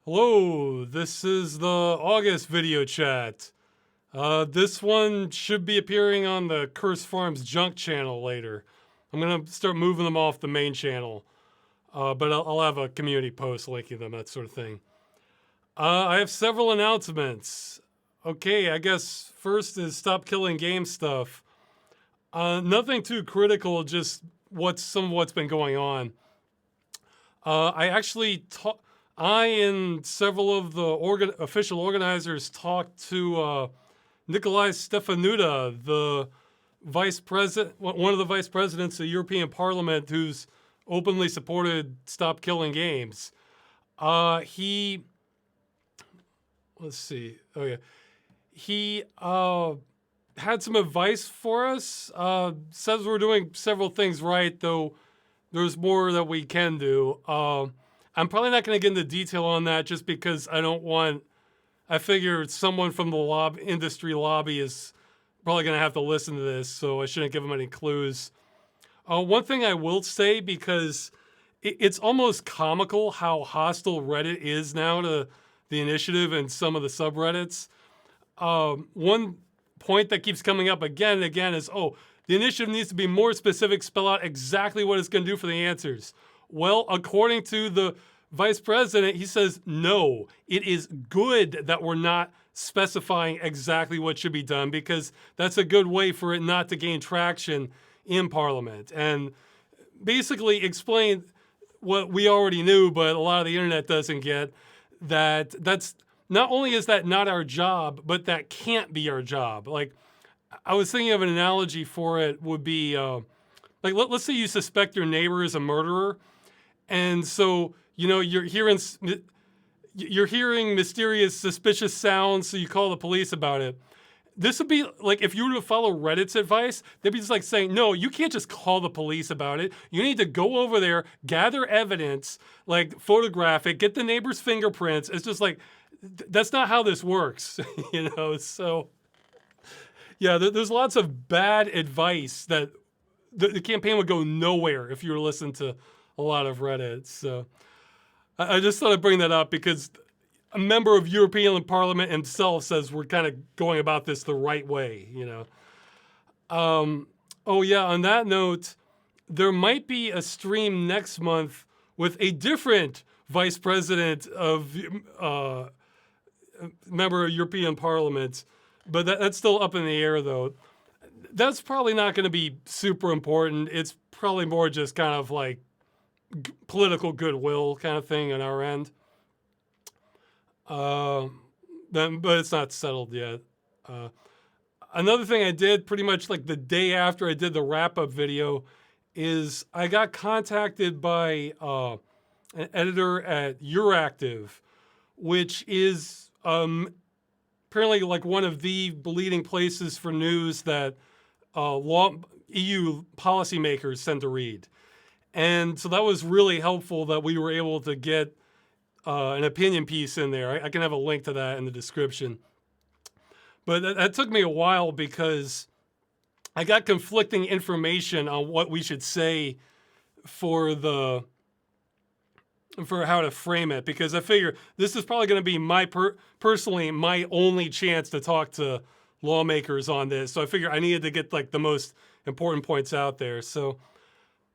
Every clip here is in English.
Hello, this is the August video chat. This one should be appearing on the Curse Farms junk channel later. I'm gonna start moving them off the main channel, but I'll have a community post linking them, that sort of thing. I have several announcements. Okay, I guess first is stop killing game stuff. Nothing too critical, just some of what's been going on. I and several of the official organizers talked to Nikolai Stefanuta, the vice president, one of the vice presidents of the European Parliament, who's openly supported Stop Killing Games. He had some advice for us. Says we're doing several things right, though there's more that we can do. I'm probably not going to get into detail on that just because I figure someone from the industry lobby is probably going to have to listen to this, so I shouldn't give them any clues. One thing I will say, because it's almost comical how hostile Reddit is now to the initiative and some of the subreddits. One point that keeps coming up again and again is, the initiative needs to be more specific, spell out exactly what it's going to do for the answers. Well, according to the vice president, he says, no, it is good that we're not specifying exactly what should be done, because that's a good way for it not to gain traction in Parliament. And basically explain what we already knew, but a lot of the internet doesn't get, that's not only is that not our job, but that can't be our job. Like, I was thinking of an analogy for it would be, let's say you suspect your neighbor is a murderer. And so, you're hearing mysterious, suspicious sounds, so you call the police about it. This would be like if you were to follow Reddit's advice, they'd be just like saying, no, you can't just call the police about it. You need to go over there, gather evidence, like photograph it, get the neighbor's fingerprints. It's just like, that's not how this works, So, yeah, there's lots of bad advice that the campaign would go nowhere if you were to listen to a lot of Reddit. So I just thought I'd bring that up because a member of European Parliament himself says we're kind of going about this the right way, on that note, there might be a stream next month with a different vice president of member of European Parliament, but that's still up in the air, though. That's probably not going to be super important. It's probably more just kind of like political goodwill kind of thing on our end. But it's not settled yet. Another thing I did pretty much like the day after I did the wrap-up video is I got contacted by an editor at Euractiv, which is apparently like one of the leading places for news that EU policymakers tend to read. And so that was really helpful that we were able to get an opinion piece in there. I can have a link to that in the description. But that took me a while because I got conflicting information on what we should say for how to frame it, because I figure this is probably going to be personally my only chance to talk to lawmakers on this. So I figure I needed to get like the most important points out there. So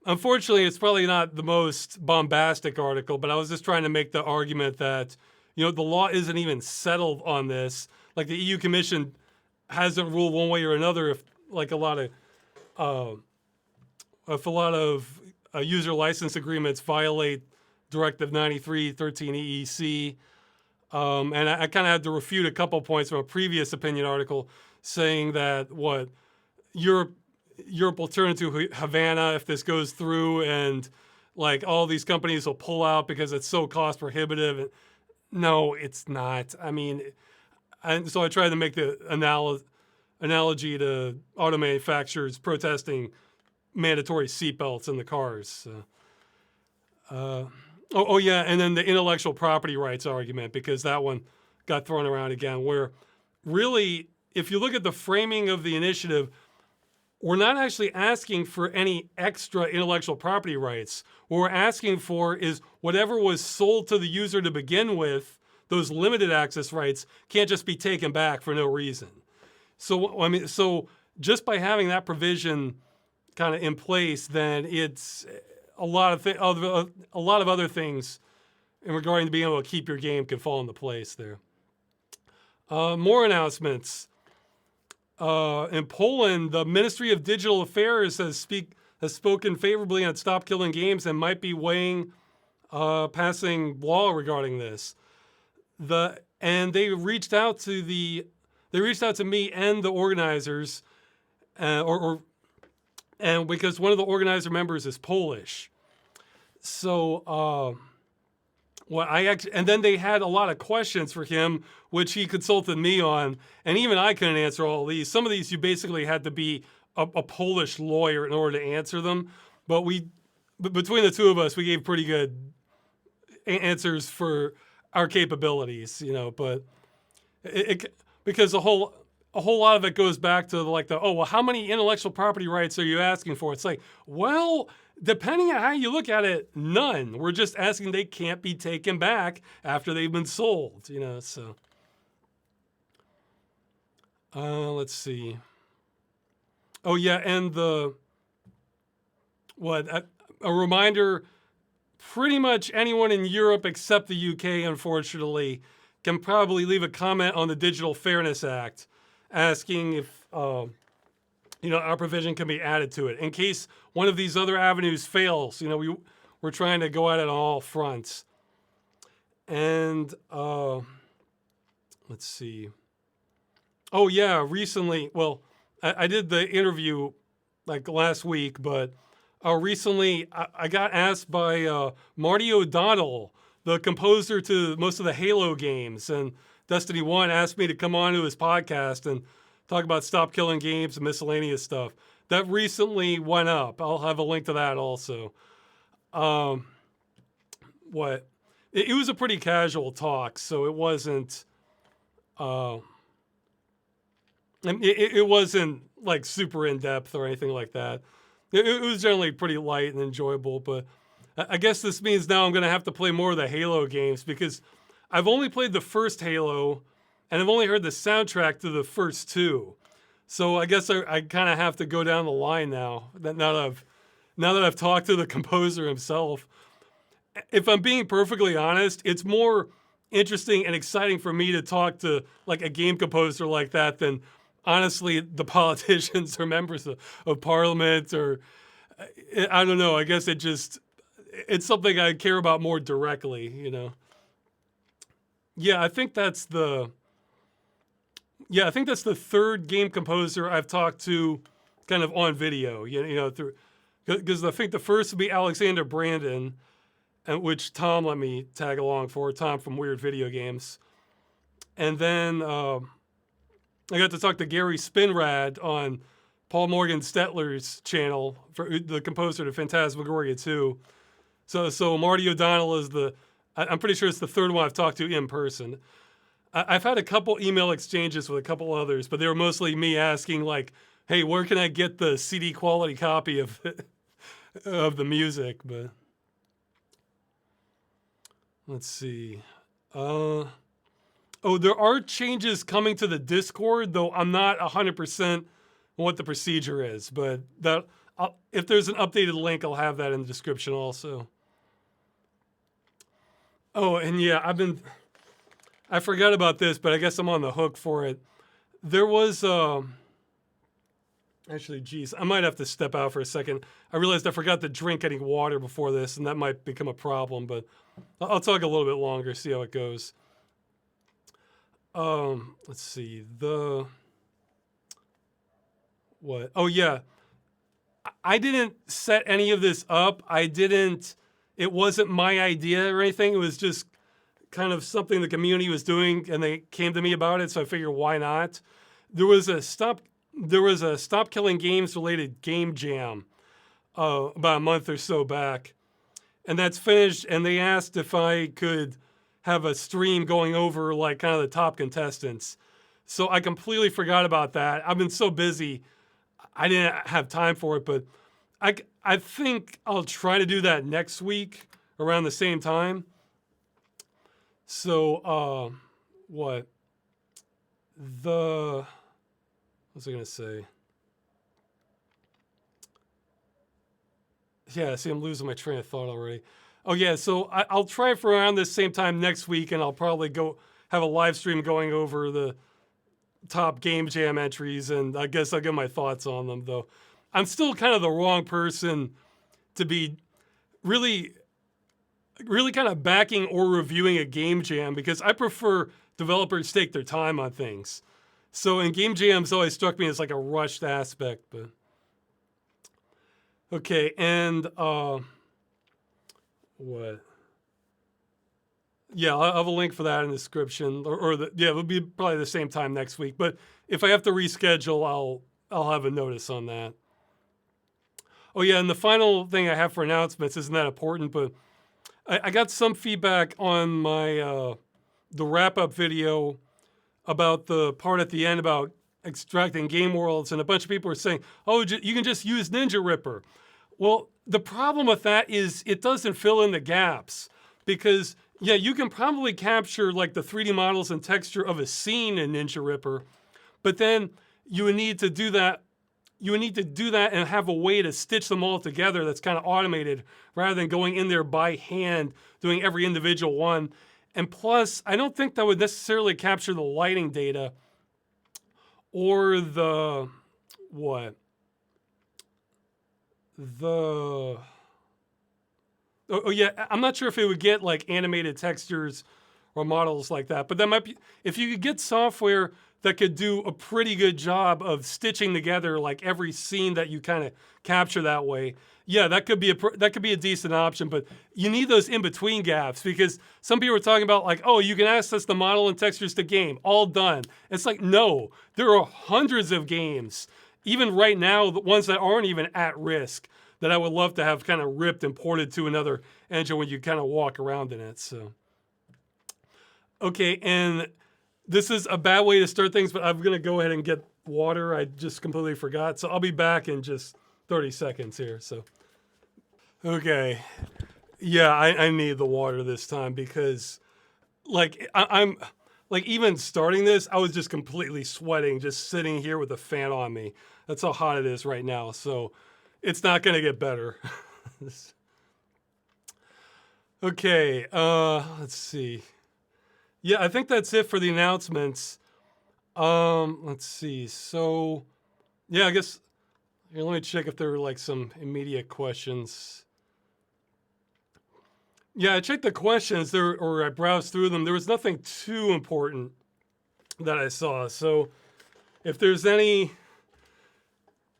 unfortunately, it's probably not the most bombastic article, but I was just trying to make the argument that, the law isn't even settled on this. Like the EU Commission hasn't ruled one way or another if a lot of user license agreements violate Directive 93/13 EEC. And I kind of had to refute a couple points from a previous opinion article saying that Europe will turn into Havana if this goes through, and like all these companies will pull out because it's so cost prohibitive. No, it's not. I mean, and so I tried to make the analogy to auto manufacturers protesting mandatory seatbelts in the cars. Yeah, and then the intellectual property rights argument, because that one got thrown around again, where really, if you look at the framing of the initiative, we're not actually asking for any extra intellectual property rights. What we're asking for is whatever was sold to the user to begin with, those limited access rights can't just be taken back for no reason. So just by having that provision kind of in place, then it's a lot of other things in regarding to being able to keep your game can fall into place there. More announcements. In Poland, the Ministry of Digital Affairs has spoken favorably on Stop Killing Games and might be weighing passing law regarding this. And they reached out to me and the organizers, and because one of the organizer members is Polish. So and then they had a lot of questions for him, which he consulted me on, and even I couldn't answer all these. Some of these you basically had to be a Polish lawyer in order to answer them, but between the two of us, we gave pretty good answers for our capabilities, but because a whole lot of it goes back to how many intellectual property rights are you asking for? It's like, well, depending on how you look at it, none. We're just asking they can't be taken back after they've been sold, so. Let's see. Oh yeah, and a reminder, pretty much anyone in Europe except the UK, unfortunately, can probably leave a comment on the Digital Fairness Act asking if our provision can be added to it in case one of these other avenues fails. We're trying to go at it on all fronts. And let's see. Oh yeah, recently. Well, I did the interview like last week, but recently I got asked by Marty O'Donnell, the composer to most of the Halo games and Destiny 1, asked me to come on to his podcast and talk about Stop Killing Games and miscellaneous stuff. That recently went up. I'll have a link to that also. It was a pretty casual talk, so it wasn't it wasn't like super in depth or anything like that. It was generally pretty light and enjoyable, but I guess this means now I'm going to have to play more of the Halo games because I've only played the first Halo and I've only heard the soundtrack to the first two. So I guess I kind of have to go down the line now that I've talked to the composer himself. If I'm being perfectly honest, it's more interesting and exciting for me to talk to like a game composer like that than honestly the politicians or members of parliament, or I don't know. I guess it's something I care about more directly, Yeah, I think that's the third game composer I've talked to kind of on video, because I think the first would be Alexander Brandon, and which Tom let me tag along for, Tom from Weird Video Games. And then I got to talk to Gary Spinrad on Paul Morgan Stetler's channel, for the composer to Phantasmagoria 2. So Marty O'Donnell is I'm pretty sure it's the third one I've talked to in person. I've had a couple email exchanges with a couple others, but they were mostly me asking like, hey, where can I get the CD quality copy of the music? But let's see. There are changes coming to the Discord, though I'm not 100% what the procedure is. But if there's an updated link, I'll have that in the description also. Oh, and yeah, I forgot about this, but I guess I'm on the hook for it. There was, actually, geez, I might have to step out for a second. I realized I forgot to drink any water before this, and that might become a problem, but I'll talk a little bit longer, see how it goes. Let's see, what? Oh, yeah. I didn't set any of this up. It wasn't my idea or anything. It was just kind of something the community was doing, and they came to me about it, so I figured, why not? There was a Stop Killing Games related game jam about a month or so back, and that's finished, and they asked if I could have a stream going over like kind of the top contestants. So I completely forgot about that. I've been so busy. I didn't have time for it, but I think I'll try to do that next week around the same time. So, what was I gonna say? Yeah, see, I'm losing my train of thought already. Oh yeah, so I'll try for around this same time next week, and I'll probably go have a live stream going over the top game jam entries, and I guess I'll give my thoughts on them. Though I'm still kind of the wrong person to be really, really kind of backing or reviewing a game jam, because I prefer developers take their time on things. So in game jams always struck me as like a rushed aspect, but okay, and what? Yeah, I'll have a link for that in the description, yeah, it'll be probably the same time next week. But if I have to reschedule, I'll have a notice on that. Oh yeah, and the final thing I have for announcements isn't that important, but I got some feedback on my the wrap up video about the part at the end about extracting game worlds, and a bunch of people are saying, "Oh, you can just use Ninja Ripper." Well, the problem with that is it doesn't fill in the gaps, because yeah, you can probably capture like the 3D models and texture of a scene in Ninja Ripper, but then you would need to do that. You would need to do that and have a way to stitch them all together that's kind of automated, rather than going in there by hand, doing every individual one. And plus, I don't think that would necessarily capture the lighting data or the, what? Oh yeah, I'm not sure if it would get like animated textures or models like that, but that might be, if you could get software that could do a pretty good job of stitching together like every scene that you kind of capture that way. Yeah, that could be a decent option, but you need those in between gaps, because some people are talking about like, oh, you can access the model and textures to game, all done. It's like, no, there are hundreds of games, even right now, the ones that aren't even at risk, that I would love to have kind of ripped and ported to another engine when you kind of walk around in it. So, okay, and this is a bad way to start things, but I'm gonna go ahead and get water. I just completely forgot, so I'll be back in just 30 seconds here. So, okay, yeah, I need the water this time, because, like, I'm like, even starting this, I was just completely sweating, just sitting here with the fan on me. That's how hot it is right now. So, it's not gonna get better. Okay, let's see. Yeah, I think that's it for the announcements. Let's see. So, yeah, I guess here, let me check if there were like some immediate questions. Yeah, I checked the questions there, or I browsed through them. There was nothing too important that I saw. So, if there's any,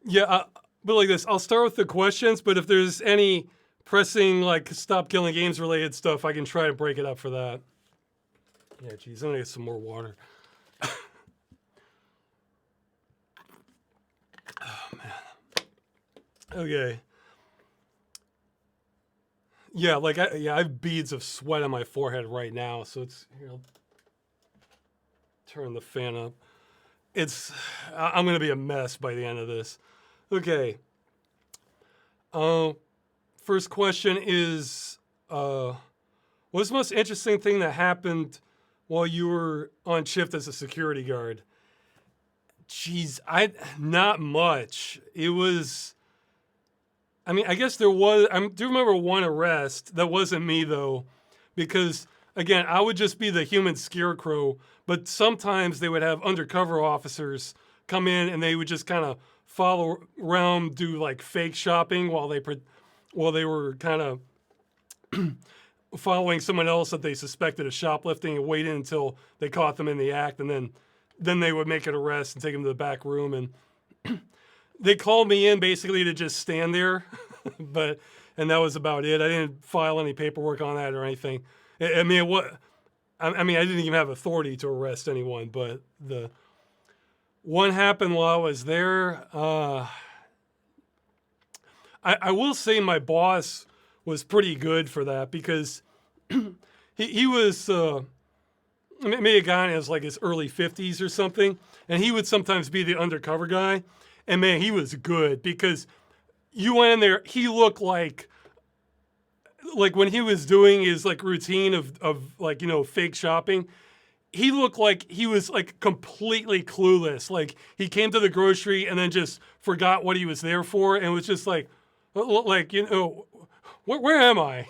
yeah, but like this, I'll start with the questions. But if there's any pressing, like stop killing games related stuff, I can try to break it up for that. Yeah, geez, I'm gonna get some more water. Oh man. Okay. Yeah, like I have beads of sweat on my forehead right now, so it's here. I'll turn the fan up. I'm gonna be a mess by the end of this. Okay. First question is, what's the most interesting thing that happened while you were on shift as a security guard? Geez, not much. It was, I mean, I guess there was, I do remember one arrest. That wasn't me though, because again, I would just be the human scarecrow, but sometimes they would have undercover officers come in and they would just kind of follow around, do like fake shopping while they were kind of following someone else that they suspected of shoplifting, and waited until they caught them in the act, and then they would make an arrest and take them to the back room. And they called me in basically to just stand there, and that was about it. I didn't file any paperwork on that or anything. I mean, I didn't even have authority to arrest anyone, but the one happened while I was there. I will say my boss was pretty good for that, because he was maybe a guy in his early 50s or something, and he would sometimes be the undercover guy. And man, he was good because you went in there, he looked like when he was doing his like routine of like, fake shopping, he looked like he was like completely clueless. Like he came to the grocery and then just forgot what he was there for and was just like, where am I?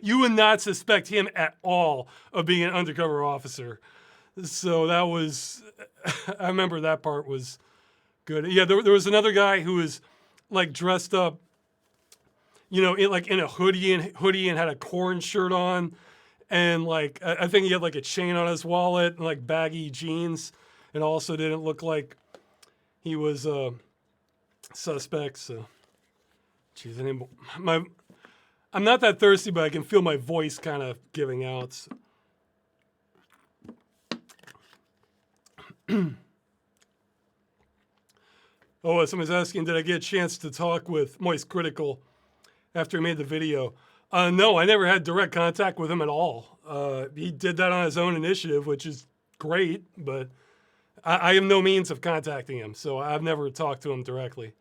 You would not suspect him at all of being an undercover officer. So that was, I remember that part was good. Yeah, there was another guy who was like dressed up, in a hoodie and had a corn shirt on. And like, I think he had like a chain on his wallet and like baggy jeans, and also didn't look like he was a suspect. So, geez, I'm not that thirsty, but I can feel my voice kind of giving out. So. Somebody's asking, did I get a chance to talk with Moist Critical after he made the video? No, I never had direct contact with him at all. He did that on his own initiative, which is great, but I have no means of contacting him, so I've never talked to him directly.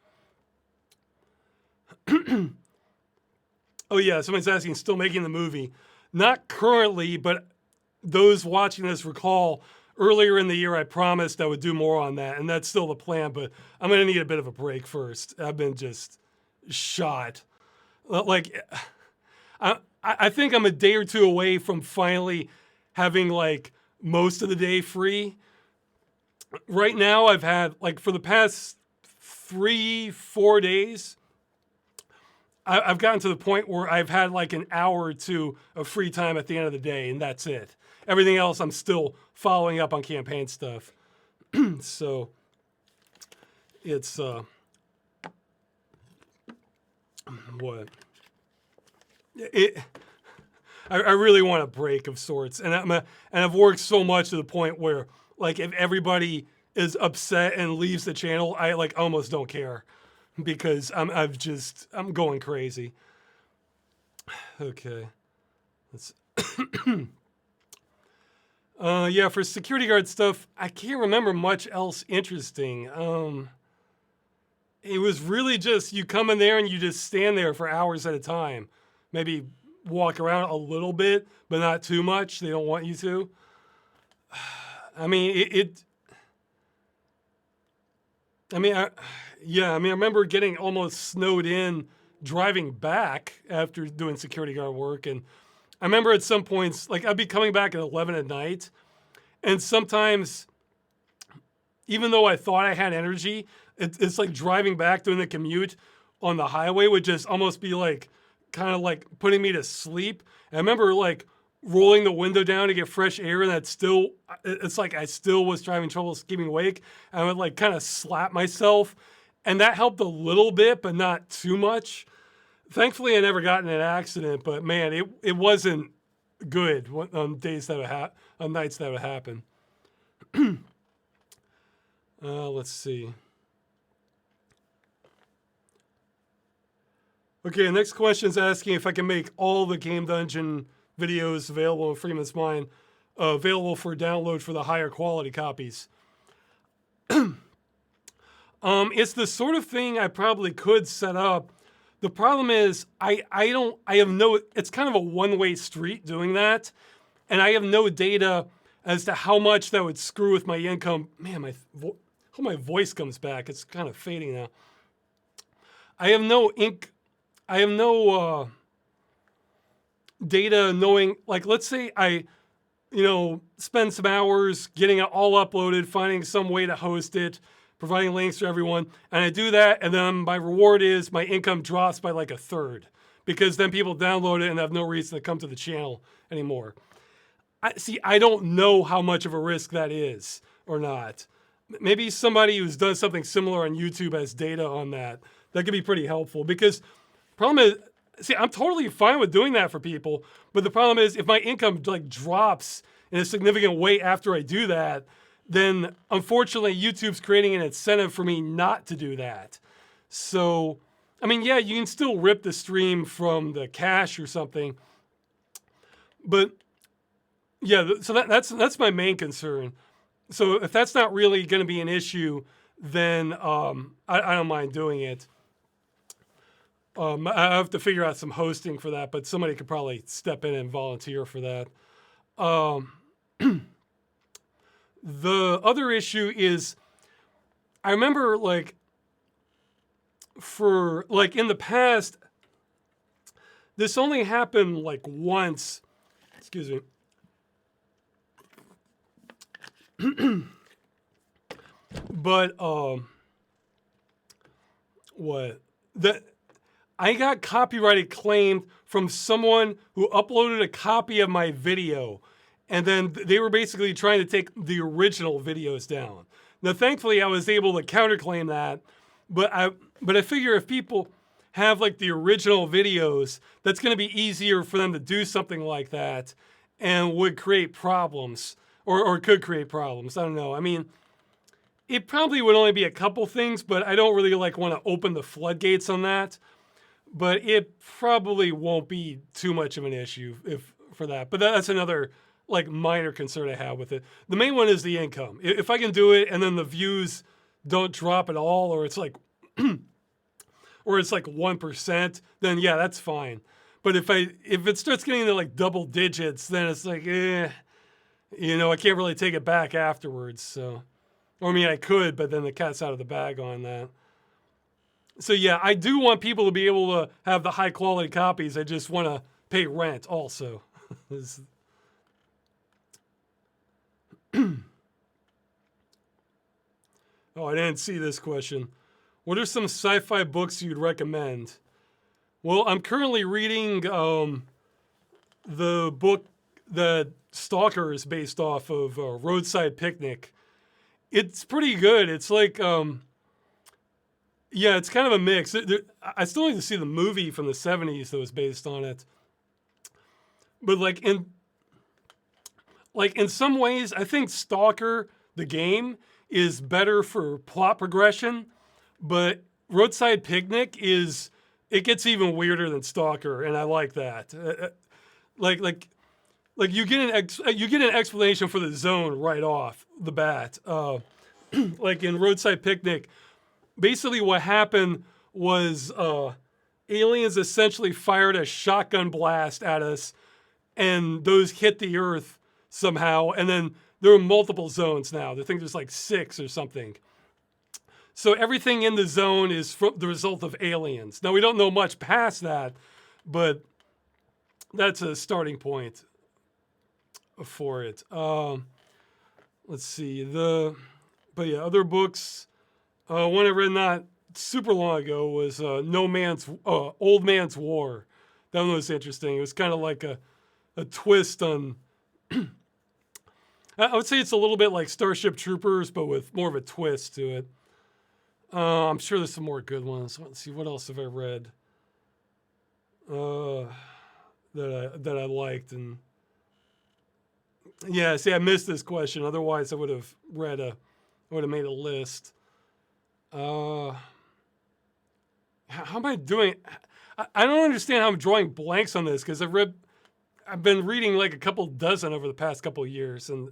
Oh yeah, somebody's asking, still making the movie? Not currently, but those watching this recall earlier in the year I promised I would do more on that, and that's still the plan, but I'm going to need a bit of a break first. I've been just shot. Like, I think I'm a day or two away from finally having like most of the day free. Right now I've had like for the past 3-4 days, I've gotten to the point where I've had like an hour or two of free time at the end of the day, and that's it. Everything else I'm still following up on campaign stuff. So it's what? I really want a break of sorts, and I've worked so much to the point where, like, if everybody is upset and leaves the channel, I like almost don't care, because I'm going crazy. Okay, let's. Yeah, for security guard stuff, I can't remember much else interesting. It was really just you come in there and you just stand there for hours at a time. Maybe walk around a little bit, but not too much. They don't want you to. I mean, I remember getting almost snowed in driving back after doing security guard work. And I remember at some points, like I'd be coming back at 11 at night. And sometimes, even though I thought I had energy, it's like driving back doing the commute on the highway would just almost be like, kind of like putting me to sleep. And I remember like rolling the window down to get fresh air, and it's like I still was having trouble keeping awake. And I would like kind of slap myself, and that helped a little bit, but not too much. Thankfully, I never got in an accident, but man, it wasn't good on days that on nights that would happen. Let's see. Okay, next question is asking if I can make all the Game Dungeon videos available in Freeman's Mind available for download for the higher quality copies. It's the sort of thing I probably could set up. The problem is it's kind of a one-way street doing that, and I have no data as to how much that would screw with my income. Man, how my voice comes back. It's kind of fading now. I have no data knowing, like, let's say I, spend some hours getting it all uploaded, finding some way to host it, providing links to everyone, and I do that, and then my reward is my income drops by like a third, because then people download it and have no reason to come to the channel anymore. I don't know how much of a risk that is or not. Maybe somebody who's done something similar on YouTube has data on that. That could be pretty helpful, because problem is, I'm totally fine with doing that for people, but the problem is if my income like drops in a significant way after I do that, then unfortunately YouTube's creating an incentive for me not to do that. So, I mean, yeah, you can still rip the stream from the cache or something, but yeah, so that's my main concern. So if that's not really going to be an issue, then I don't mind doing it. I have to figure out some hosting for that, but somebody could probably step in and volunteer for that. The other issue is, I remember like in the past, this only happened like once. Excuse me. But what the I got copyrighted claimed from someone who uploaded a copy of my video, and then they were basically trying to take the original videos down. Now, thankfully, I was able to counterclaim that, but I figure if people have like the original videos, that's going to be easier for them to do something like that, and would create problems, or could create problems. I don't know. I mean, it probably would only be a couple things, but I don't really like want to open the floodgates on that. But it probably won't be too much of an issue for that. But that's another like minor concern I have with it. The main one is the income. If I can do it and then the views don't drop at all, or it's like 1%, then yeah, that's fine. But if it starts getting into like double digits, then it's like, I can't really take it back afterwards. So, I mean, I could, but then the cat's out of the bag on that. So yeah, I do want people to be able to have the high quality copies. I just want to pay rent also. Oh, I didn't see this question. What are some sci-fi books you'd recommend? Well, I'm currently reading the book that Stalker is based off of, Roadside Picnic. It's pretty good. It's like... yeah, it's kind of a mix. I still need to see the movie from the 70s that was based on it. But like in some ways, I think Stalker, the game, is better for plot progression. But Roadside Picnic it gets even weirder than Stalker, and I like that. Like you get an explanation for the zone right off the bat. Like in Roadside Picnic, basically what happened was aliens essentially fired a shotgun blast at us, and those hit the Earth somehow, and then there are multiple zones now. I think there's like 6 or something. So everything in the zone is the result of aliens. Now, we don't know much past that, but that's a starting point for it. Let's see. But yeah, other books... one I read not super long ago was Old Man's War. That one was interesting. It was kind of like a twist on... I would say it's a little bit like Starship Troopers, but with more of a twist to it. I'm sure there's some more good ones. Let's see, what else have I read that I liked? And yeah, see, I missed this question. Otherwise, I would have made a list. How am I doing? I don't understand how I'm drawing blanks on this, because I've been reading like a couple dozen over the past couple of years, and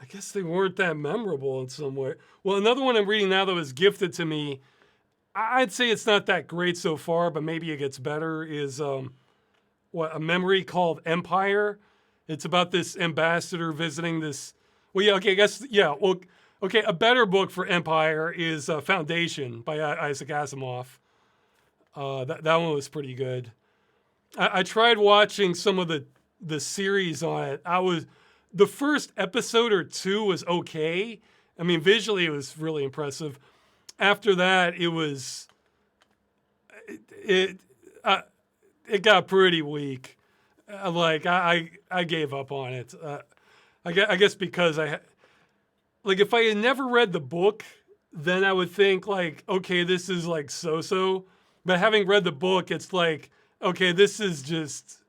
I guess they weren't that memorable in some way. Well, another one I'm reading now that was gifted to me, I'd say it's not that great so far, but maybe it gets better, is a memory called Empire. It's about this ambassador visiting this... Well, yeah, okay, I guess, yeah, well... Okay, a better book for Empire is Foundation by Isaac Asimov. That one was pretty good. I tried watching some of the series on it. The first episode or 2 was okay. I mean, visually it was really impressive. After that, it got pretty weak. I gave up on it. I guess because if I had never read the book, then I would think like, okay, this is like so-so. But having read the book, it's like, okay, this is just...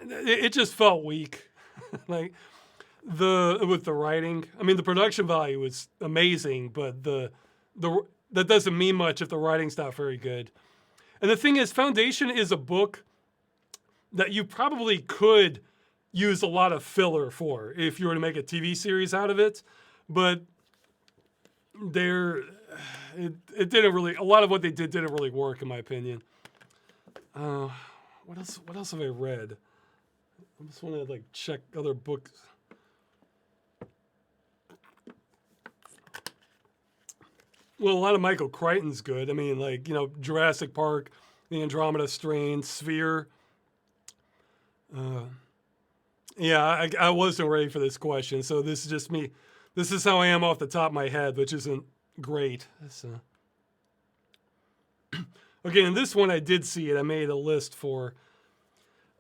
It just felt weak. Like with the writing. I mean, the production value was amazing, but that doesn't mean much if the writing's not very good. And the thing is, Foundation is a book that you probably could use a lot of filler for if you were to make a TV series out of it. but they're it didn't really. A lot of what they didn't really work, in my opinion. What else? What else have I read? I just want to like check other books. Well, a lot of Michael Crichton's good. I mean, like, you know, Jurassic Park, The Andromeda Strain, Sphere. Yeah, I wasn't ready for this question, so this is just me. This is how I am off the top of my head, which isn't great. So. Okay, and this one I did see it. I made a list for.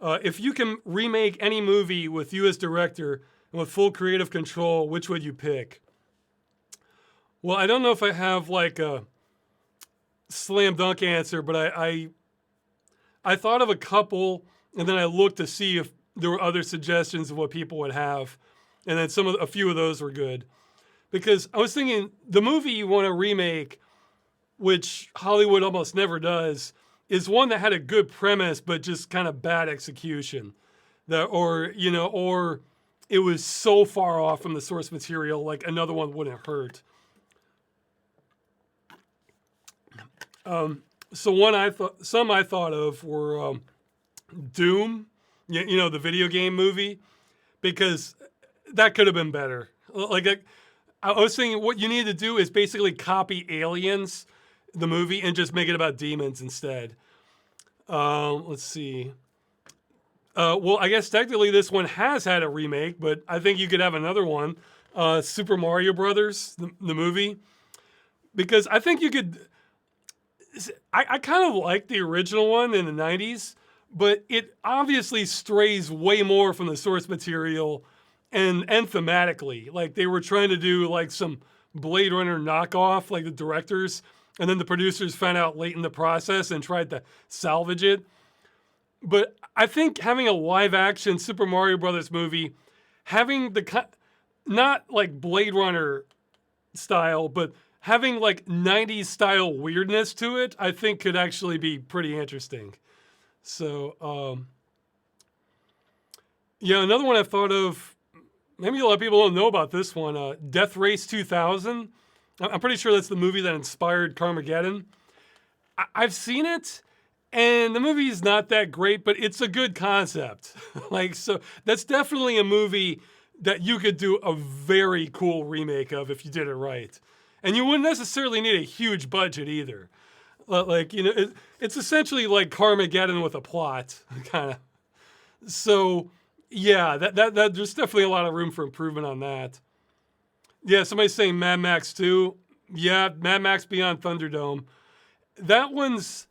If you can remake any movie with you as director and with full creative control, which would you pick? Well, I don't know if I have like a slam dunk answer, but I thought of a couple, and then I looked to see if there were other suggestions of what people would have, and then a few of those were good, because I was thinking the movie you want to remake, which Hollywood almost never does, is one that had a good premise but just kind of bad execution, or it was so far off from the source material, like another one wouldn't hurt. So some I thought of were Doom, the video game movie, because that could have been better. Like I was thinking, what you need to do is basically copy Aliens, the movie, and just make it about demons instead. Let's see. Well, I guess technically this one has had a remake, but I think you could have another one, Super Mario Brothers, the movie, because I think you could. I kind of like the original one in the 90s, but it obviously strays way more from the source material and thematically. Like they were trying to do like some Blade Runner knockoff, like the directors, and then the producers found out late in the process and tried to salvage it. But I think having a live action Super Mario Brothers movie, having not like Blade Runner style, but having like 90s style weirdness to it, I think could actually be pretty interesting. So, another one I thought of, maybe a lot of people don't know about this one, Death Race 2000. I'm pretty sure that's the movie that inspired Carmageddon. I've seen it, and the movie is not that great, but it's a good concept. So that's definitely a movie that you could do a very cool remake of if you did it right. And you wouldn't necessarily need a huge budget either. It's essentially like Carmageddon with a plot, kind of. So, yeah, that there's definitely a lot of room for improvement on that. Yeah, somebody's saying Mad Max 2. Yeah, Mad Max Beyond Thunderdome. That one's,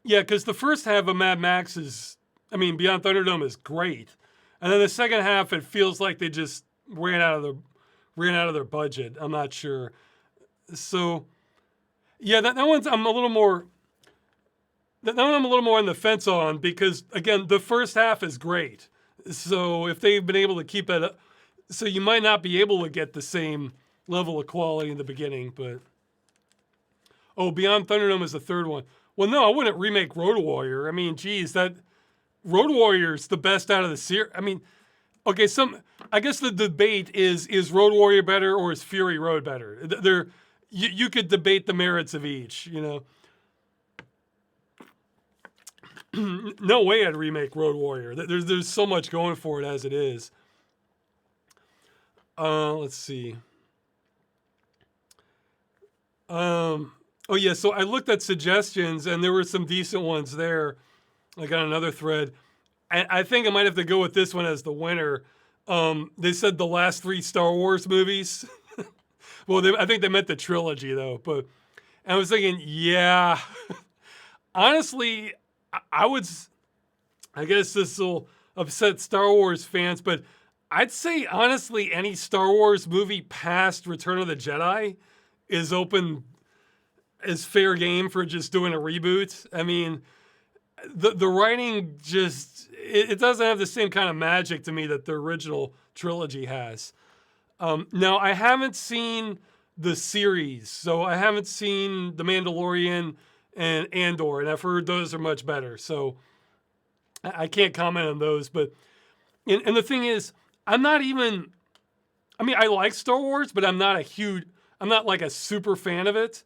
yeah, because the first half of Mad Max Beyond Thunderdome is great. And then the second half, it feels like they just ran out of their budget. I'm not sure. So, yeah, that one's I'm a little more. That one I'm a little more on the fence on because again, the first half is great. So if they've been able to keep that up, so you might not be able to get the same level of quality in the beginning. But Beyond Thunderdome is the third one. Well, no, I wouldn't remake Road Warrior. I mean, geez, that Road Warrior's the best out of the series. I mean. Okay, I guess the debate is Road Warrior better or is Fury Road better? You could debate the merits of each, No way I'd remake Road Warrior. There's so much going for it as it is. Let's see. So I looked at suggestions and there were some decent ones there, like on another thread. I think I might have to go with this one as the winner. They said the last 3 Star Wars movies. Well, I think they meant the trilogy, though. But I was thinking, yeah. Honestly, I guess this will upset Star Wars fans, but I'd say, honestly, any Star Wars movie past Return of the Jedi is fair game for just doing a reboot. I mean, the writing just, it doesn't have the same kind of magic to me that the original trilogy has. Now, I haven't seen the series, so I haven't seen The Mandalorian and Andor, and I've heard those are much better. So I can't comment on those. But and the thing is, I'm not even I mean, I like Star Wars, but I'm not like a super fan of it.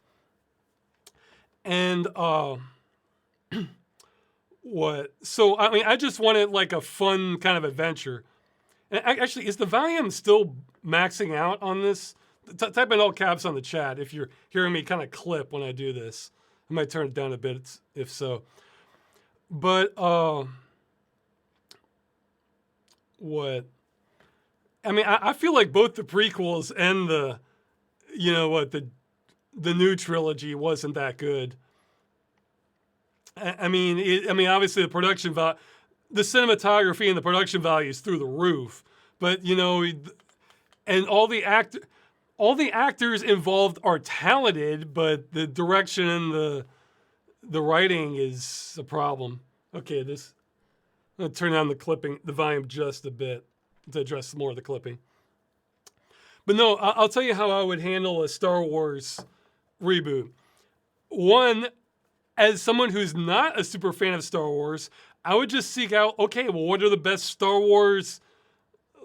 And what? So I mean, I just wanted like a fun kind of adventure. And actually, is the volume still maxing out on this? Type in all caps on the chat if you're hearing me kind of clip when I do this. I might turn it down a bit if so. But what? I mean, I feel like both the prequels and the, the new trilogy wasn't that good. I mean, obviously the production value, the cinematography and the production value is through the roof. But and all the actors involved are talented, but the direction and the writing is a problem. Okay, I'm gonna turn down the volume just a bit to address more of the clipping. But no, I'll tell you how I would handle a Star Wars reboot. One, as someone who's not a super fan of Star Wars, I would just seek out, okay, well, what are the best Star Wars,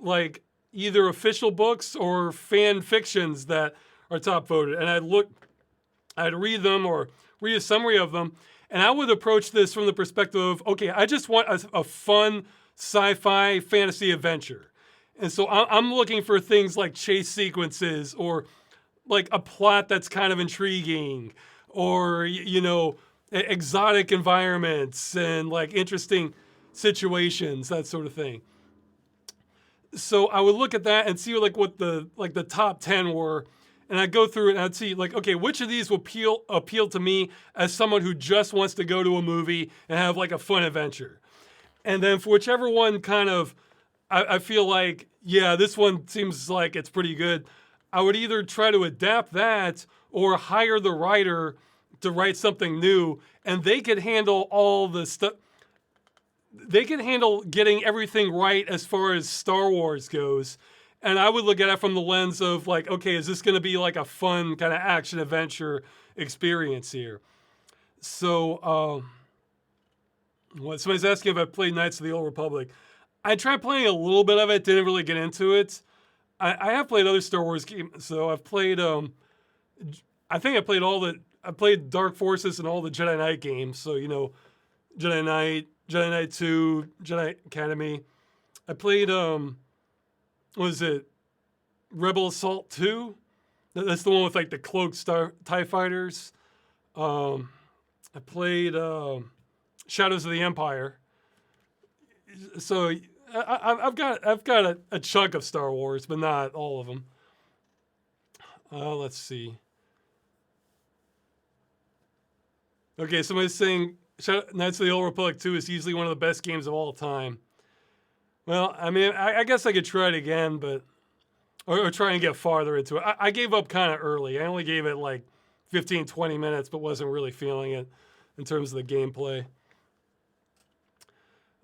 like, either official books or fan fictions that are top voted? And I'd read them or read a summary of them, and I would approach this from the perspective of, okay, I just want a fun sci-fi fantasy adventure. And so I'm looking for things like chase sequences or like a plot that's kind of intriguing or, exotic environments and like interesting situations, that sort of thing. So I would look at that and see like what the top 10 were. And I'd go through it and I'd see like, okay, which of these will appeal to me as someone who just wants to go to a movie and have like a fun adventure. And then for whichever one kind of, I feel like, yeah, this one seems like it's pretty good, I would either try to adapt that or hire the writer to write something new, and they could handle all the stuff. They can handle getting everything right as far as Star Wars goes. And I would look at it from the lens of like, okay, is this going to be like a fun kind of action adventure experience here? So, somebody's asking if I played Knights of the Old Republic. I tried playing a little bit of it, didn't really get into it. I have played other Star Wars games, so I've played, I think I played Dark Forces and all the Jedi Knight games. So, Jedi Knight, Jedi Knight 2, Jedi Academy. I played, what was it? Rebel Assault 2? That's the one with like the cloaked TIE fighters. I played Shadows of the Empire. So I've got a chunk of Star Wars, but not all of them. Let's see. Okay, somebody's saying Knights of the Old Republic 2 is easily one of the best games of all time. Well, I mean, I guess I could try it again, but or try and get farther into it. I gave up kind of early. I only gave it like 15, 20 minutes, but wasn't really feeling it in terms of the gameplay.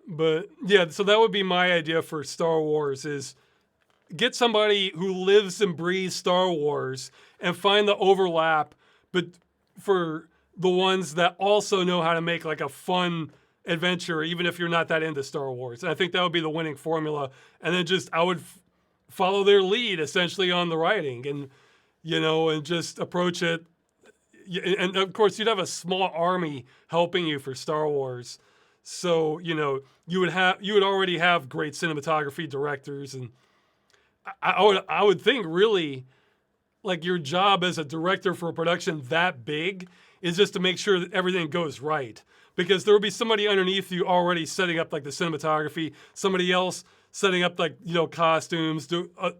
But yeah, so that would be my idea for Star Wars is get somebody who lives and breathes Star Wars and find the overlap, but for the ones that also know how to make like a fun adventure, even if you're not that into Star Wars. And I think that would be the winning formula. And then I would follow their lead essentially on the writing and, and just approach it. And of course you'd have a small army helping you for Star Wars. So, you would already have great cinematography directors. And I would think really like your job as a director for a production that big is just to make sure that everything goes right. Because there will be somebody underneath you already setting up like the cinematography, somebody else setting up like, costumes,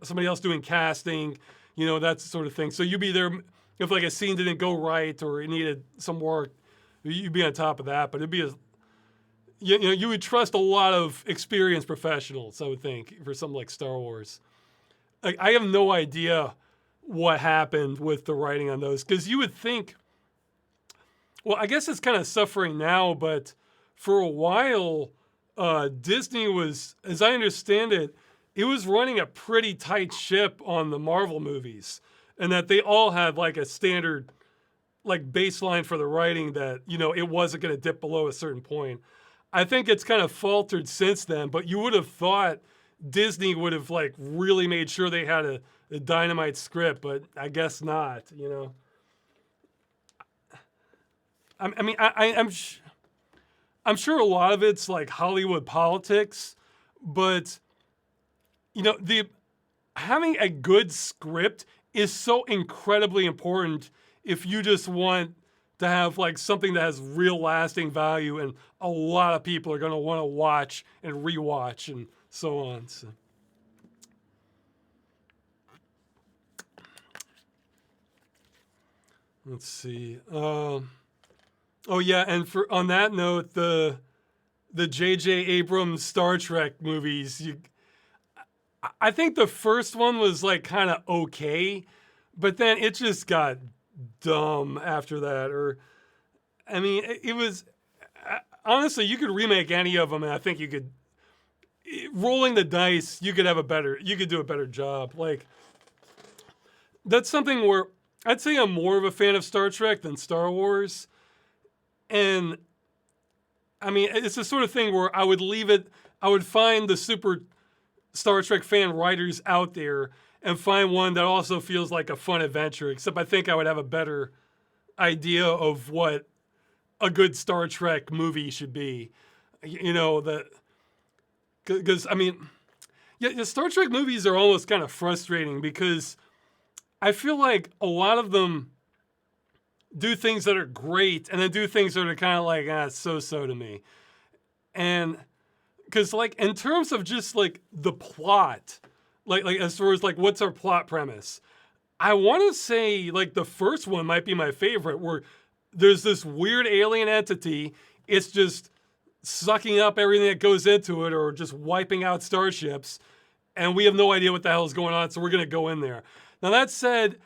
somebody else doing casting, that sort of thing. So you'd be there if like a scene didn't go right or it needed some work, you'd be on top of that. But it'd be you would trust a lot of experienced professionals, I would think, for something like Star Wars. Like, I have no idea what happened with the writing on those, because you would think, well, I guess it's kind of suffering now, but for a while, Disney was, as I understand it, it was running a pretty tight ship on the Marvel movies, and that they all had like a standard, like baseline for the writing that, it wasn't going to dip below a certain point. I think it's kind of faltered since then, but you would have thought Disney would have like really made sure they had a dynamite script, but I guess not. I mean, I'm sure a lot of it's like Hollywood politics, but the having a good script is so incredibly important if you just want to have like something that has real lasting value and a lot of people are going to want to watch and rewatch and so on. So. Let's see. Oh yeah, and on that note, the J.J. Abrams Star Trek movies. I think the first one was like kind of okay, but then it just got dumb after that. Or, I mean, it was honestly, you could remake any of them, and I think you could. Rolling the dice, you could do a better job. Like, that's something where I'd say I'm more of a fan of Star Trek than Star Wars. And I mean, it's the sort of thing where I would find the super Star Trek fan writers out there and find one that also feels like a fun adventure, except I think I would have a better idea of what a good Star Trek movie should be. Because, I mean, yeah, the Star Trek movies are almost kind of frustrating because I feel like a lot of them do things that are great and then do things that are kind of like, so-so to me. And because like in terms of just like the plot, like as far as like what's our plot premise, I want to say like the first one might be my favorite, where there's this weird alien entity. It's just sucking up everything that goes into it or just wiping out starships. And we have no idea what the hell is going on, so we're going to go in there. Now, that said,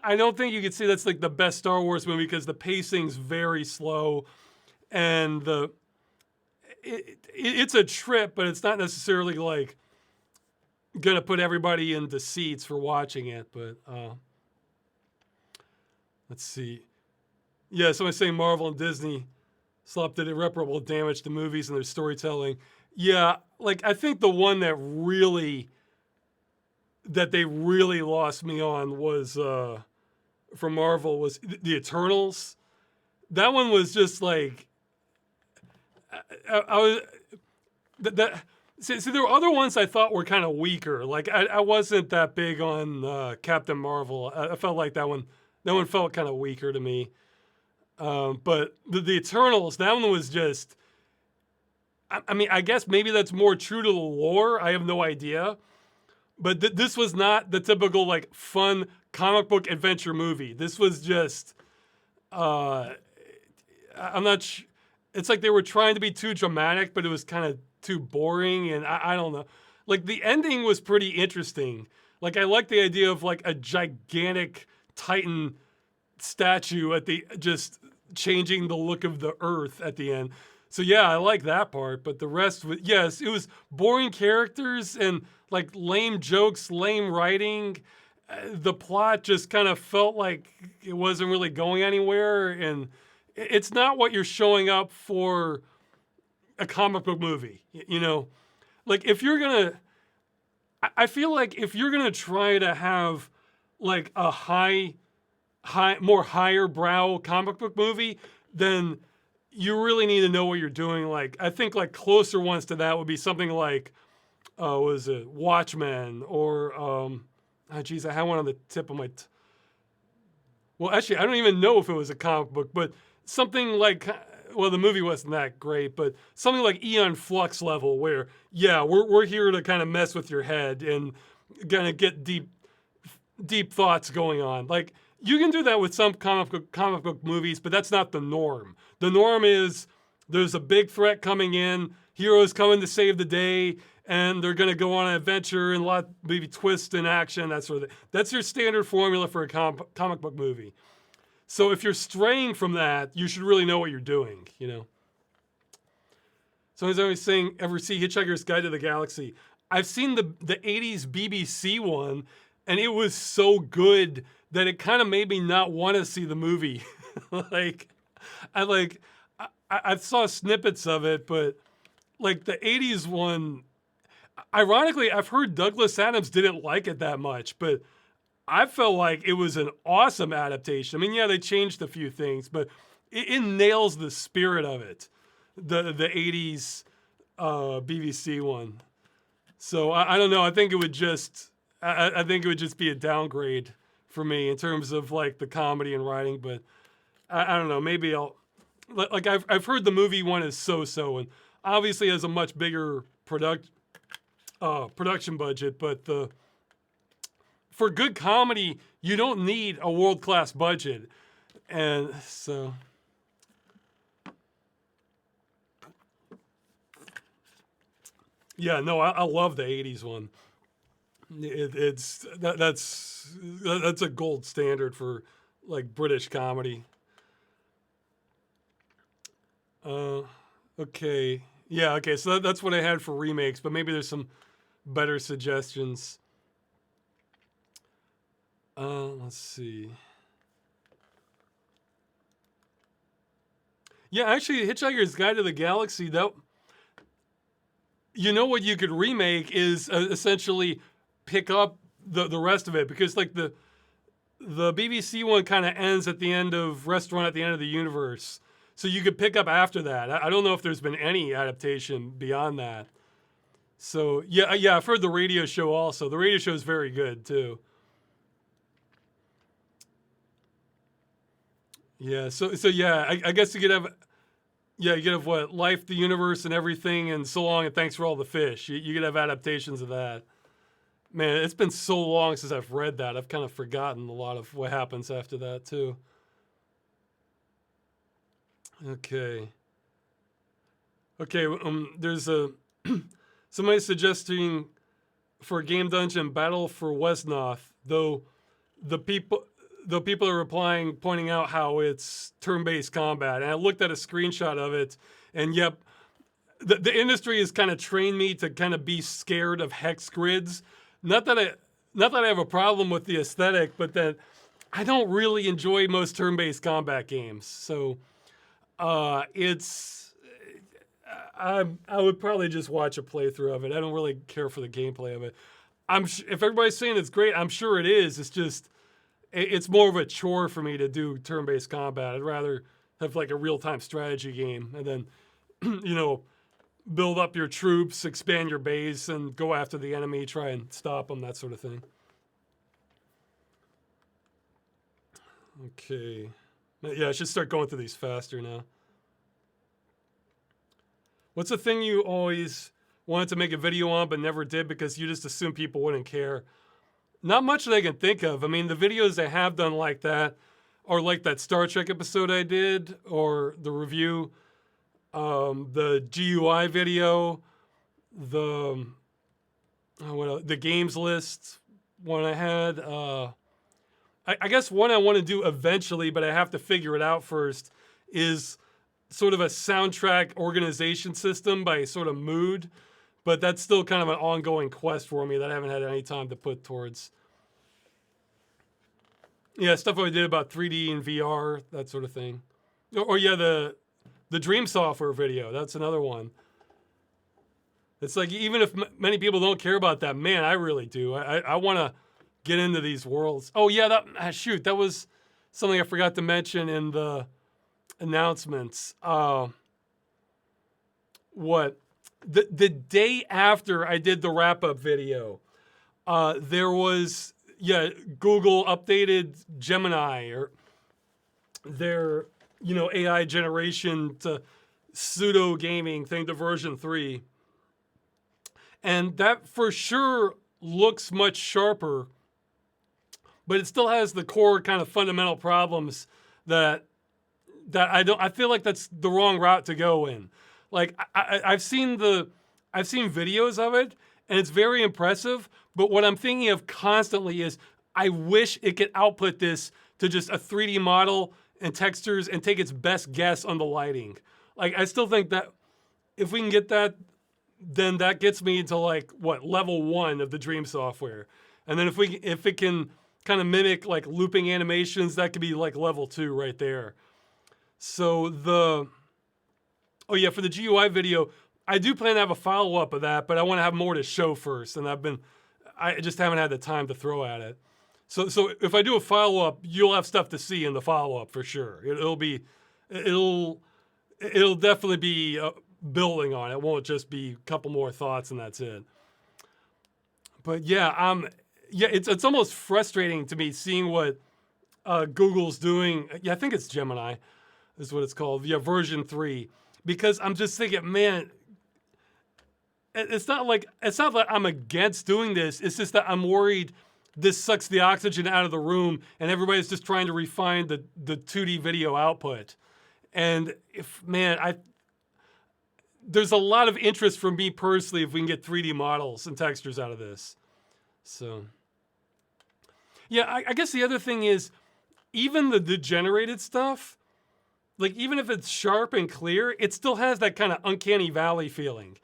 I don't think you could say that's like the best Star Wars movie because the pacing's very slow and it's a trip, but it's not necessarily like going to put everybody into seats for watching it. But let's see. Yeah, somebody's saying Marvel and Disney did irreparable damage to movies and their storytelling. Yeah, like I think the one that they really lost me on was from Marvel was the Eternals. That one was just like I was that. See, there were other ones I thought were kind of weaker. Like I wasn't that big on Captain Marvel. I felt like that one felt kind of weaker to me. But the Eternals, that one was just. I mean, I guess maybe that's more true to the lore. I have no idea. But this was not the typical like fun comic book adventure movie. This was just. I'm not. It's like they were trying to be too dramatic, but it was kind of too boring, and I don't know. Like the ending was pretty interesting. Like I like the idea of like a gigantic Titan statue at the just changing the look of the Earth at the end. So yeah, I like that part, but the rest was yes, it was boring characters and like lame jokes, lame writing. The plot just kind of felt like it wasn't really going anywhere, and it's not what you're showing up for a comic book movie, like if you're gonna, I feel like if you're gonna try to have like a more higher brow comic book movie, then you really need to know what you're doing. Like I think like closer ones to that would be something like, was it Watchmen or geez, I had one on the tip of my. Well, actually, I don't even know if it was a comic book, but something like, well, the movie wasn't that great, but something like Aeon Flux level where, yeah, we're here to kind of mess with your head and kind of get deep thoughts going on. Like, you can do that with some comic book movies, but that's not the norm. The norm is there's a big threat coming in, heroes coming to save the day, and they're going to go on an adventure and a lot, maybe twist and action, that sort of thing. That's your standard formula for a comic book movie. So if you're straying from that, you should really know what you're doing, Someone's always saying, ever see Hitchhiker's Guide to the Galaxy? I've seen the 80s BBC one, and it was so good that it kind of made me not want to see the movie. I saw snippets of it, but like the 80s one, Ironically, I've heard Douglas Adams didn't like it that much, but I felt like it was an awesome adaptation. I mean, yeah, they changed a few things, but it nails the spirit of it. The '80s BBC one. So I don't know. I think it would just I think it would just be a downgrade for me in terms of like the comedy and writing. But I don't know. Maybe I'll like I've heard the movie one is so and obviously has a much bigger production budget, but for good comedy, you don't need a world-class budget. And so, yeah, no, I love the 80s one. That's a gold standard for like British comedy. Okay. Yeah, okay. So that's what I had for remakes, but maybe there's some better suggestions. Let's see. Yeah, actually, Hitchhiker's Guide to the Galaxy. That you know what you could remake is essentially pick up the rest of it because like the BBC one kind of ends at the end of Restaurant at the End of the Universe, so you could pick up after that. I don't know if there's been any adaptation beyond that. So yeah, I've heard the radio show also. The radio show is very good too. Yeah, so yeah, I guess you could have you could have what Life, the Universe, and Everything, and So Long and Thanks for All the Fish. You could have adaptations of that. Man, it's been so long since I've read that. I've kind of forgotten a lot of what happens after that too. Okay. Okay, there's a somebody suggesting for a game dungeon Battle for Wesnoth, though the people are replying pointing out how it's turn-based combat. And I looked at a screenshot of it, and yep, the industry has kind of trained me to kind of be scared of hex grids. Not that I have a problem with the aesthetic, but that I don't really enjoy most turn-based combat games. So it's I would probably just watch a playthrough of it. I don't really care for the gameplay of it. If everybody's saying it's great, I'm sure it is. It's just it's more of a chore for me to do turn-based combat. I'd rather have like a real-time strategy game and then build up your troops, expand your base, and go after the enemy, try and stop them, that sort of thing. Okay. Yeah, I should start going through these faster now. What's the thing you always wanted to make a video on but never did because you just assumed people wouldn't care? Not much that I can think of. I mean, the videos I have done like that are like that Star Trek episode I did, or the review, the GUI video, the games list one I had. I guess one I want to do eventually, but I have to figure it out first, is sort of a soundtrack organization system by sort of mood. But that's still kind of an ongoing quest for me that I haven't had any time to put towards. Yeah, stuff I did about 3D and VR, that sort of thing. Or yeah, the Dream Software video, that's another one. It's like, even if many people don't care about that, man, I really do. I want to get into these worlds. Oh yeah, that was something I forgot to mention in the announcements. The day after I did the wrap-up video, there was, Google updated Gemini, or their, AI generation to pseudo gaming thing to version 3. And that for sure looks much sharper, but it still has the core kind of fundamental problems that I feel like that's the wrong route to go in. Like I've seen videos of it, and it's very impressive. But what I'm thinking of constantly is, I wish it could output this to just a 3D model and textures and take its best guess on the lighting. Like, I still think that if we can get that, then that gets me into like level 1 of the Dream Software. And then if it can kind of mimic like looping animations, that could be like level 2 right there. So for the GUI video, I do plan to have a follow-up of that, but I want to have more to show first, and I just haven't had the time to throw at it. So if I do a follow-up, you'll have stuff to see in the follow-up for sure. It'll definitely be building on it. It won't just be a couple more thoughts and that's it. But yeah, it's almost frustrating to me seeing what Google's doing. Yeah, I think it's Gemini is what it's called. Yeah, version 3. Because I'm just thinking, man, it's not like I'm against doing this. It's just that I'm worried this sucks the oxygen out of the room and everybody's just trying to refine the 2D video output. And there's a lot of interest from me personally if we can get 3D models and textures out of this. So, yeah, I guess the other thing is, even the generated stuff, like even if it's sharp and clear, it still has that kind of uncanny valley feeling.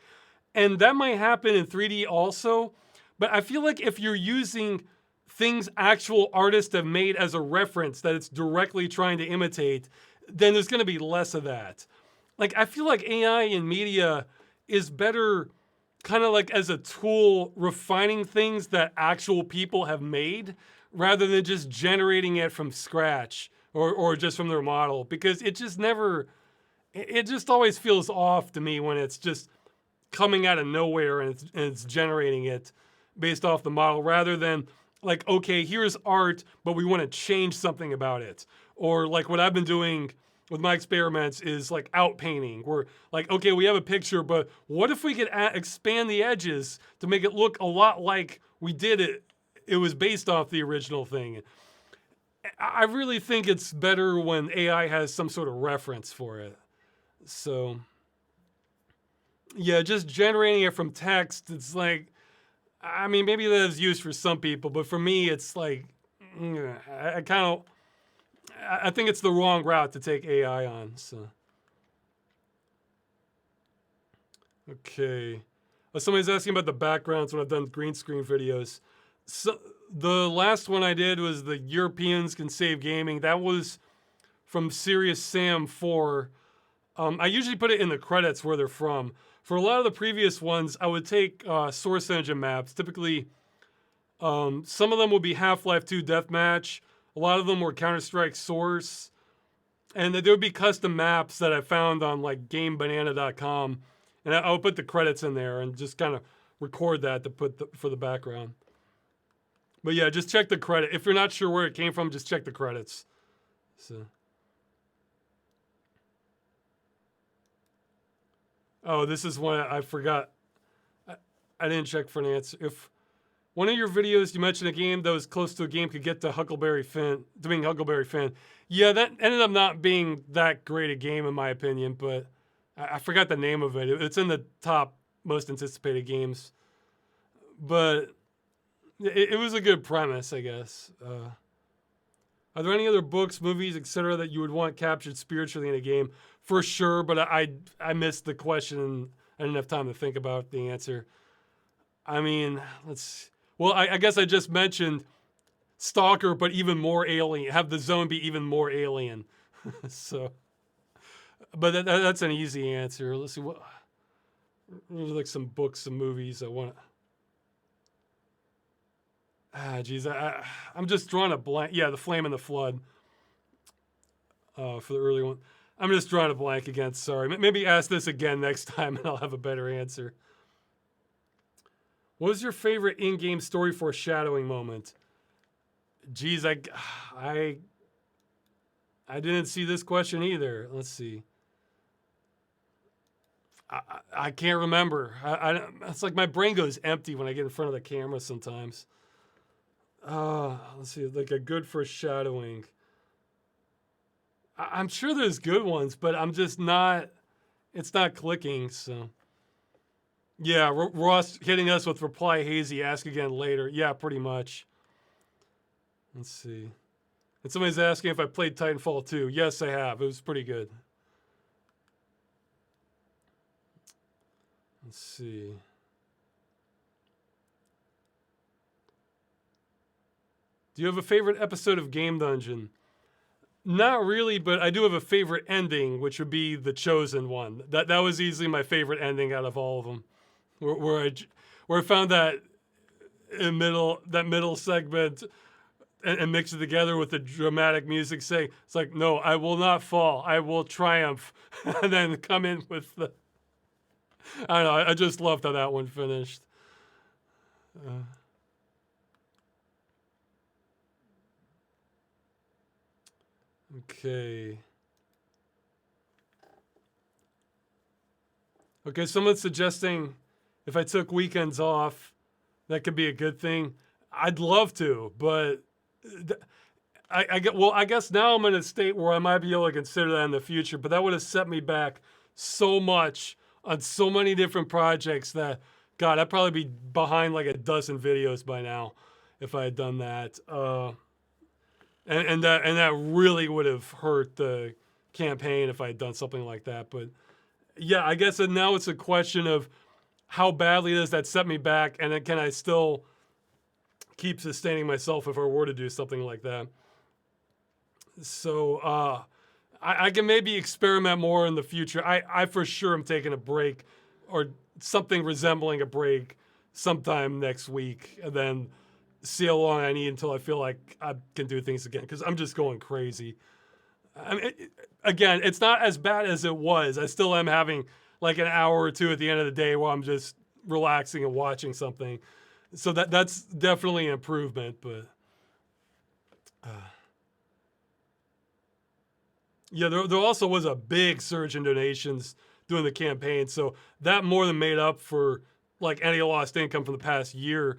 And that might happen in 3D also, but I feel like if you're using things actual artists have made as a reference that it's directly trying to imitate, then there's going to be less of that. Like, I feel like AI in media is better kind of like as a tool refining things that actual people have made rather than just generating it from scratch or just from their model, because it just always feels off to me when it's just coming out of nowhere and it's generating it based off the model rather than like, okay, here's art, but we want to change something about it. Or like what I've been doing with my experiments is like outpainting. We're like, okay, we have a picture, but what if we could expand the edges to make it look a lot like we did it? It was based off the original thing. I really think it's better when AI has some sort of reference for it. So, yeah, just generating it from text, it's like, I mean, maybe that is used for some people, but for me, it's like, I think it's the wrong route to take AI on. So, okay. Somebody's asking about the backgrounds when I've done green screen videos. So the last one I did was the Europeans Can Save Gaming. That was from Serious Sam 4. I usually put it in the credits where they're from. For a lot of the previous ones, I would take source engine maps. Typically, some of them would be Half-Life 2 Deathmatch. A lot of them were Counter-Strike Source. And there would be custom maps that I found on like GameBanana.com. And I would put the credits in there and just kind of record that to put for the background. But yeah, just check the credit. If you're not sure where it came from, just check the credits. So. Oh, this is one I forgot. I didn't check for an answer. If one of your videos you mentioned a game that was close to a game could get to Huckleberry Finn, doing Huckleberry Finn. Yeah, that ended up not being that great a game in my opinion, but I forgot the name of it. It's in the top most anticipated games. But it was a good premise, I guess. Are there any other books, movies, etc. that you would want captured spiritually in a game? For sure, but I missed the question and I didn't have time to think about the answer. I mean, I guess I just mentioned Stalker, but even more alien. Have the zone be even more alien. So, but that's an easy answer. Let's see what. There's like some books, some movies I want. Geez, I'm just drawing a blank. Yeah, The Flame and the Flood. For the early one. I'm just drawing a blank again, sorry. Maybe ask this again next time and I'll have a better answer. What was your favorite in-game story foreshadowing moment? Geez, I didn't see this question either. Let's see. I can't remember. It's like my brain goes empty when I get in front of the camera sometimes. Let's see, like a good foreshadowing. I'm sure there's good ones, but I'm just not, it's not clicking, so. Yeah, Ross hitting us with reply hazy, ask again later. Yeah, pretty much. Let's see. And somebody's asking if I played Titanfall 2. Yes, I have. It was pretty good. Let's see. Do you have a favorite episode of Game Dungeon? Not really, but I do have a favorite ending, which would be the chosen one. That was easily my favorite ending out of all of them, where I found that middle segment and mix it together with the dramatic music saying, it's like, no, I will not fall. I will triumph. And then come in with the, I don't know. I just loved how that one finished. Uh, okay. Okay, someone's suggesting if I took weekends off, that could be a good thing. I'd love to, but I guess now I'm in a state where I might be able to consider that in the future, but that would have set me back so much on so many different projects that, God, I'd probably be behind like a dozen videos by now if I had done that. And that really would have hurt the campaign if I had done something like that. But yeah, I guess now it's a question of how badly does that set me back, and then can I still keep sustaining myself if I were to do something like that? So I can maybe experiment more in the future. I for sure am taking a break or something resembling a break sometime next week, and then see how long I need until I feel like I can do things again, because I'm just going crazy. I mean, again, it's not as bad as it was. I still am having like an hour or two at the end of the day while I'm just relaxing and watching something. So that's definitely an improvement, but uh, yeah, there also was a big surge in donations during the campaign, so that more than made up for like any lost income from the past year.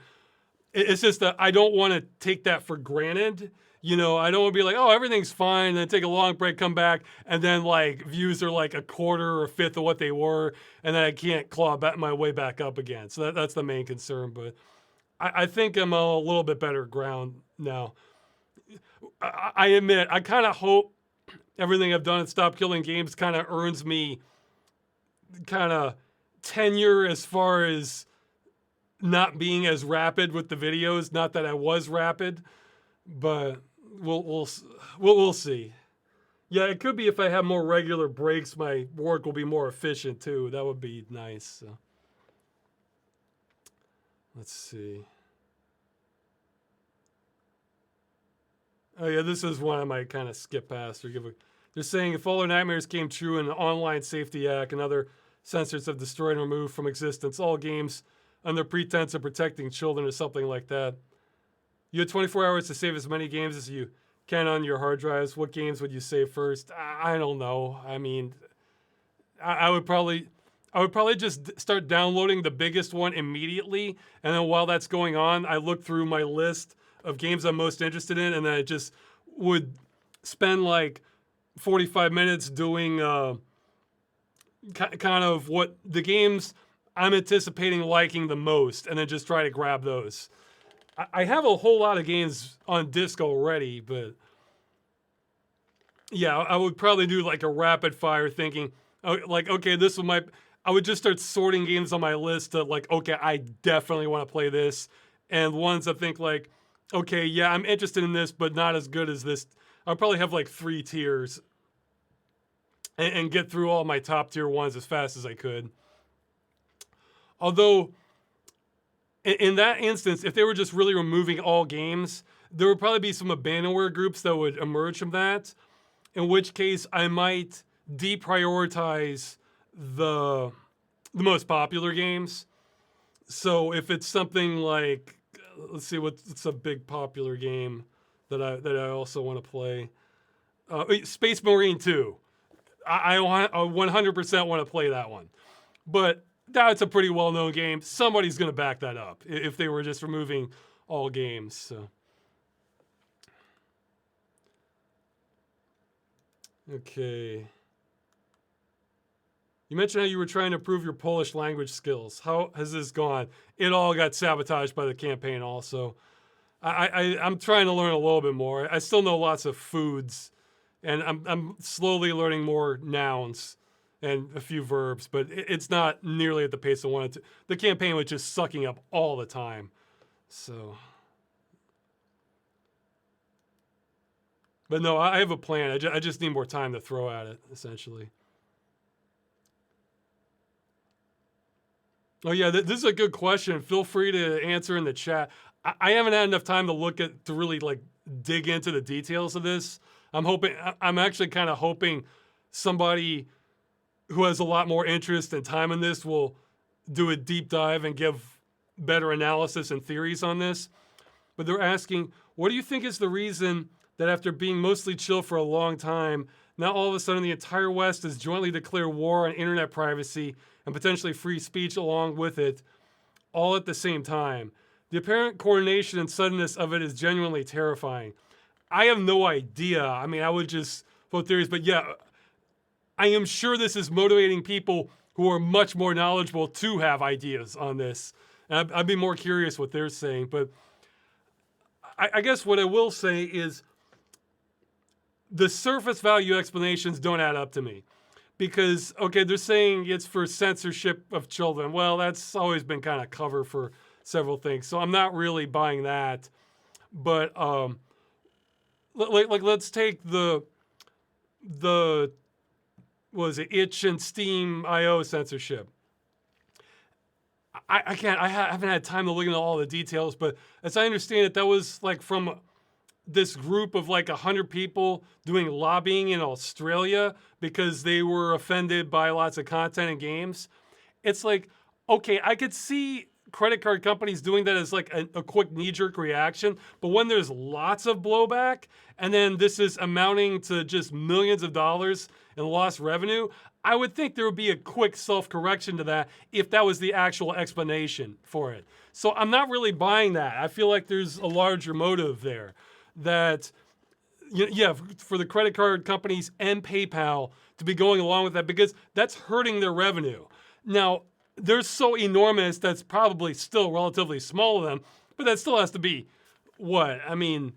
It's just that I don't want to take that for granted. You know, I don't want to be like, oh, everything's fine, and then take a long break, come back, and then like views are like a quarter or a fifth of what they were, and then I can't claw back my way back up again. So that's the main concern. But I think I'm on a little bit better ground now. I admit, I kind of hope everything I've done at Stop Killing Games kind of earns me kind of tenure as far as not being as rapid with the videos. Not that I was rapid, but we'll see. Yeah, it could be if I have more regular breaks, my work will be more efficient too. That would be nice. So, let's see. Oh yeah, this is one I might kind of skip past or give a. They're saying if all their nightmares came true and the Online Safety Act and other censors have destroyed and removed from existence all games under pretense of protecting children or something like that. You had 24 hours to save as many games as you can on your hard drives. What games would you save first? I don't know. I mean, I would probably just start downloading the biggest one immediately, and then while that's going on, I look through my list of games I'm most interested in, and then I just would spend like 45 minutes doing kind of what the games I'm anticipating liking the most, and then just try to grab those. I have a whole lot of games on disc already, but yeah, I would probably do like a rapid fire thinking, like, okay, this one might. I would just start sorting games on my list to like, okay, I definitely want to play this, and ones I think like, okay, yeah, I'm interested in this, but not as good as this. I'll probably have like 3 tiers and get through all my top tier ones as fast as I could. Although, in that instance, if they were just really removing all games, there would probably be some abandonware groups that would emerge from that. In which case, I might deprioritize the most popular games. So if it's something like, let's see, what's a big popular game that I also want to play? Space Marine 2. I 100% want to play that one. But that's a pretty well-known game. Somebody's going to back that up if they were just removing all games. So. Okay. You mentioned how you were trying to improve your Polish language skills. How has this gone? It all got sabotaged by the campaign also. I'm trying to learn a little bit more. I still know lots of foods, and I'm slowly learning more nouns and a few verbs, but it's not nearly at the pace I wanted to. The campaign was just sucking up all the time. So, But no, I have a plan. I just need more time to throw at it, essentially. Oh yeah, this is a good question. Feel free to answer in the chat. I haven't had enough time to to really like dig into the details of this. I'm actually kind of hoping somebody who has a lot more interest and time in this will do a deep dive and give better analysis and theories on this. But they're asking, what do you think is the reason that after being mostly chill for a long time, now all of a sudden the entire West has jointly declared war on internet privacy and potentially free speech along with it, all at the same time? The apparent coordination and suddenness of it is genuinely terrifying. I have no idea. I mean, I would just float theories, but yeah, I am sure this is motivating people who are much more knowledgeable to have ideas on this. And I'd be more curious what they're saying, but I guess what I will say is the surface value explanations don't add up to me. Because, okay, they're saying it's for censorship of children. Well, that's always been kind of cover for several things. So I'm not really buying that. But let's take the what is it, Itch and Steam IO censorship. I haven't had time to look into all the details, but as I understand it, that was like from this group of like 100 people doing lobbying in Australia because they were offended by lots of content and games. It's like, okay, I could see credit card companies doing that as like a quick knee-jerk reaction, but when there's lots of blowback and then this is amounting to just millions of dollars in lost revenue, I would think there would be a quick self-correction to that if that was the actual explanation for it. So I'm not really buying that. I feel like there's a larger motive there. That, yeah, for the credit card companies and PayPal to be going along with that because that's hurting their revenue. Now, they're so enormous that's probably still relatively small to them, but that still has to be, what? I mean,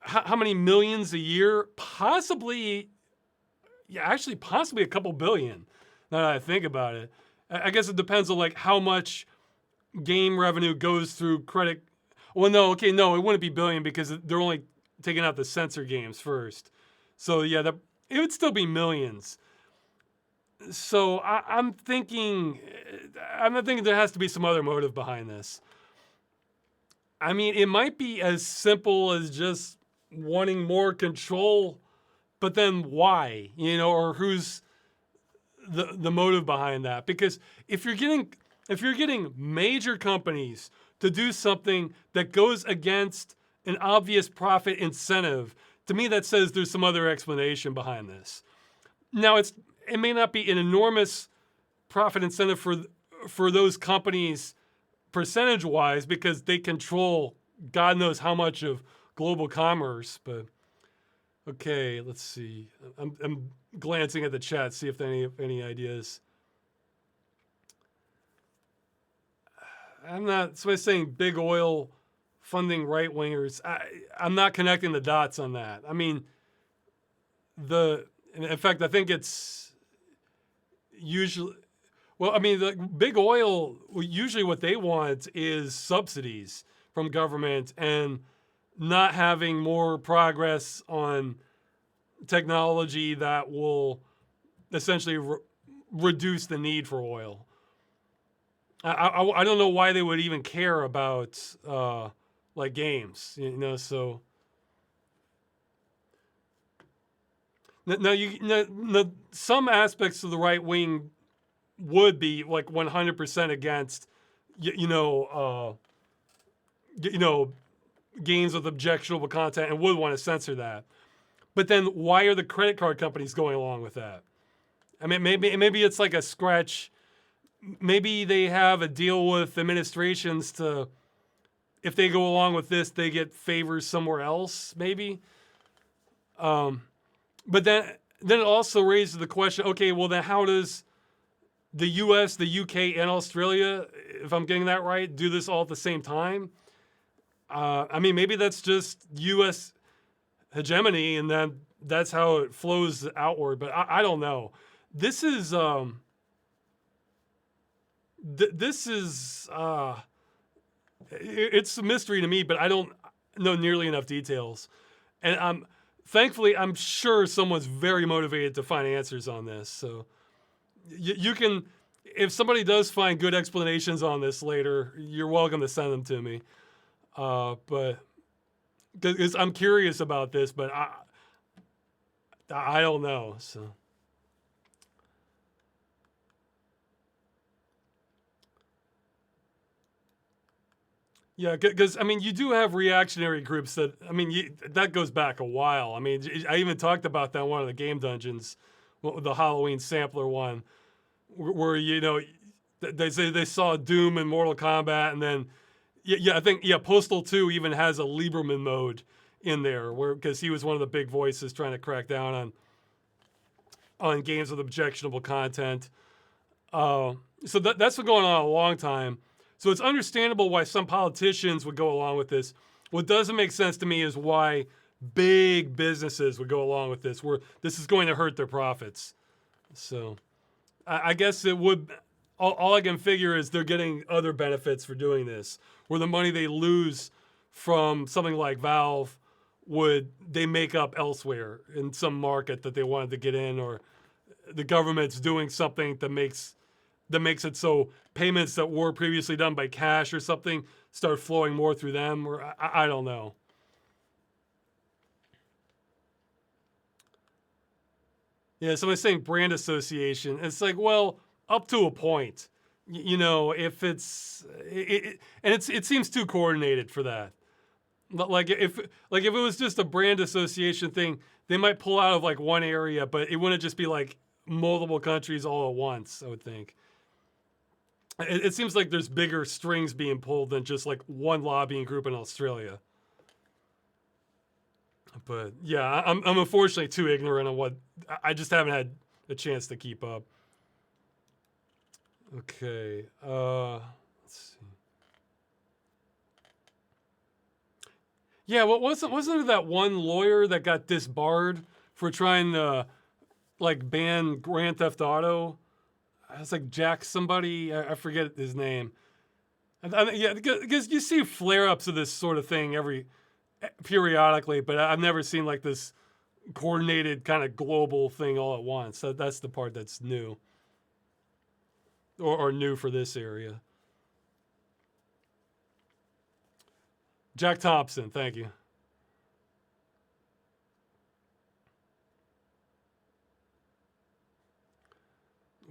how many millions a year? Possibly, yeah, actually possibly a couple billion, now that I think about it. I guess it depends on like how much game revenue goes through credit. Well, no, okay, no, it wouldn't be billion because they're only taking out the censor games first. So yeah, it would still be millions. So I'm thinking there has to be some other motive behind this. I mean, it might be as simple as just wanting more control, but then why? Or who's the motive behind that? Because if you're getting major companies to do something that goes against an obvious profit incentive, to me that says there's some other explanation behind this. Now it may not be an enormous profit incentive for those companies percentage-wise because they control God knows how much of global commerce, but okay, let's see. I'm glancing at the chat, see if there are any ideas. Somebody's saying big oil funding right wingers. I'm not connecting the dots on that. I mean, in fact, I think it's usually, well, I mean, the big oil, usually what they want is subsidies from government and not having more progress on technology that will essentially reduce the need for oil. I don't know why they would even care about like games, so now some aspects of the right wing would be like 100% against games with objectionable content and would want to censor that. But then why are the credit card companies going along with that? I mean, maybe it's like a scratch. Maybe they have a deal with administrations to, if they go along with this, they get favors somewhere else, maybe. But then it also raises the question, okay, well then how does the US, the UK, and Australia, if I'm getting that right, do this all at the same time? I mean, maybe that's just US hegemony and then that's how it flows outward, but I don't know. This is it's a mystery to me, but I don't know nearly enough details. And thankfully, I'm sure someone's very motivated to find answers on this. So you can, if somebody does find good explanations on this later, you're welcome to send them to me. But because I'm curious about this, but I don't know. So yeah, because I mean, you do have reactionary groups that that goes back a while. I mean, I even talked about that in one of the game dungeons, the Halloween sampler one, where they say they saw Doom in Mortal Kombat, and then I think Postal 2 even has a Lieberman mode in there, where because he was one of the big voices trying to crack down on games with objectionable content. So that's been going on a long time. So it's understandable why some politicians would go along with this. What doesn't make sense to me is why big businesses would go along with this, where this is going to hurt their profits. So I guess it would. All I can figure is they're getting other benefits for doing this, where the money they lose from something like Valve they make up elsewhere in some market that they wanted to get in, or the government's doing something that makes it so payments that were previously done by cash or something start flowing more through them, or I don't know. Yeah, somebody's saying brand association. It's like, well, up to a point. If it seems too coordinated for that. Like if it was just a brand association thing, they might pull out of like one area, but it wouldn't just be like multiple countries all at once, I would think. It seems like there's bigger strings being pulled than just like one lobbying group in Australia. But yeah, I'm unfortunately too ignorant on what I just haven't had a chance to keep up. Okay, let's see. Yeah, wasn't there that one lawyer that got disbarred for trying to like ban Grand Theft Auto? It's like Jack somebody, I forget his name. Yeah, because you see flare-ups of this sort of thing periodically, but I've never seen like this coordinated kind of global thing all at once. That's the part that's new, or new for this area. Jack Thompson, thank you.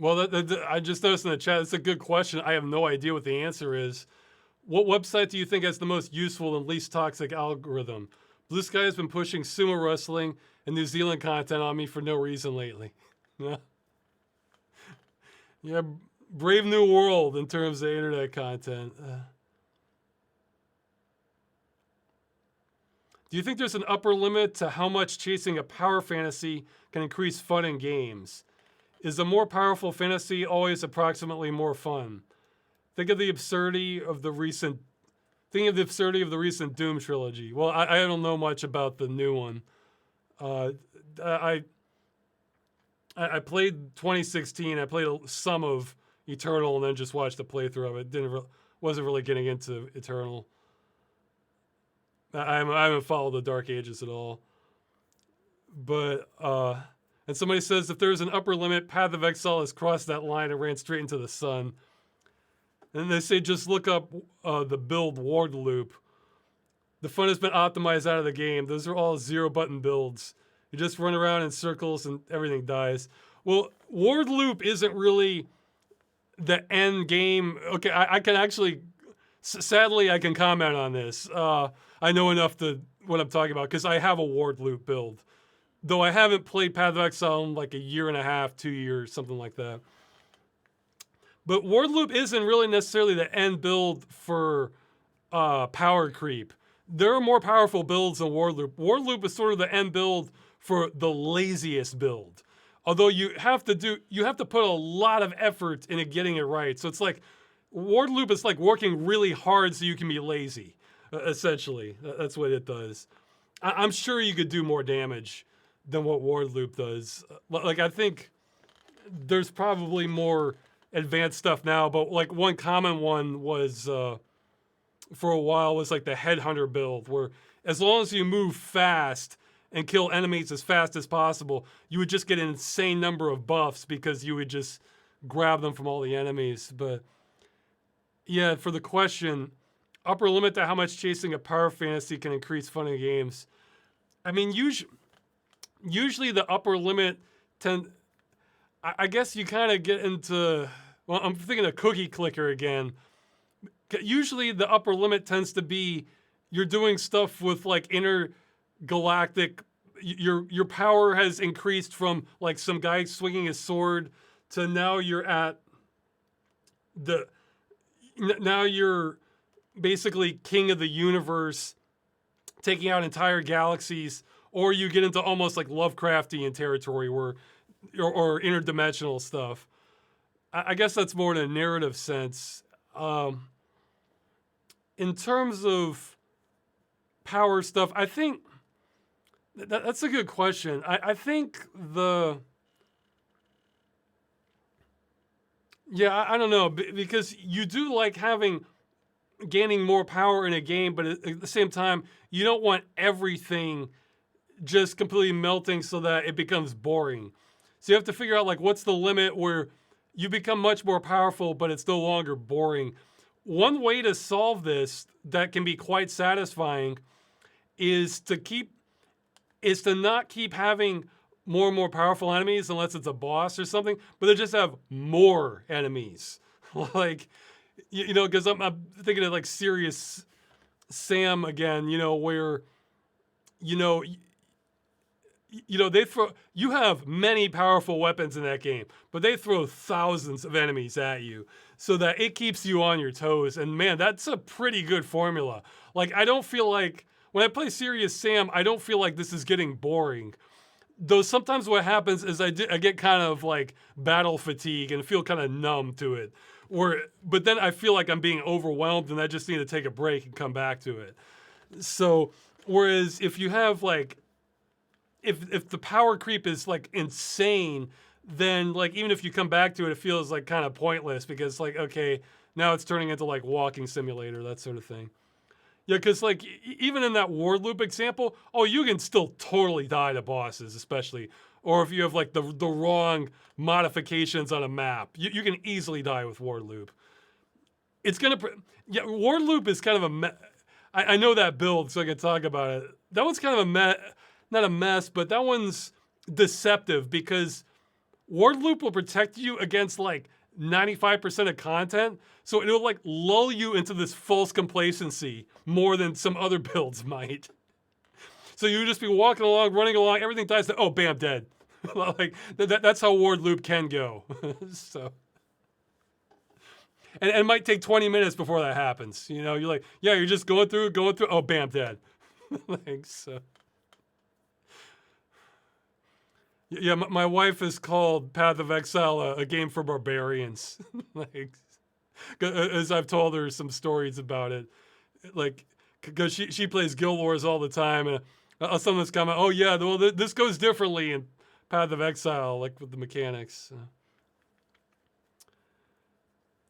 Well, I just noticed in the chat, it's a good question. I have no idea what the answer is. What website do you think has the most useful and least toxic algorithm? Blue Sky has been pushing sumo wrestling and New Zealand content on me for no reason lately. Yeah, Brave New World in terms of internet content. Do you think there's an upper limit to how much chasing a power fantasy can increase fun in games? Is a more powerful fantasy always approximately more fun? Think of the absurdity of the recent Doom trilogy. Well, I don't know much about the new one. I played 2016. I played some of Eternal and then just watched a playthrough of it. Wasn't really getting into Eternal. I haven't followed the Dark Ages at all. But and somebody says if there's an upper limit, Path of Exile has crossed that line and ran straight into the sun. And they say just look up the build Ward Loop. The fun has been optimized out of the game. Those are all 0-button builds. You just run around in circles and everything dies. Well, Ward Loop isn't really the end game. Okay, I can actually, sadly, I can comment on this. I know enough to what I'm talking about because I have a Ward Loop build. Though I haven't played Path of Exile in like a year and a half, 2 years, something like that. But Ward Loop isn't really necessarily the end build for power creep. There are more powerful builds than Ward Loop. Ward Loop is sort of the end build for the laziest build. Although you have to put a lot of effort into getting it right. So it's like Ward Loop is like working really hard so you can be lazy, essentially. That's what it does. I'm sure you could do more damage than what Ward Loop does. Like I think there's probably more advanced stuff now, but like one common one was for a while was like the Headhunter build, where as long as you move fast and kill enemies as fast as possible, you would just get an insane number of buffs because you would just grab them from all the enemies. But yeah, for the question, upper limit to how much chasing a power fantasy can increase fun in games. I mean, usually the upper limit I guess you kind of get into, well, I'm thinking of cookie clicker again. Usually the upper limit tends to be you're doing stuff with like intergalactic, your power has increased from like some guy swinging his sword to now you're at now you're basically king of the universe, taking out entire galaxies, or you get into almost like Lovecraftian territory where, or interdimensional stuff. I guess that's more in a narrative sense. In terms of power stuff, I think that's a good question. I think I don't know, because you do like gaining more power in a game, but at the same time, you don't want everything just completely melting so that it becomes boring. So you have to figure out like what's the limit where you become much more powerful, but it's no longer boring. One way to solve this that can be quite satisfying is to not keep having more and more powerful enemies unless it's a boss or something, but they just have more enemies. Like, because I'm thinking of like Serious Sam again, where, you have many powerful weapons in that game, but they throw thousands of enemies at you so that it keeps you on your toes. And man, that's a pretty good formula. Like, I don't feel like, when I play Serious Sam, I don't feel like this is getting boring. Though sometimes what happens is I get kind of like battle fatigue and feel kind of numb to it. But then I feel like I'm being overwhelmed and I just need to take a break and come back to it. So, whereas if you have like, if the power creep is like insane, then like even if you come back to it, it feels like kind of pointless because like, okay, now it's turning into like walking simulator, that sort of thing. Yeah, because like even in that ward loop example, you can still totally die to bosses, especially, or if you have like the wrong modifications on a map, you can easily die with ward loop. It's gonna, ward loop is kind of I know that build, so I can talk about it. That one's kind of not a mess, but that one's deceptive because ward loop will protect you against like 95% of content, so it'll like lull you into this false complacency more than some other builds might. So you just be walking along, running along, everything dies to, oh, bam, dead. Like that's how ward loop can go. So, and it might take 20 minutes before that happens. You're like, yeah, you're just going through, oh, bam, dead. Like, so. Yeah, my wife has called Path of Exile a game for barbarians. Like, as I've told her some stories about it, like, because she plays Guild Wars all the time, and someone's comment, oh yeah, well this goes differently in Path of Exile, like with the mechanics.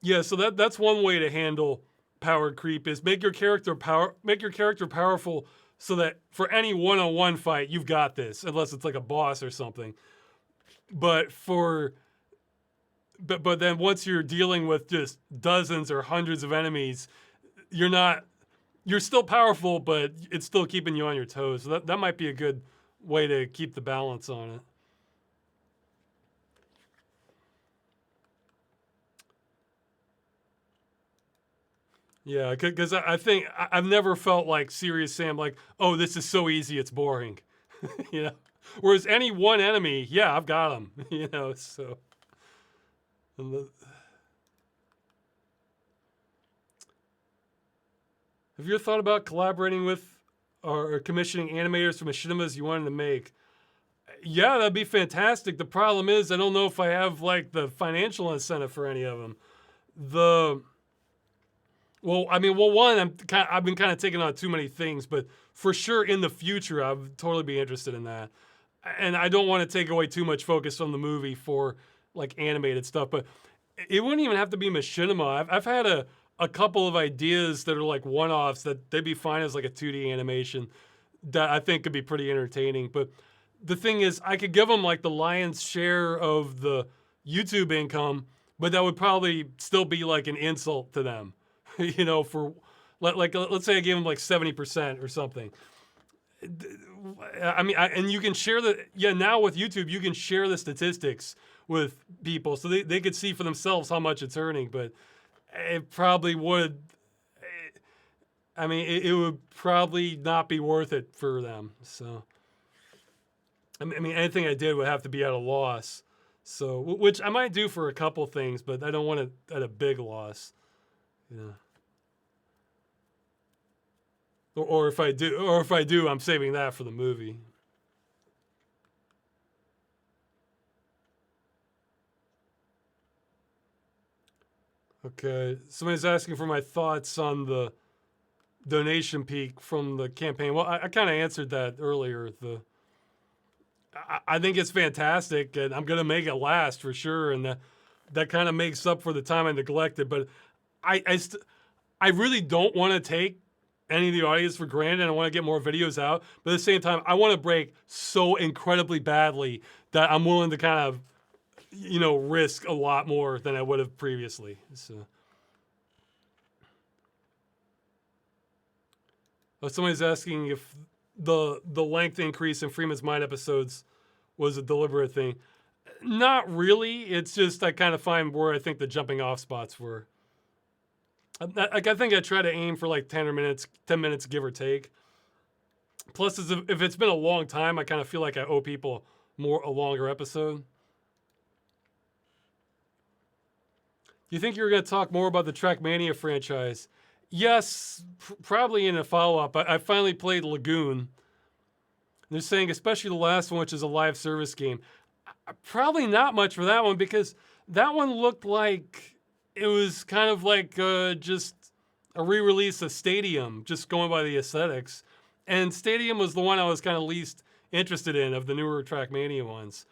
Yeah, so that's one way to handle power creep is make your character powerful so that for any one-on-one fight, you've got this, unless it's like a boss or something. But then once you're dealing with just dozens or hundreds of enemies, you're still powerful, but it's still keeping you on your toes. So that might be a good way to keep the balance on it. Yeah, because I think I've never felt like Serious Sam, like, oh, this is so easy, it's boring. Whereas any one enemy, yeah, I've got them. So. Have you ever thought about collaborating with or commissioning animators for machinimas you wanted to make? Yeah, that'd be fantastic. The problem is I don't know if I have like the financial incentive for any of them. One, I've been kind of taking on too many things, but for sure in the future, I would totally be interested in that. And I don't want to take away too much focus from the movie for like animated stuff, but it wouldn't even have to be machinima. I've had a couple of ideas that are like one-offs that they'd be fine as like a 2D animation that I think could be pretty entertaining. But the thing is, I could give them like the lion's share of the YouTube income, but that would probably still be like an insult to them, for like let's say I gave them like 70% or something. I mean, and you can share now with YouTube, you can share the statistics with people so they could see for themselves how much it's earning, but it probably would, I mean, it would probably not be worth it for them. So, I mean, anything I did would have to be at a loss. So, which I might do for a couple things, but I don't want it at a big loss. Yeah. Or if I do, I'm saving that for the movie. Okay, somebody's asking for my thoughts on the donation peak from the campaign. Well, I kind of answered that earlier. I think it's fantastic, and I'm gonna make it last for sure, and that kind of makes up for the time I neglected. But I really don't want to take any of the audience for granted, and I want to get more videos out. But at the same time, I want to break so incredibly badly that I'm willing to kind of, risk a lot more than I would have previously. So, somebody's asking if the length increase in Freeman's Mind episodes was a deliberate thing. Not really. It's just I kind of find where I think the jumping off spots were. I think I try to aim for like 10 minutes, give or take. Plus, if it's been a long time, I kind of feel like I owe people a longer episode. Do you think you're going to talk more about the Trackmania franchise? Yes, probably in a follow-up. I finally played Lagoon. They're saying, especially the last one, which is a live service game. Probably not much for that one because that one looked like it was kind of like just a re-release of Stadium, just going by the aesthetics. And Stadium was the one I was kind of least interested in of the newer Trackmania ones.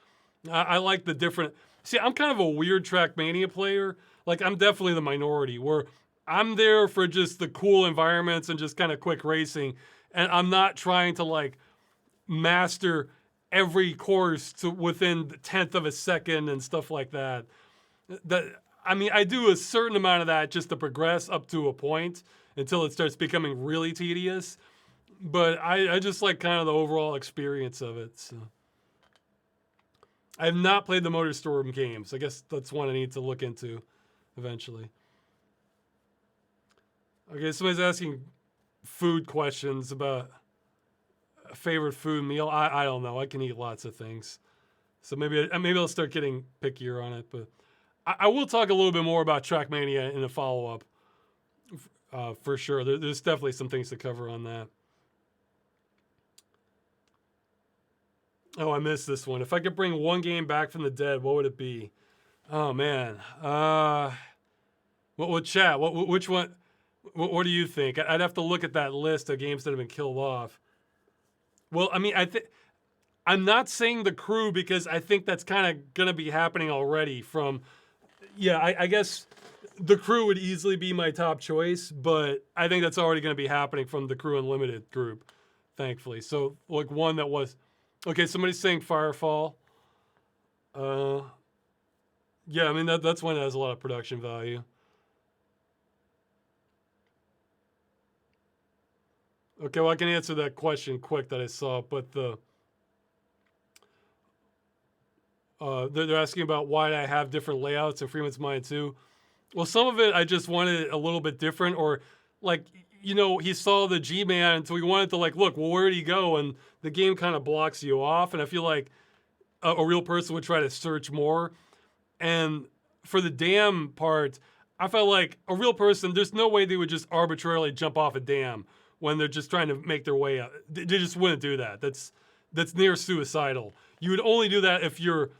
I like the different... See, I'm kind of a weird Trackmania player. Like, I'm definitely the minority, where I'm there for just the cool environments and just kind of quick racing. And I'm not trying to, like, master every course to within the 10th of a second and stuff like that. I mean, I do a certain amount of that just to progress up to a point until it starts becoming really tedious. But I just like kind of the overall experience of it. So. I have not played the MotorStorm games. I guess that's one I need to look into eventually. Okay, somebody's asking food questions about a favorite food meal. I don't know. I can eat lots of things. So maybe I'll start getting pickier on it. But I will talk a little bit more about Trackmania in a follow-up for sure. There's definitely some things to cover on that. Oh, I missed this one. If I could bring one game back from the dead, what would it be? Oh, man. What would chat? Which one? What do you think? I'd have to look at that list of games that have been killed off. Well, I mean, I'm not saying The Crew because I think that's kind of going to be happening already from... Yeah, I guess The Crew would easily be my top choice, but I think that's already going to be happening from the Crew Unlimited group, thankfully. So, like, one that was... Okay, somebody's saying Firefall. Yeah, I mean, that's one that has a lot of production value. Okay, well, I can answer that question quick that I saw, but they're asking about why I have different layouts in Freeman's Mind too. Well, some of it I just wanted it a little bit different, or like, he saw the G-Man, so we wanted to like, look, well, where'd he go? And the game kind of blocks you off, and I feel like a real person would try to search more. And for the dam part, I felt like a real person, there's no way they would just arbitrarily jump off a dam when they're just trying to make their way out. They just wouldn't do that. That's near suicidal. You would only do that if you're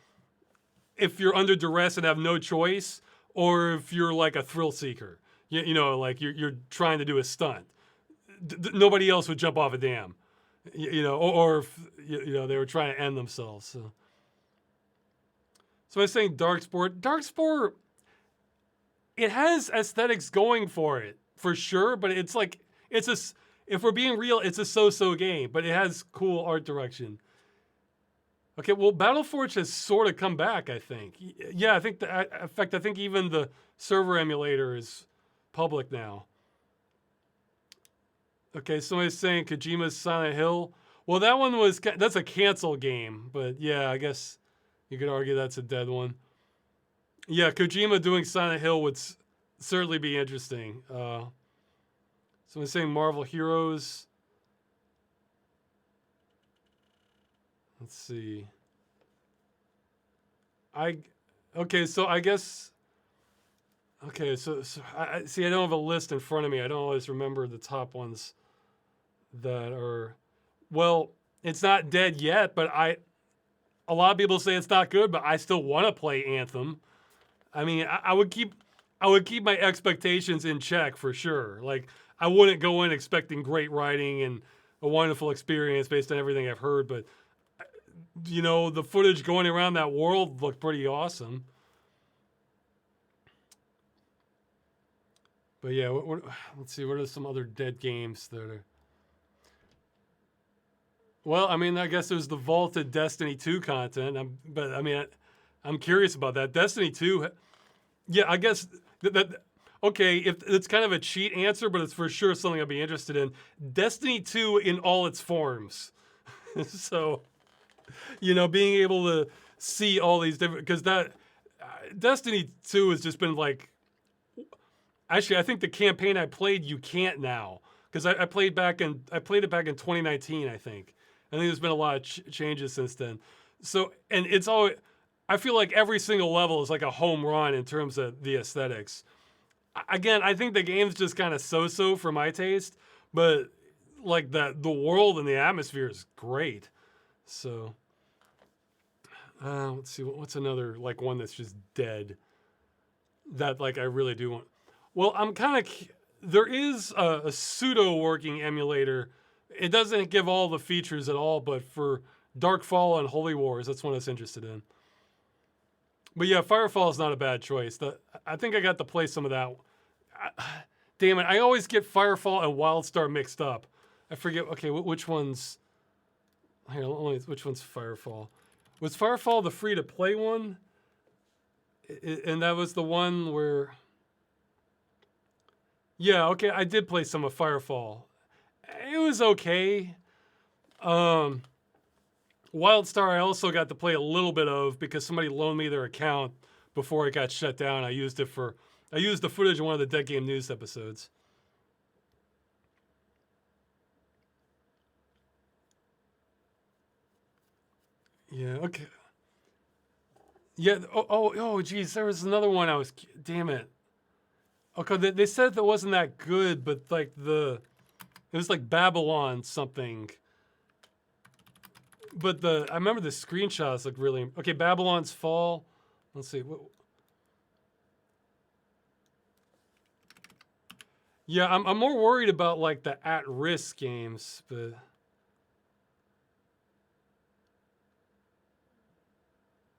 under duress and have no choice, or if you're like a thrill seeker. Like you're trying to do a stunt. Nobody else would jump off a dam, or if they were trying to end themselves. So I was saying Darksport. Darksport, it has aesthetics going for it for sure, but it's like it's if we're being real, it's a so-so game, but it has cool art direction. Okay, well, Battleforge has sort of come back, I think. Yeah, I think, in fact, I think even the server emulator is public now. Okay, somebody's saying Kojima's Silent Hill. Well, that's a canceled game, but yeah, I guess you could argue that's a dead one. Yeah, Kojima doing Silent Hill would certainly be interesting. Someone's saying Marvel Heroes. Let's see. Okay, so I guess. Okay, so I see. I don't have a list in front of me. I don't always remember the top ones that are. Well, it's not dead yet, but a lot of people say it's not good, but I still want to play Anthem. I mean, I would keep my expectations in check for sure. Like, I wouldn't go in expecting great writing and a wonderful experience based on everything I've heard, but you know, the footage going around that world looked pretty awesome. But yeah, let's see, what are some other dead games that are... Well, I mean, I guess there's the vaulted Destiny 2 content, but I mean, I'm curious about that. Destiny 2, yeah, I guess that okay, if it's kind of a cheat answer, but it's for sure something I'd be interested in. Destiny 2 in all its forms. So, you know, being able to see all these different, because that Destiny 2 has just been like, actually, I think the campaign I played, you can't now, because I played it back in 2019, I think. I think there's been a lot of changes since then. So, and it's all, I feel like every single level is like a home run in terms of the aesthetics. Again, I think the game's just kind of so-so for my taste, but like the world and the atmosphere is great. So, let's see, what's another like one that's just dead that like I really do want. Well, I'm kind of, there is a pseudo working emulator. It doesn't give all the features at all, but for Darkfall and Holy Wars, that's one I was interested in. But yeah, Firefall is not a bad choice. I think I got to play some of that. Damn it, I always get Firefall and WildStar mixed up. I forget, okay, which one's... Here, which one's Firefall? Was Firefall the free-to-play one? And that was the one where... Yeah, okay, I did play some of Firefall. It was okay. WildStar I also got to play a little bit of because somebody loaned me their account before it got shut down. I used the footage in one of the Dead Game News episodes. Yeah, okay. Yeah, oh, geez, there was another one I was, damn it. Okay, they said that wasn't that good, but like it was like Babylon something. But I remember the screenshots look really, okay, Babylon's Fall. Let's see. Yeah, I'm more worried about like the at-risk games, but.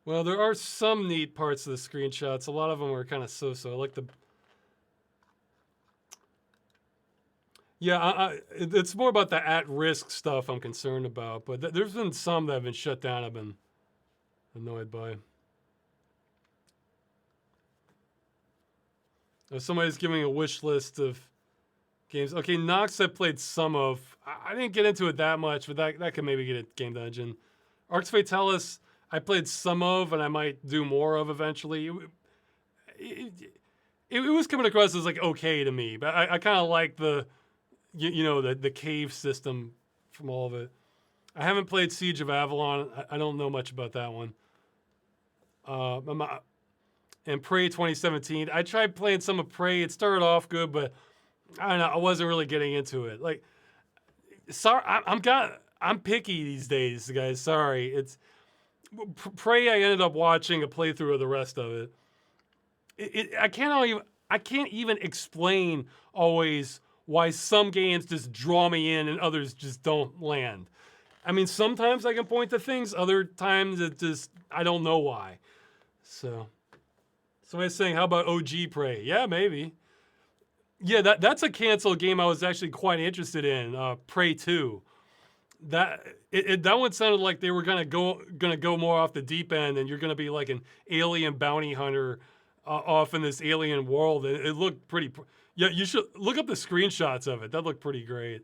Well, there are some neat parts of the screenshots. A lot of them are kind of so-so. I like the... Yeah, it's more about the at-risk stuff I'm concerned about. But there's been some that have been shut down I've been annoyed by. Somebody's giving a wish list of games. Okay, Nox I played some of. I didn't get into it that much, but that could maybe get a Game Dungeon. Arx Fatalis I played some of, and I might do more of eventually. It was coming across as like okay to me, but I kind of like the cave system from all of it. I haven't played Siege of Avalon. I don't know much about that one. And Prey 2017. I tried playing some of Prey. It started off good, but I don't know. I wasn't really getting into it. Like, sorry, I'm picky these days, guys. Sorry, it's Prey. I ended up watching a playthrough of the rest of it. I can't even explain always why some games just draw me in and others just don't land. I mean, sometimes I can point to things. Other times it just, I don't know why. So, somebody's saying, how about OG Prey? Yeah, maybe. Yeah, that's a canceled game I was actually quite interested in. Prey 2. That one sounded like they were gonna go more off the deep end, and you're gonna be like an alien bounty hunter off in this alien world. It looked pretty. Yeah, you should look up the screenshots of it. That looked pretty great.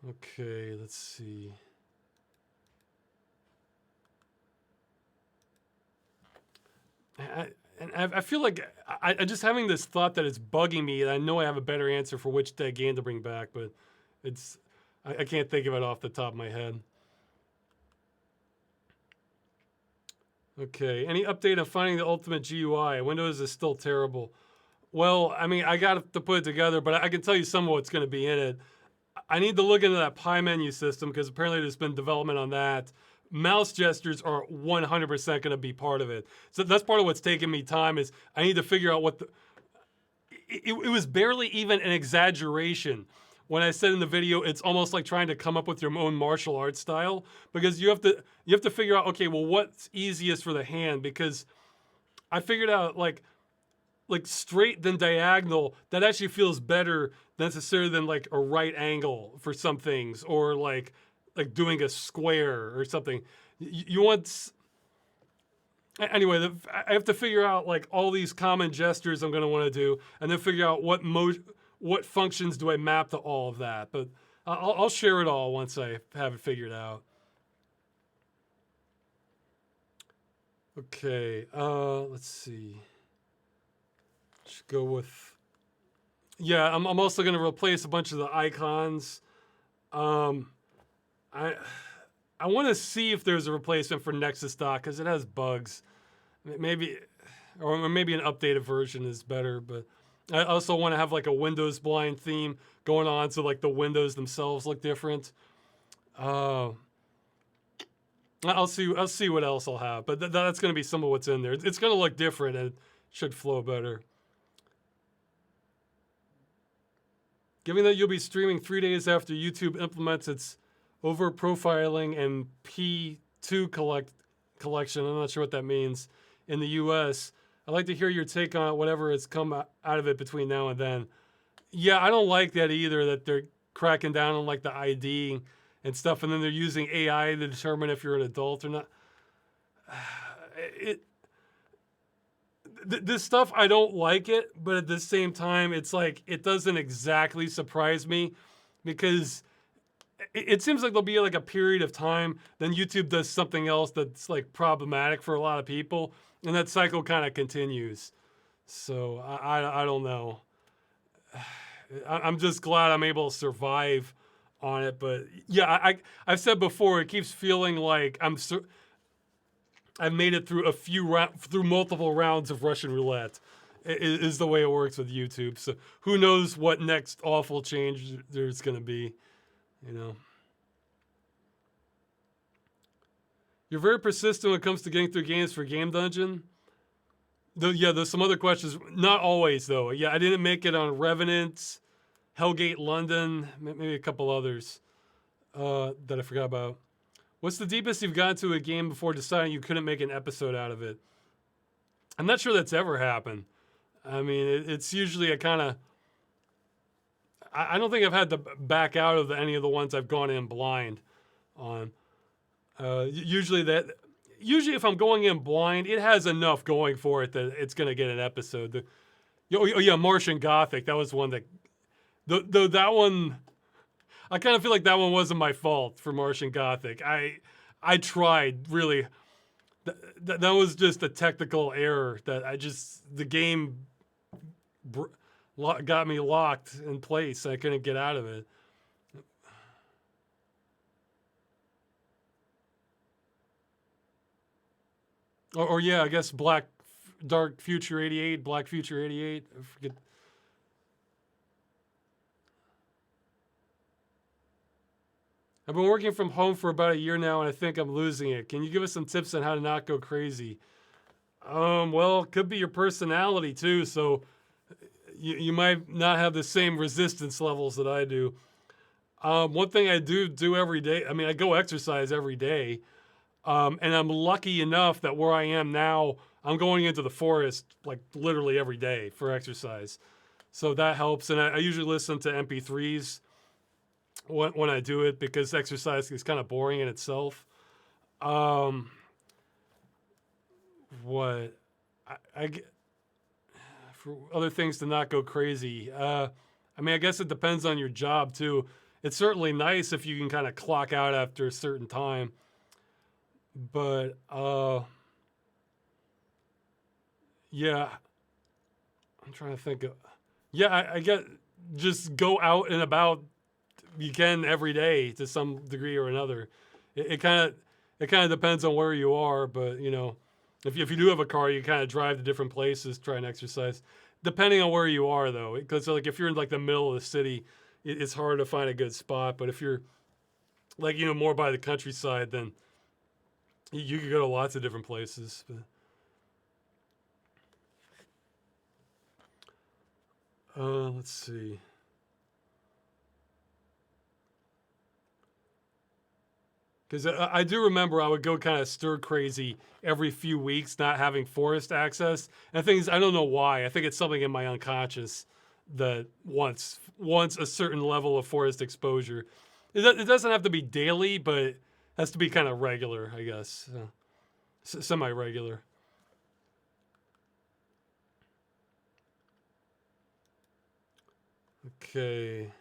Okay, let's see. I feel like I just having this thought that it's bugging me, and I know I have a better answer for which dead game to bring back, but it's I can't think of it off the top of my head. Okay, any update on finding the ultimate GUI? Windows is still terrible. Well, I mean, I got to put it together, but I can tell you some of what's going to be in it. I need to look into that pie menu system because apparently there's been development on that. Mouse gestures are 100% going to be part of it. So that's part of what's taking me time is I need to figure out what the. It was barely even an exaggeration when I said in the video it's almost like trying to come up with your own martial arts style because you have to figure out okay, well, what's easiest for the hand because I figured out like straight than diagonal that actually feels better necessarily than like a right angle for some things or like doing a square or something. You want anyway. I have to figure out like all these common gestures I'm going to want to do, and then figure out what functions do I map to all of that. But I'll share it all once I have it figured out. Okay, let's see. Should go with. Yeah, I'm also going to replace a bunch of the icons. Um, I I want to see if there's a replacement for Nexus Dock because it has bugs. Maybe, or maybe an updated version is better. But I also want to have like a Windows blind theme going on, so like the windows themselves look different. Uh, I'll see. I'll see what else I'll have, but that's going to be some of what's in there. It's going to look different and it should flow better. Given that you'll be streaming 3 days after YouTube implements its over profiling and P2 collection, I'm not sure what that means, in the US, I'd like to hear your take on it, whatever has come out of it between now and then. Yeah, I don't like that either, that they're cracking down on like the ID and stuff, and then they're using AI to determine if you're an adult or not. It, this stuff, I don't like it, but at the same time, it's like it doesn't exactly surprise me because it seems like there'll be like a period of time, then YouTube does something else that's like problematic for a lot of people, and that cycle kind of continues. So I don't know. I'm just glad I'm able to survive on it, but yeah, I've said before, it keeps feeling like I've made it through through multiple rounds of Russian roulette. Is the way it works with YouTube. So who knows what next awful change there's going to be, you know. You're very persistent when it comes to getting through games for Game Dungeon. Yeah, there's some other questions. Not always though. Yeah, I didn't make it on Revenant, Hellgate London, maybe a couple others that I forgot about. What's the deepest you've gotten to a game before deciding you couldn't make an episode out of it? I'm not sure that's ever happened. I mean, it's usually a kind of. I don't think I've had to back out of any of the ones I've gone in blind on. Usually if I'm going in blind, it has enough going for it that it's going to get an episode. Oh yeah, Martian Gothic. That was one that. Though that one. I kind of feel like that one wasn't my fault for Martian Gothic. I tried really. That was just a technical error that the game got me locked in place. I couldn't get out of it. Or yeah, I guess Dark Future 88, Black Future 88. I forget. I've been working from home for about a year now, and I think I'm losing it. Can you give us some tips on how to not go crazy? Well, it could be your personality too. So you might not have the same resistance levels that I do. One thing I do every day. I mean, I go exercise every day, and I'm lucky enough that where I am now, I'm going into the forest like literally every day for exercise. So that helps. And I usually listen to MP3s when I do it because exercise is kind of boring in itself. Um, what for other things to not go crazy. I mean, I guess it depends on your job too. It's certainly nice if you can kind of clock out after a certain time, but yeah, I'm trying to think of. Yeah, I get just go out and about. You can every day to some degree or another. It kind of depends on where you are, but you know, if you do have a car, you kind of drive to different places, try and exercise. Depending on where you are, though, because like if you're in like the middle of the city, it's hard to find a good spot. But if you're like more by the countryside, then you could go to lots of different places. But, let's see. Because I do remember I would go kind of stir crazy every few weeks, not having forest access. And things I don't know why. I think it's something in my unconscious that wants a certain level of forest exposure. It doesn't have to be daily, but it has to be kind of regular, I guess, semi-regular. Okay.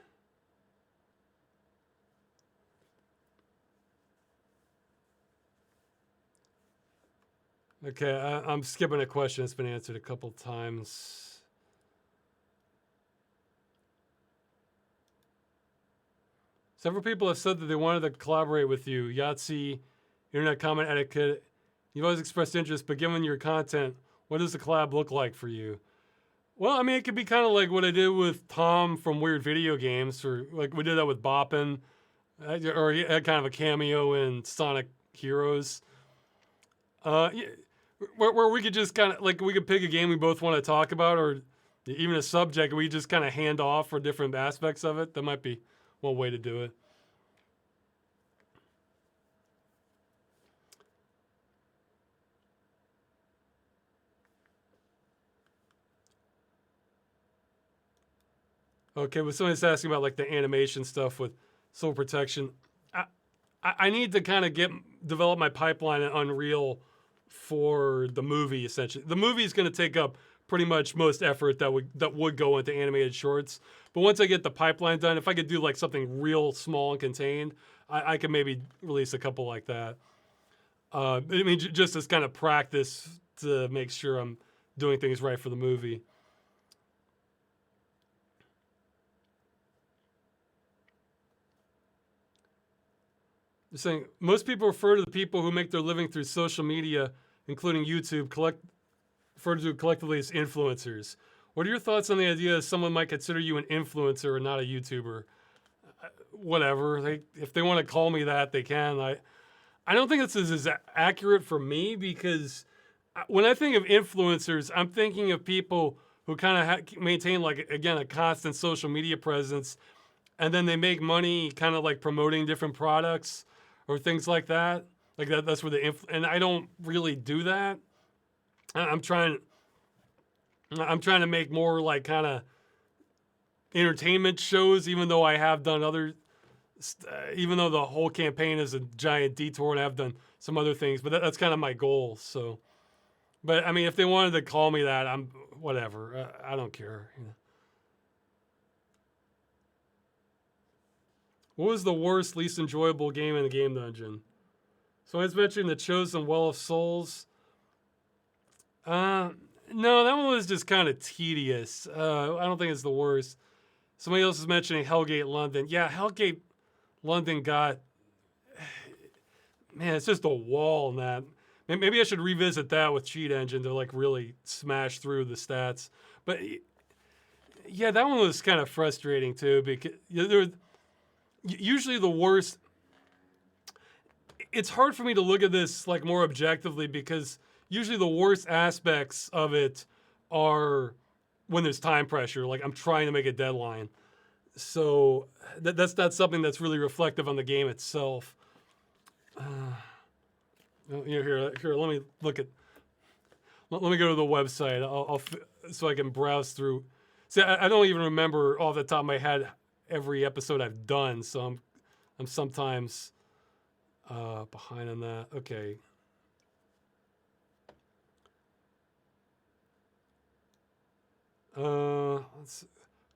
Okay, I'm skipping a question that's been answered a couple times. Several people have said that they wanted to collaborate with you. Yahtzee, internet comment etiquette. You've always expressed interest, but given your content, what does the collab look like for you? Well, I mean, it could be kind of like what I did with Tom from Weird Video Games, or like we did that with Boppin, or he had kind of a cameo in Sonic Heroes. Yeah, where we could just kind of like we could pick a game we both want to talk about, or even a subject we just kind of hand off for different aspects of it. That might be one way to do it. Okay, but somebody's asking about like the animation stuff with Soul Protection. I I need to kind of develop my pipeline in Unreal for the movie. Essentially, the movie is going to take up pretty much most effort that would go into animated shorts. But once I get the pipeline done, if I could do like something real small and contained, I could maybe release a couple like that. I mean, just as kind of practice to make sure I'm doing things right for the movie. They're saying most people refer to the people who make their living through social media, including YouTube, refer to collectively as influencers. What are your thoughts on the idea that someone might consider you an influencer and not a YouTuber? Whatever. If they want to call me that, they can. I don't think this is as accurate for me because when I think of influencers, I'm thinking of people who kind of maintain, like, again, a constant social media presence, and then they make money kind of like promoting different products or things like that. Like that's where and I don't really do that. I'm trying. I'm trying to make more like kind of entertainment shows, even though I have done other, even though the whole campaign is a giant detour and I've done some other things, but that's kind of my goal. So, but I mean, if they wanted to call me that, I'm whatever. I don't care. What was the worst, least enjoyable game in the game dungeon? So I was mentioning the Chosen Well of Souls. No, that one was just kind of tedious. I don't think it's the worst. Somebody else is mentioning Hellgate London. Yeah, Hellgate London got, man, it's just a wall in that. Maybe I should revisit that with Cheat Engine to like really smash through the stats. But yeah, that one was kind of frustrating too because there usually the worst. It's hard for me to look at this like more objectively because usually the worst aspects of it are when there's time pressure. Like I'm trying to make a deadline. So that's not something that's really reflective on the game itself. Here, let me look at. Let me go to the website. So I can browse through. See, I don't even remember off the top of my head every episode I've done, so I'm sometimes behind on that. Okay.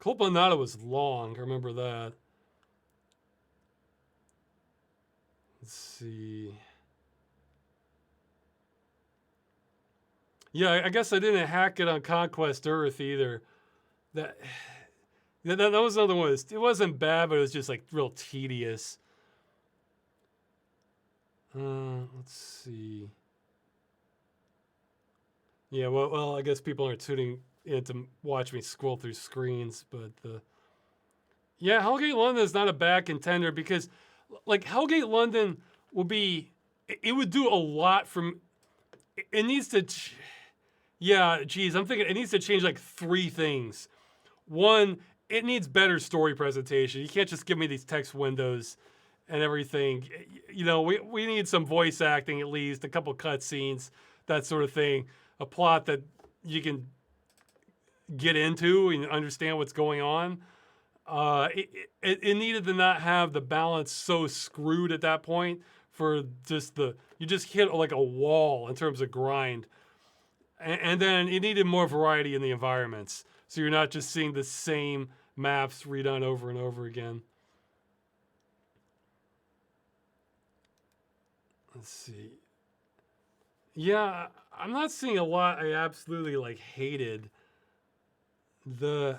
Colpanada was long. I remember that. Let's see. Yeah, I guess I didn't hack it on Conquest Earth either. That that was another one. It wasn't bad, but it was just like real tedious. Let's see. Yeah, well, I guess people aren't tuning in to watch me scroll through screens, but yeah, Hellgate London is not a bad contender because, like, Hellgate London will be, it would do a lot from, it needs to, yeah, geez, I'm thinking it needs to change like 3 things. One, it needs better story presentation. You can't just give me these text windows and everything. You know, we need some voice acting at least, a couple cutscenes, that sort of thing. A plot that you can get into and understand what's going on. It needed to not have the balance so screwed at that point for just you just hit like a wall in terms of grind. And then it needed more variety in the environments. So you're not just seeing the same maps redone over and over again. Let's see. Yeah, I'm not seeing a lot I absolutely like hated. I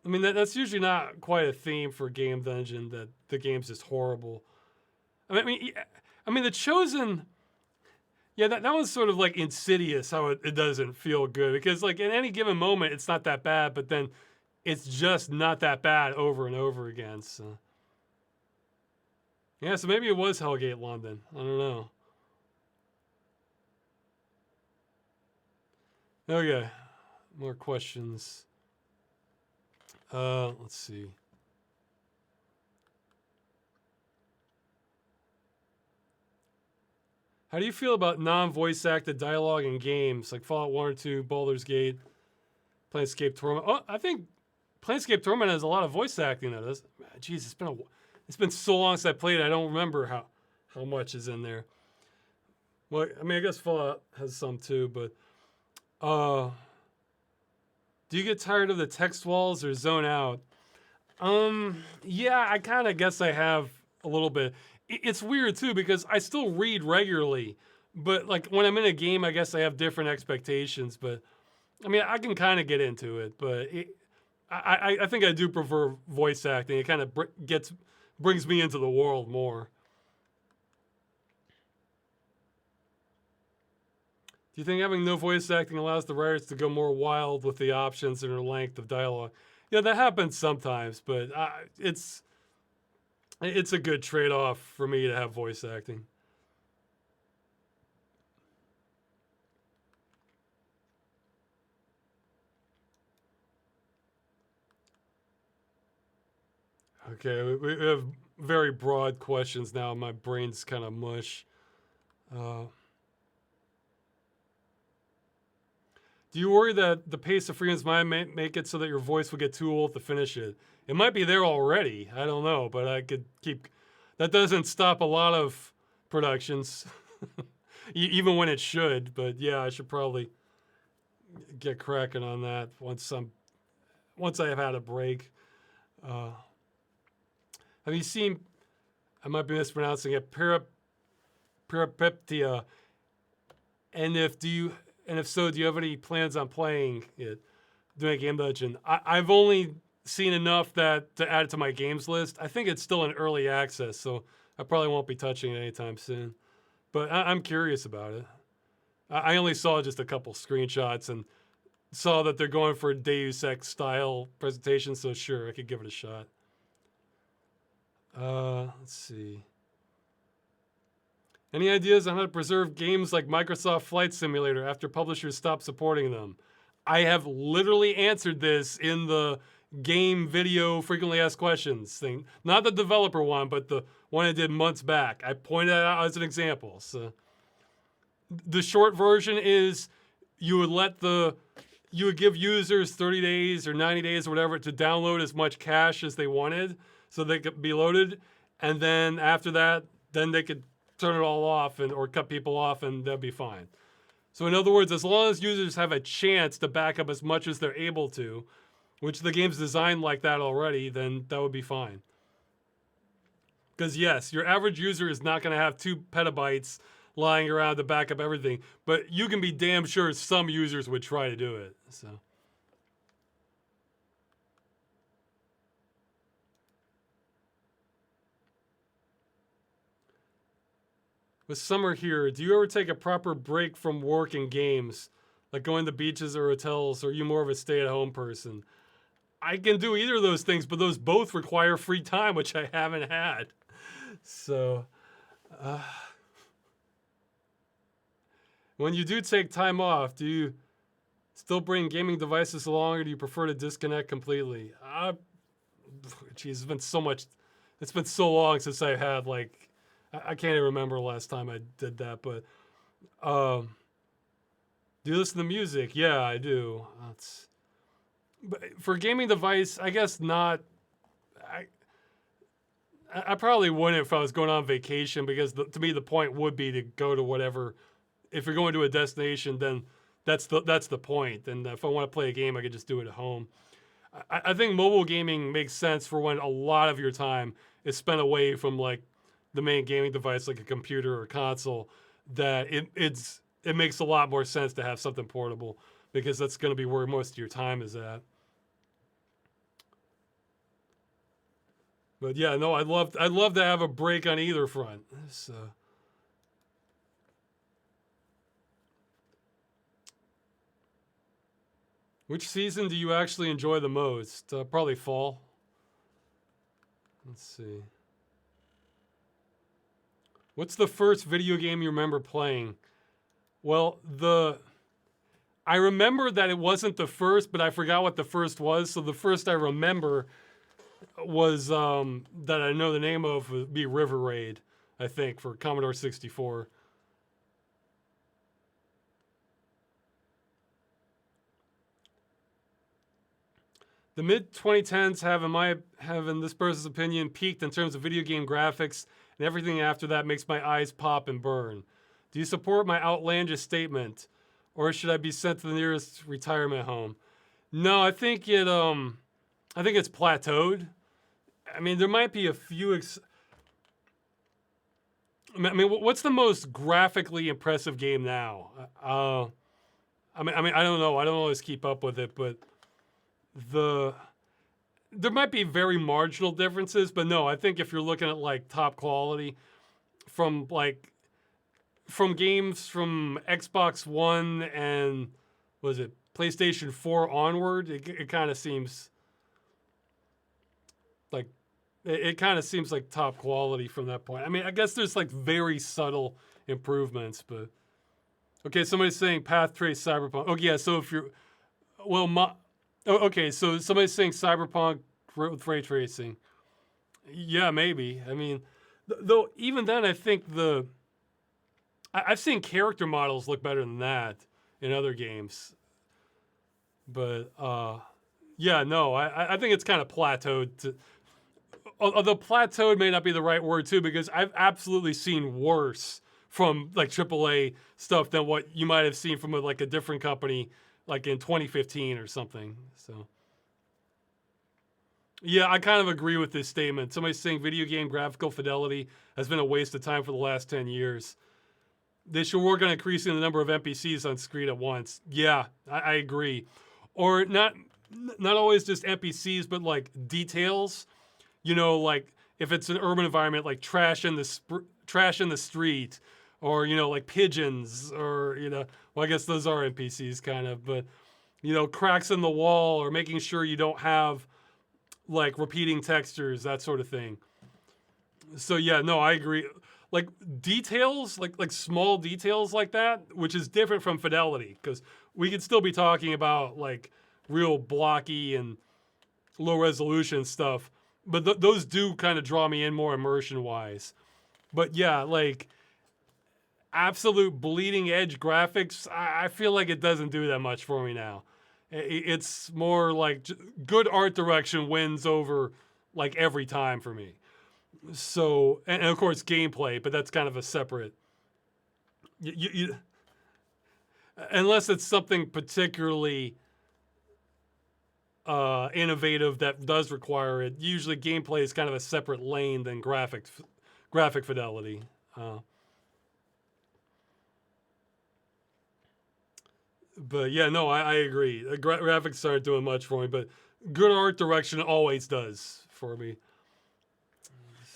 mean, that's usually not quite a theme for Game Dungeon, that the game's just horrible. I mean, The Chosen, yeah, that was sort of like insidious how it doesn't feel good. Because, like, in any given moment, it's not that bad, but then it's just not that bad over and over again. So, yeah, so maybe it was Hellgate London. I don't know. Okay, more questions. Let's see. How do you feel about non-voice acted dialogue in games like Fallout 1 or 2, Baldur's Gate, Planescape Torment? Oh, I think Planescape Torment has a lot of voice acting though. Jeez, it's been so long since I played it. I don't remember how much is in there. Well, I mean, I guess Fallout has some too, but do you get tired of the text walls or zone out? Yeah, I kind of guess I have a little bit. It's weird too because I still read regularly, but like when I'm in a game, I guess I have different expectations. But I mean, I can kind of get into it, but I think I do prefer voice acting. It kind of brings me into the world more. Do you think having no voice acting allows the writers to go more wild with the options and their length of dialogue? Yeah, that happens sometimes, but it's a good trade-off for me to have voice acting. Okay, we have very broad questions now. My brain's kind of mush. Do you worry that the pace of Freeman's Mind may make it so that your voice will get too old to finish it? It might be there already. I don't know, but I could keep. That doesn't stop a lot of productions, even when it should. But yeah, I should probably get cracking on that once I have had a break. Have you seen? I might be mispronouncing it. Parapeptia. And if so, do you have any plans on playing it? Doing a Game Dungeon. I've only seen enough to add it to my games list. I think it's still in early access, so I probably won't be touching it anytime soon. But I'm curious about it. I only saw just a couple screenshots and saw that they're going for a Deus Ex style presentation, so sure, I could give it a shot. Let's see. Any ideas on how to preserve games like Microsoft Flight Simulator after publishers stop supporting them? I have literally answered this in the game video frequently asked questions thing. Not the developer one, but the one I did months back. I pointed it out as an example. So the short version is you would give users 30 days or 90 days or whatever to download as much cache as they wanted so they could be loaded. And then after that, then they could turn it all off or cut people off and that'd be fine. So in other words, as long as users have a chance to back up as much as they're able to, which the game's designed like that already, then that would be fine. Because yes, your average user is not going to have 2 petabytes lying around to back up everything, but you can be damn sure some users would try to do it. So. With summer here, do you ever take a proper break from work and games? Like going to beaches or hotels, or are you more of a stay-at-home person? I can do either of those things, but those both require free time, which I haven't had. So, when you do take time off, do you still bring gaming devices along, or do you prefer to disconnect completely? Geez, it's been so long since I had, like, I can't even remember the last time I did that, but do you listen to music? Yeah, I do. But for a gaming device, I guess not. I probably wouldn't if I was going on vacation, because to me the point would be to go to whatever. If you're going to a destination, then that's the point. And if I want to play a game, I could just do it at home. I think mobile gaming makes sense for when a lot of your time is spent away from like the main gaming device, like a computer or a console. That it makes a lot more sense to have something portable, because that's going to be where most of your time is at. But yeah, no, I'd love to have a break on either front. So. Which season do you actually enjoy the most? Probably fall. Let's see. What's the first video game you remember playing? Well, I remember that it wasn't the first, but I forgot what the first was. So the first I remember was that I know the name of would be River Raid, I think, for Commodore 64. The mid-2010s have, in this person's opinion, peaked in terms of video game graphics, and everything after that makes my eyes pop and burn. Do you support my outlandish statement, or should I be sent to the nearest retirement home? No, I think it's plateaued. I mean, there might be a few. I mean, what's the most graphically impressive game now? I mean, I don't know. I don't always keep up with it, but there might be very marginal differences. But no, I think if you're looking at like top quality from games from Xbox One and was it PlayStation 4 onward, it kind of seems like top quality from that point. I mean, I guess there's like very subtle improvements, but okay. Somebody's saying Path Trace Cyberpunk. Okay, yeah. So if you're okay. So somebody's saying Cyberpunk with ray tracing. Yeah, maybe. I mean, though even then, I think I've seen character models look better than that in other games. But yeah, no, I think it's kind of plateaued. Although plateaued may not be the right word too, because I've absolutely seen worse from like AAA stuff than what you might have seen from like a different company, like in 2015 or something. So yeah, I kind of agree with this statement. Somebody's saying video game graphical fidelity has been a waste of time for the last 10 years. They should work on increasing the number of NPCs on screen at once. Yeah, I agree. Or not always just NPCs, but like details. You know, like if it's an urban environment, like trash in the street, or like pigeons, or well, I guess those are NPCs kind of, but cracks in the wall, or making sure you don't have like repeating textures, that sort of thing. So yeah, no, I agree. Like details, like small details like that, which is different from fidelity, because we could still be talking about like real blocky and low resolution stuff. But those do kind of draw me in more immersion wise. But yeah, like absolute bleeding edge graphics, I feel like it doesn't do that much for me now. It's more like good art direction wins over like every time for me. So, and of course gameplay, but that's kind of a separate. Unless it's something particularly innovative that does require it. Usually, gameplay is kind of a separate lane than graphic fidelity. But yeah, no, I agree. Graphics aren't doing much for me, but good art direction always does for me.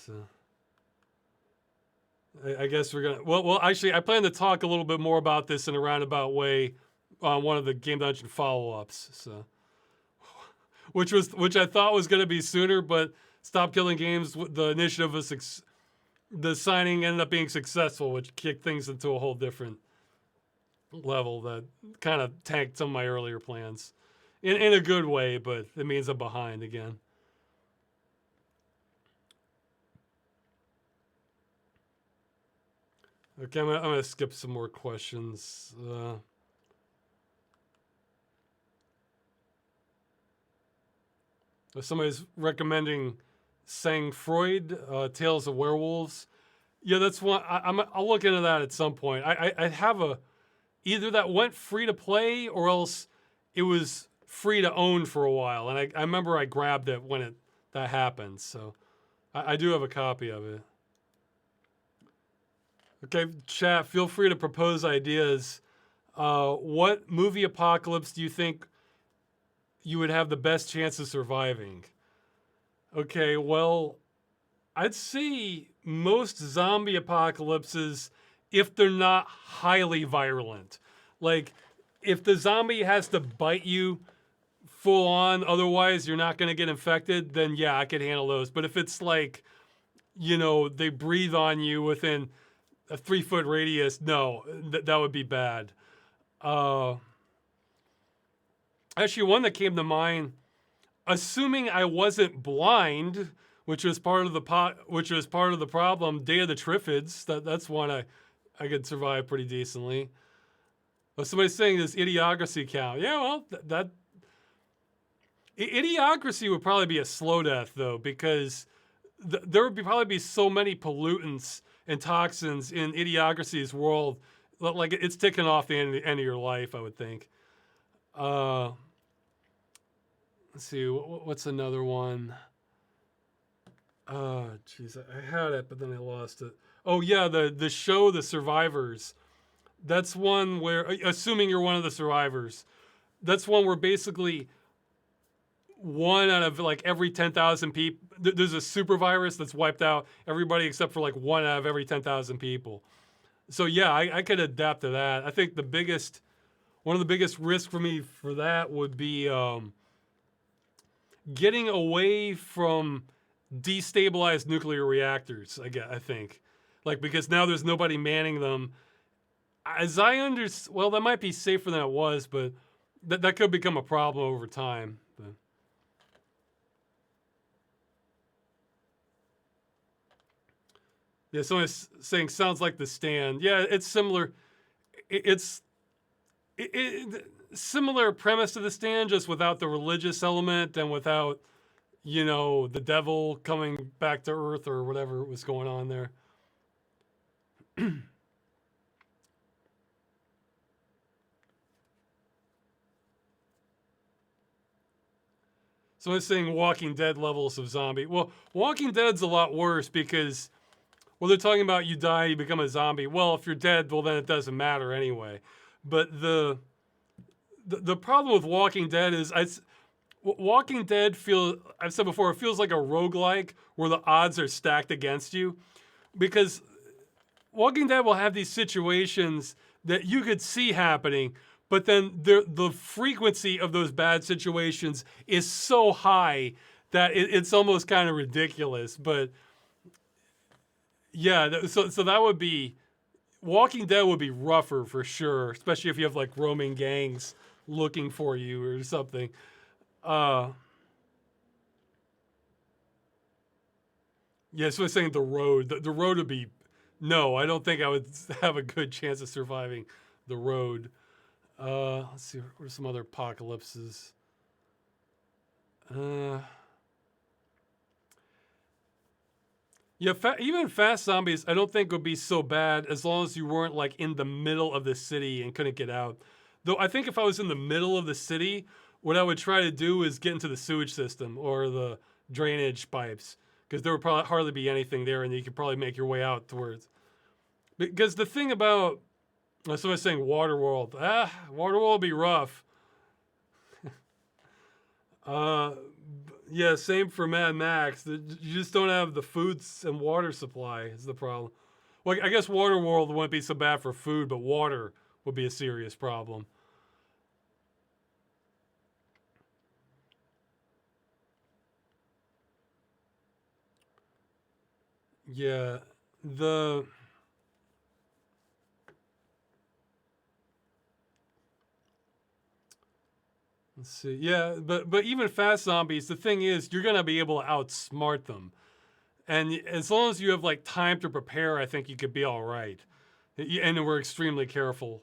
So I guess we're gonna. Well, actually, I plan to talk a little bit more about this in a roundabout way on one of the Game Dungeon follow-ups. So, which I thought was gonna be sooner, but Stop Killing Games. The initiative was the signing ended up being successful, which kicked things into a whole different level that kind of tanked some of my earlier plans in a good way, but it means I'm behind again. Okay, I'm gonna skip some more questions. Somebody's recommending Sang Freud, Tales of Werewolves. Yeah, that's one. I'll look into that at some point. I have either that went free to play or else it was free to own for a while, and I remember I grabbed it when that happened. So I do have a copy of it. Okay, chat, feel free to propose ideas. What movie apocalypse do you think you would have the best chance of surviving? Okay, well, I'd say most zombie apocalypses, if they're not highly virulent. Like, if the zombie has to bite you full on, otherwise you're not going to get infected, then yeah, I could handle those. But if it's like, they breathe on you within a 3-foot radius, no, that would be bad. Actually, one that came to mind, assuming I wasn't blind, which was part of the problem, Day of the Triffids. That's one I could survive pretty decently. Oh, somebody's saying this Idiocracy count. Yeah, well, that Idiocracy would probably be a slow death though, because there would probably be so many pollutants and toxins in Idiocracy's world, like it's ticking off the end of your life, I would think. Let's see, what's another one? Jeez, I had it, but then I lost it. Oh yeah, the show The Survivors. That's one where, assuming you're one of the survivors, that's one where basically one out of like every 10,000 people, there's a super virus that's wiped out everybody except for like one out of every 10,000 people. So yeah, I could adapt to that. I think one of the biggest risks for me for that would be getting away from destabilized nuclear reactors, I think. Like, because now there's nobody manning them. As I understand, well, that might be safer than it was, but that could become a problem over time. But. Yeah, someone's saying sounds like The Stand. Yeah, it's similar. It's similar premise to The Stand, just without the religious element and without, the devil coming back to Earth or whatever was going on there. So I was saying Walking Dead levels of zombie. Well, Walking Dead's a lot worse because, well, they're talking about you die, you become a zombie. Well, if you're dead, well, then it doesn't matter anyway. But the problem with Walking Dead is, Walking Dead I've said before, it feels like a roguelike where the odds are stacked against you. Because Walking Dead will have these situations that you could see happening, but then the frequency of those bad situations is so high that it's almost kind of ridiculous. But yeah, so that would be, Walking Dead would be rougher for sure, especially if you have like roaming gangs looking for you or something. Yeah, so I was saying the road. The road would be. No, I don't think I would have a good chance of surviving the road. Let's see. What are some other apocalypses? Uh, yeah, even fast zombies, I don't think would be so bad as long as you weren't like in the middle of the city and couldn't get out. Though I think if I was in the middle of the city, what I would try to do is get into the sewage system or the drainage pipes because there would probably hardly be anything there, and you could probably make your way out towards. Because the thing about, so I was saying Waterworld. Waterworld would be rough. Uh, yeah, same for Mad Max. You just don't have the foods and water supply is the problem. Well, I guess Waterworld wouldn't be so bad for food, but water would be a serious problem. Yeah, the let's see. Yeah, but even fast zombies, the thing is, you're gonna be able to outsmart them, and as long as you have like time to prepare, I think you could be all right. And we're extremely careful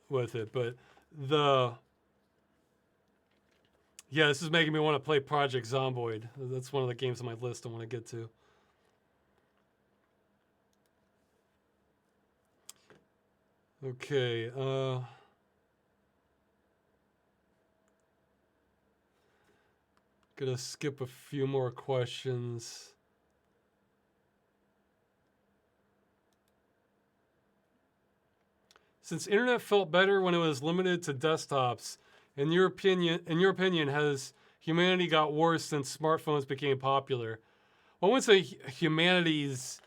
with it, but the yeah, this is making me want to play Project Zomboid. That's one of the games on my list I want to get to. Okay, gonna skip a few more questions. Since internet felt better when it was limited to desktops, in your opinion, has humanity got worse since smartphones became popular? Well, I wouldn't say humanity's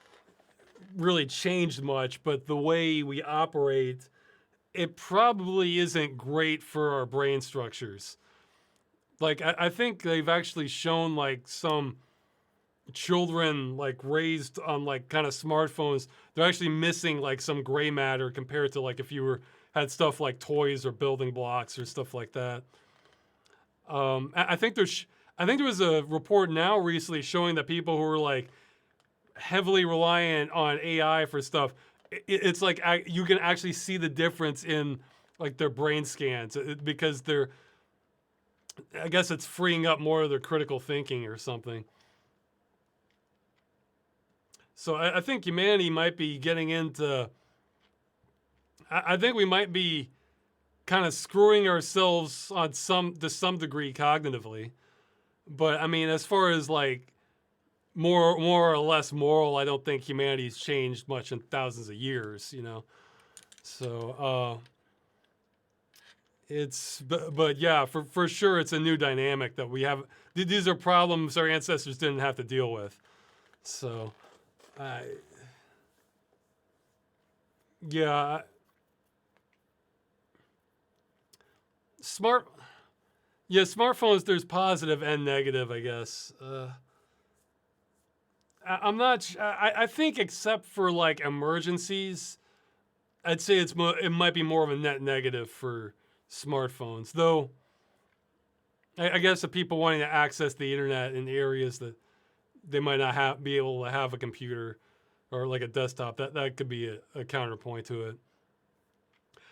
really changed much, but the way we operate, it probably isn't great for our brain structures. Like I think they've actually shown like some children like raised on like kind of smartphones, they're actually missing like some gray matter compared to like if you were had stuff like toys or building blocks or stuff like that. I think I think there was a report now recently showing that people who were like heavily reliant on AI for stuff, it's like you can actually see the difference in like their brain scans because they're, I guess it's freeing up more of their critical thinking or something. So I think humanity might be getting into. I think we might be kind of screwing ourselves on some to some degree cognitively. But I mean, as far as like more or less moral, I don't think humanity's changed much in thousands of years. You know, so it's but yeah, for sure, it's a new dynamic that we have. These are problems our ancestors didn't have to deal with. So, yeah, smart. Yeah, smartphones. There's positive and negative, I guess. I'm not. I think except for like emergencies, I'd say it might be more of a net negative for smartphones. Though I guess the people wanting to access the internet in areas that they might not be able to have a computer or like a desktop, that could be a counterpoint to it.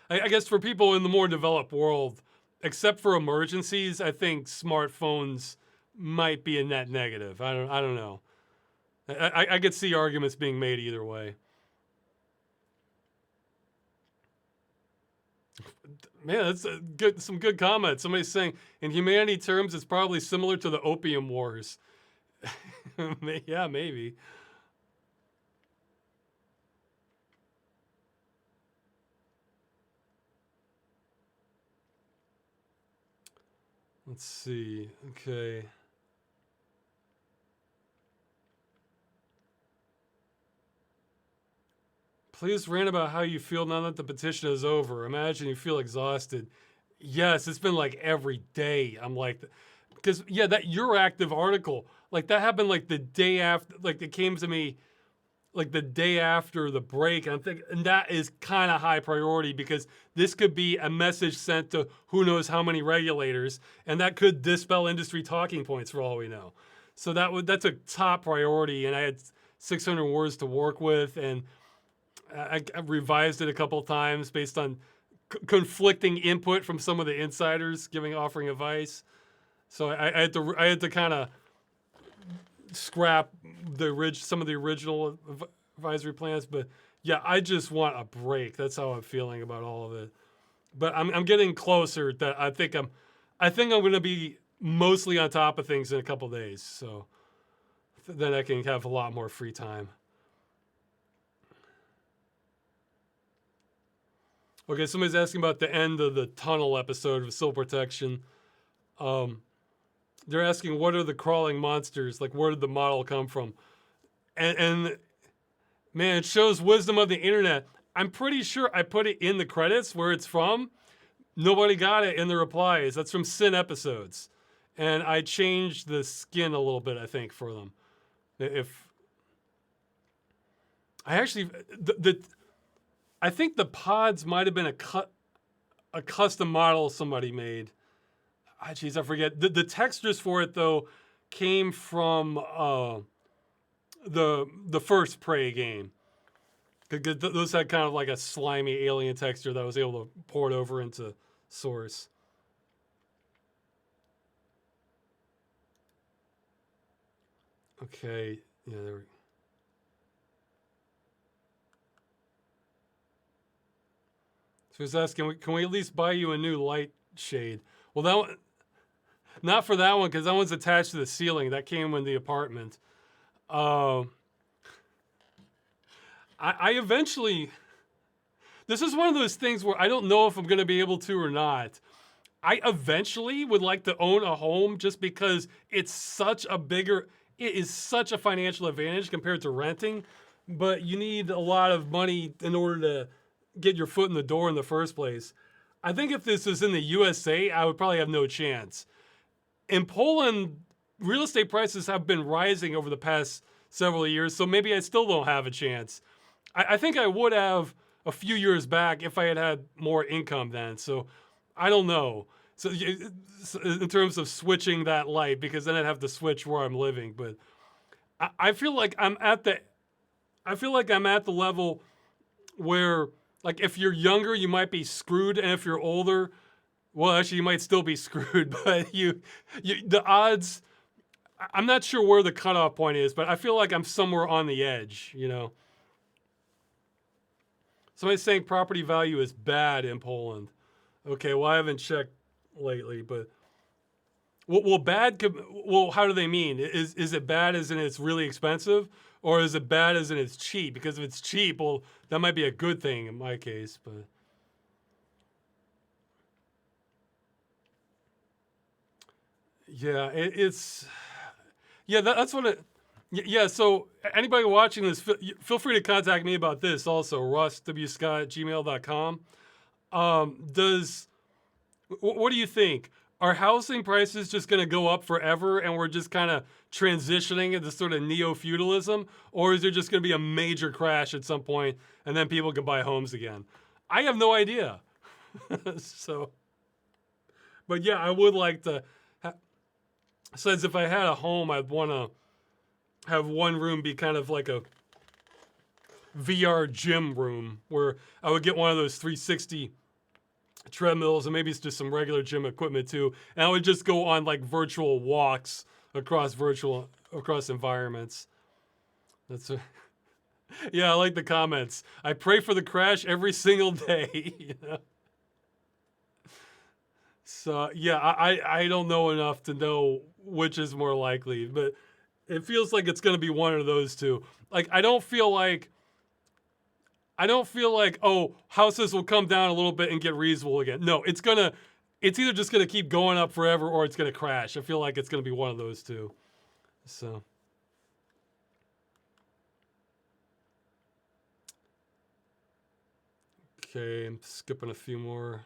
I guess for people in the more developed world, except for emergencies, I think smartphones might be a net negative. I don't know. I could see arguments being made either way. Man, that's some good comments. Somebody's saying, in humanity terms, it's probably similar to the Opium Wars. Yeah, maybe. Let's see. Okay. Please rant about how you feel now that the petition is over. Imagine you feel exhausted. Yes, it's been like every day. I'm like, because yeah, that Euractiv article, like that happened like the day after, like it came to me like the day after the break. And I'm thinking, and that is kind of high priority because this could be a message sent to who knows how many regulators, and that could dispel industry talking points for all we know. So that's a top priority, and I had 600 words to work with, and I revised it a couple times based on conflicting input from some of the insiders offering advice. So I had to kind of scrap some of the original advisory plans, but yeah, I just want a break. That's how I'm feeling about all of it. But I'm getting closer. That I think I'm going to be mostly on top of things in a couple days. So then I can have a lot more free time. Okay, somebody's asking about the end of the tunnel episode of Soul Protection. They're asking, what are the crawling monsters? Like, where did the model come from? And man, it shows wisdom of the internet. I'm pretty sure I put it in the credits where it's from. Nobody got it in the replies. That's from Sin Episodes. And I changed the skin a little bit, I think, for them. If I actually, I think the pods might have been a custom model somebody made. Jeez, I forget. The textures for it, though, came from the first Prey game. Those had kind of like a slimy alien texture that I was able to port over into Source. Okay, yeah, there we go. So he's asking, can we at least buy you a new light shade? Well, that one, not for that one, because that one's attached to the ceiling. That came in the apartment. I eventually, this is one of those things where I don't know if I'm going to be able to or not. I eventually would like to own a home just because it is such a financial advantage compared to renting, but you need a lot of money in order to get your foot in the door in the first place. I think if this was in the USA, I would probably have no chance. In Poland, real estate prices have been rising over the past several years, so maybe I still don't have a chance. I think I would have a few years back if I had had more income then, so I don't know. So in terms of switching that light, because then I'd have to switch where I'm living. But I feel like I'm at the level where, like, if you're younger, you might be screwed, and if you're older, well, actually, you might still be screwed. But the odds, I'm not sure where the cutoff point is, but I feel like I'm somewhere on the edge. Somebody's saying property value is bad in Poland. Okay, well, I haven't checked lately, but how do they mean? Is it bad as in it's really expensive, or is it bad as in it's cheap? Because if it's cheap, well, that might be a good thing in my case, but yeah, that's what it. Yeah, so anybody watching this, feel free to contact me about this also, russwscott@gmail.com. What do you think? Are housing prices just going to go up forever and we're just kind of transitioning into sort of neo-feudalism? Or is there just going to be a major crash at some point and then people can buy homes again? I have no idea. But yeah, I would like to, since if I had a home, I'd want to have one room be kind of like a VR gym room where I would get one of those 360 treadmills, and maybe it's just some regular gym equipment too. And I would just go on like virtual walks across environments. Yeah, I like the comments. I pray for the crash every single day. So yeah, I don't know enough to know which is more likely, but it feels like it's going to be one of those two. Like I don't feel like houses will come down a little bit and get reasonable again. No, it's either just gonna keep going up forever or it's gonna crash. I feel like it's gonna be one of those two. So okay, I'm skipping a few more.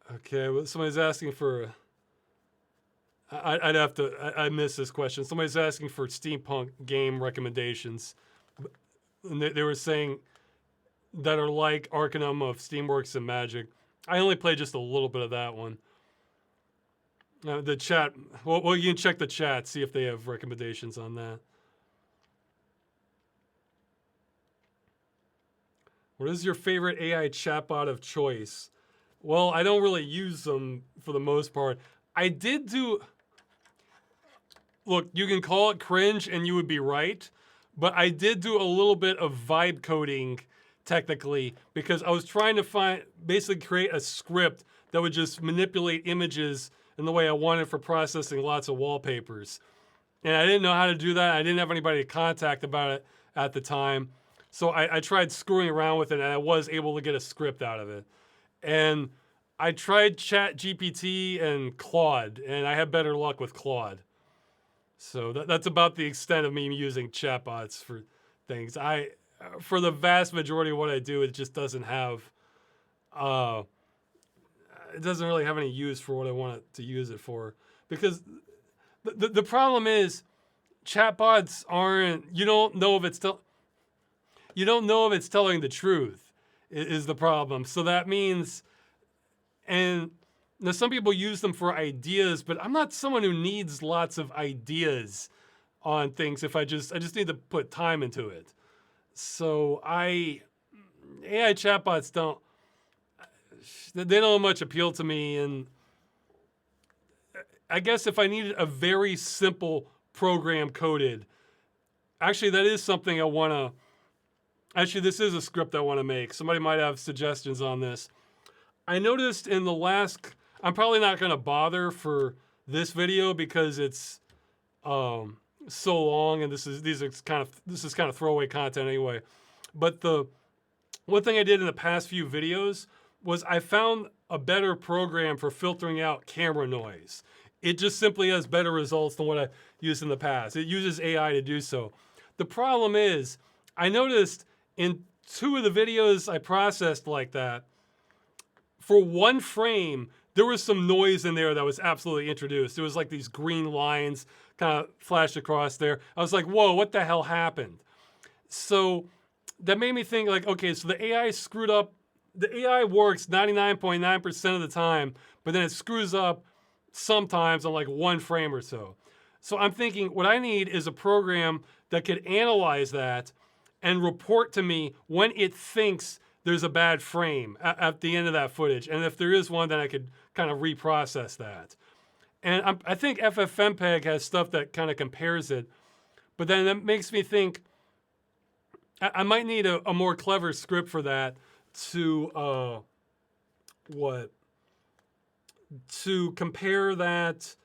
Okay, well, somebody's asking for. I missed this question. Somebody's asking for steampunk game recommendations. And they were saying that are like Arcanum of Steamworks and Magic. I only played just a little bit of that one. The chat. Well, you can check the chat, see if they have recommendations on that. What is your favorite AI chatbot of choice? Well, I don't really use them for the most part. I did do. Look, you can call it cringe, and you would be right, but I did do a little bit of vibe coding, technically, because I was trying to basically create a script that would just manipulate images in the way I wanted for processing lots of wallpapers. And I didn't know how to do that. I didn't have anybody to contact about it at the time. So I tried screwing around with it, and I was able to get a script out of it. And I tried Chat GPT and Claude, and I had better luck with Claude. So that's about the extent of me using chatbots for things. For the vast majority of what I do, it just doesn't have, it doesn't really have any use for what I want it to use it for. Because the problem is, chatbots aren't. You don't know if it's telling the truth. Is the problem. So that means, and now some people use them for ideas, but I'm not someone who needs lots of ideas on things. If I just need to put time into it. So AI chatbots they don't much appeal to me. And I guess if I needed a very simple program coded, actually that is something I want to, actually this is a script I want to make. Somebody might have suggestions on this. I noticed in the last, I'm probably not going to bother for this video because it's so long, and this is kind of throwaway content anyway. But the one thing I did in the past few videos was I found a better program for filtering out camera noise. It just simply has better results than what I used in the past. It uses AI to do so. The problem is, I noticed in 2 of the videos I processed like that, for 1 frame, there was some noise in there that was absolutely introduced. There was like these green lines kind of flashed across there. I was like, whoa, what the hell happened? So that made me think like, okay, so the AI screwed up. The AI works 99.9% of the time, but then it screws up sometimes on like 1 frame or so. So I'm thinking what I need is a program that could analyze that and report to me when it thinks there's a bad frame at the end of that footage. And if there is one, then I could kind of reprocess that. And I think FFmpeg has stuff that kind of compares it. But then that makes me think I might need a more clever script for that to, to compare that.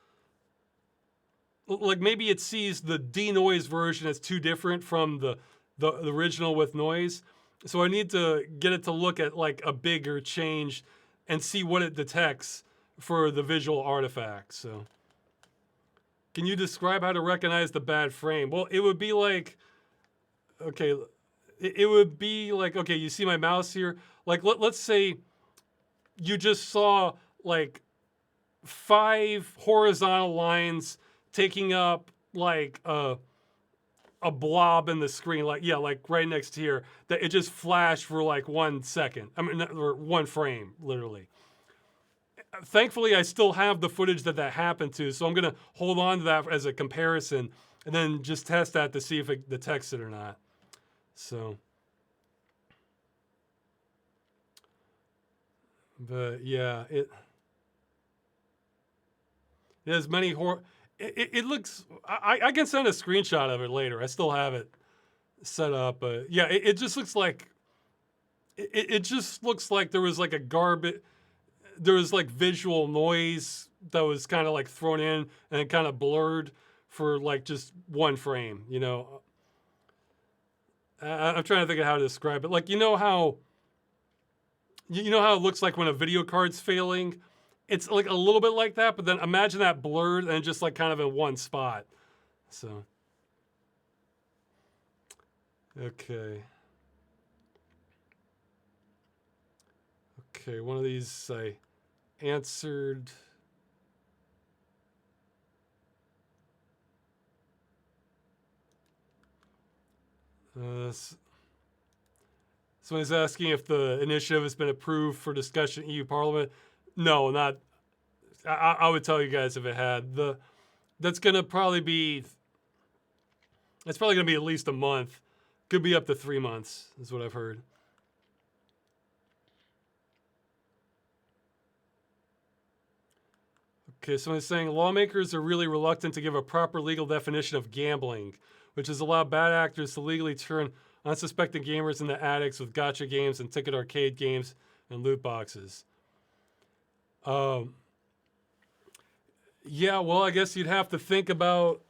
Like maybe it sees the denoise version as too different from the original with noise. So I need to get it to look at like a bigger change and see what it detects for the visual artifacts. So can you describe how to recognize the bad frame? Well, it would be like, okay, it would be like, okay, you see my mouse here? Like, let's say you just saw like 5 horizontal lines taking up like a blob in the screen, like, yeah, like right next here, that it just flashed for like 1 second. I mean, or 1 frame, literally. Thankfully, I still have the footage that happened to, so I'm going to hold on to that as a comparison and then just test that to see if it detects it or not. So, but yeah, it has many it looks, I can send a screenshot of it later. I still have it set up, but yeah, it just looks like, it just looks like there was like there was like visual noise that was kind of like thrown in and kind of blurred for like just 1 frame, you know. I'm trying to think of how to describe it. Like, you know how it looks like when a video card's failing? It's like a little bit like that, but then imagine that blurred and just like kind of in 1 spot. So, okay. Okay, one of these I answered. Someone's asking if the initiative has been approved for discussion in EU Parliament. No, not. I would tell you guys if it had. That's gonna probably be. It's probably gonna be at least a month. Could be up to 3 months, is what I've heard. Okay, someone's saying lawmakers are really reluctant to give a proper legal definition of gambling, which has allowed bad actors to legally turn unsuspecting gamers into addicts with gotcha games and ticket arcade games and loot boxes. Yeah, well, I guess you'd have to think about.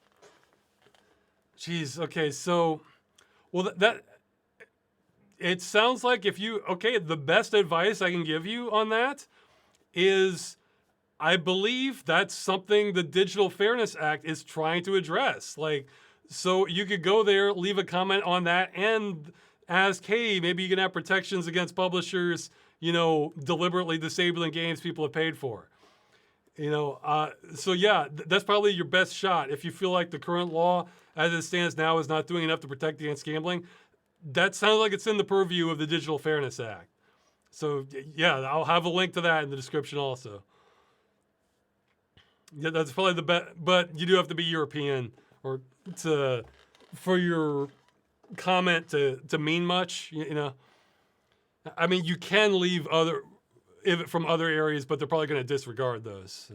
Geez, okay, so, well, that it sounds like if you, okay, the best advice I can give you on that is I believe that's something the Digital Fairness Act is trying to address. Like, so you could go there, leave a comment on that, and ask, hey, maybe you can have protections against publishers, deliberately disabling games people have paid for. So yeah, that's probably your best shot. If you feel like the current law as it stands now is not doing enough to protect against gambling, that sounds like it's in the purview of the Digital Fairness Act. So yeah, I'll have a link to that in the description also. Yeah, that's probably the best, but you do have to be European for your comment to mean much. I mean, you can leave from other areas, but they're probably going to disregard those. So.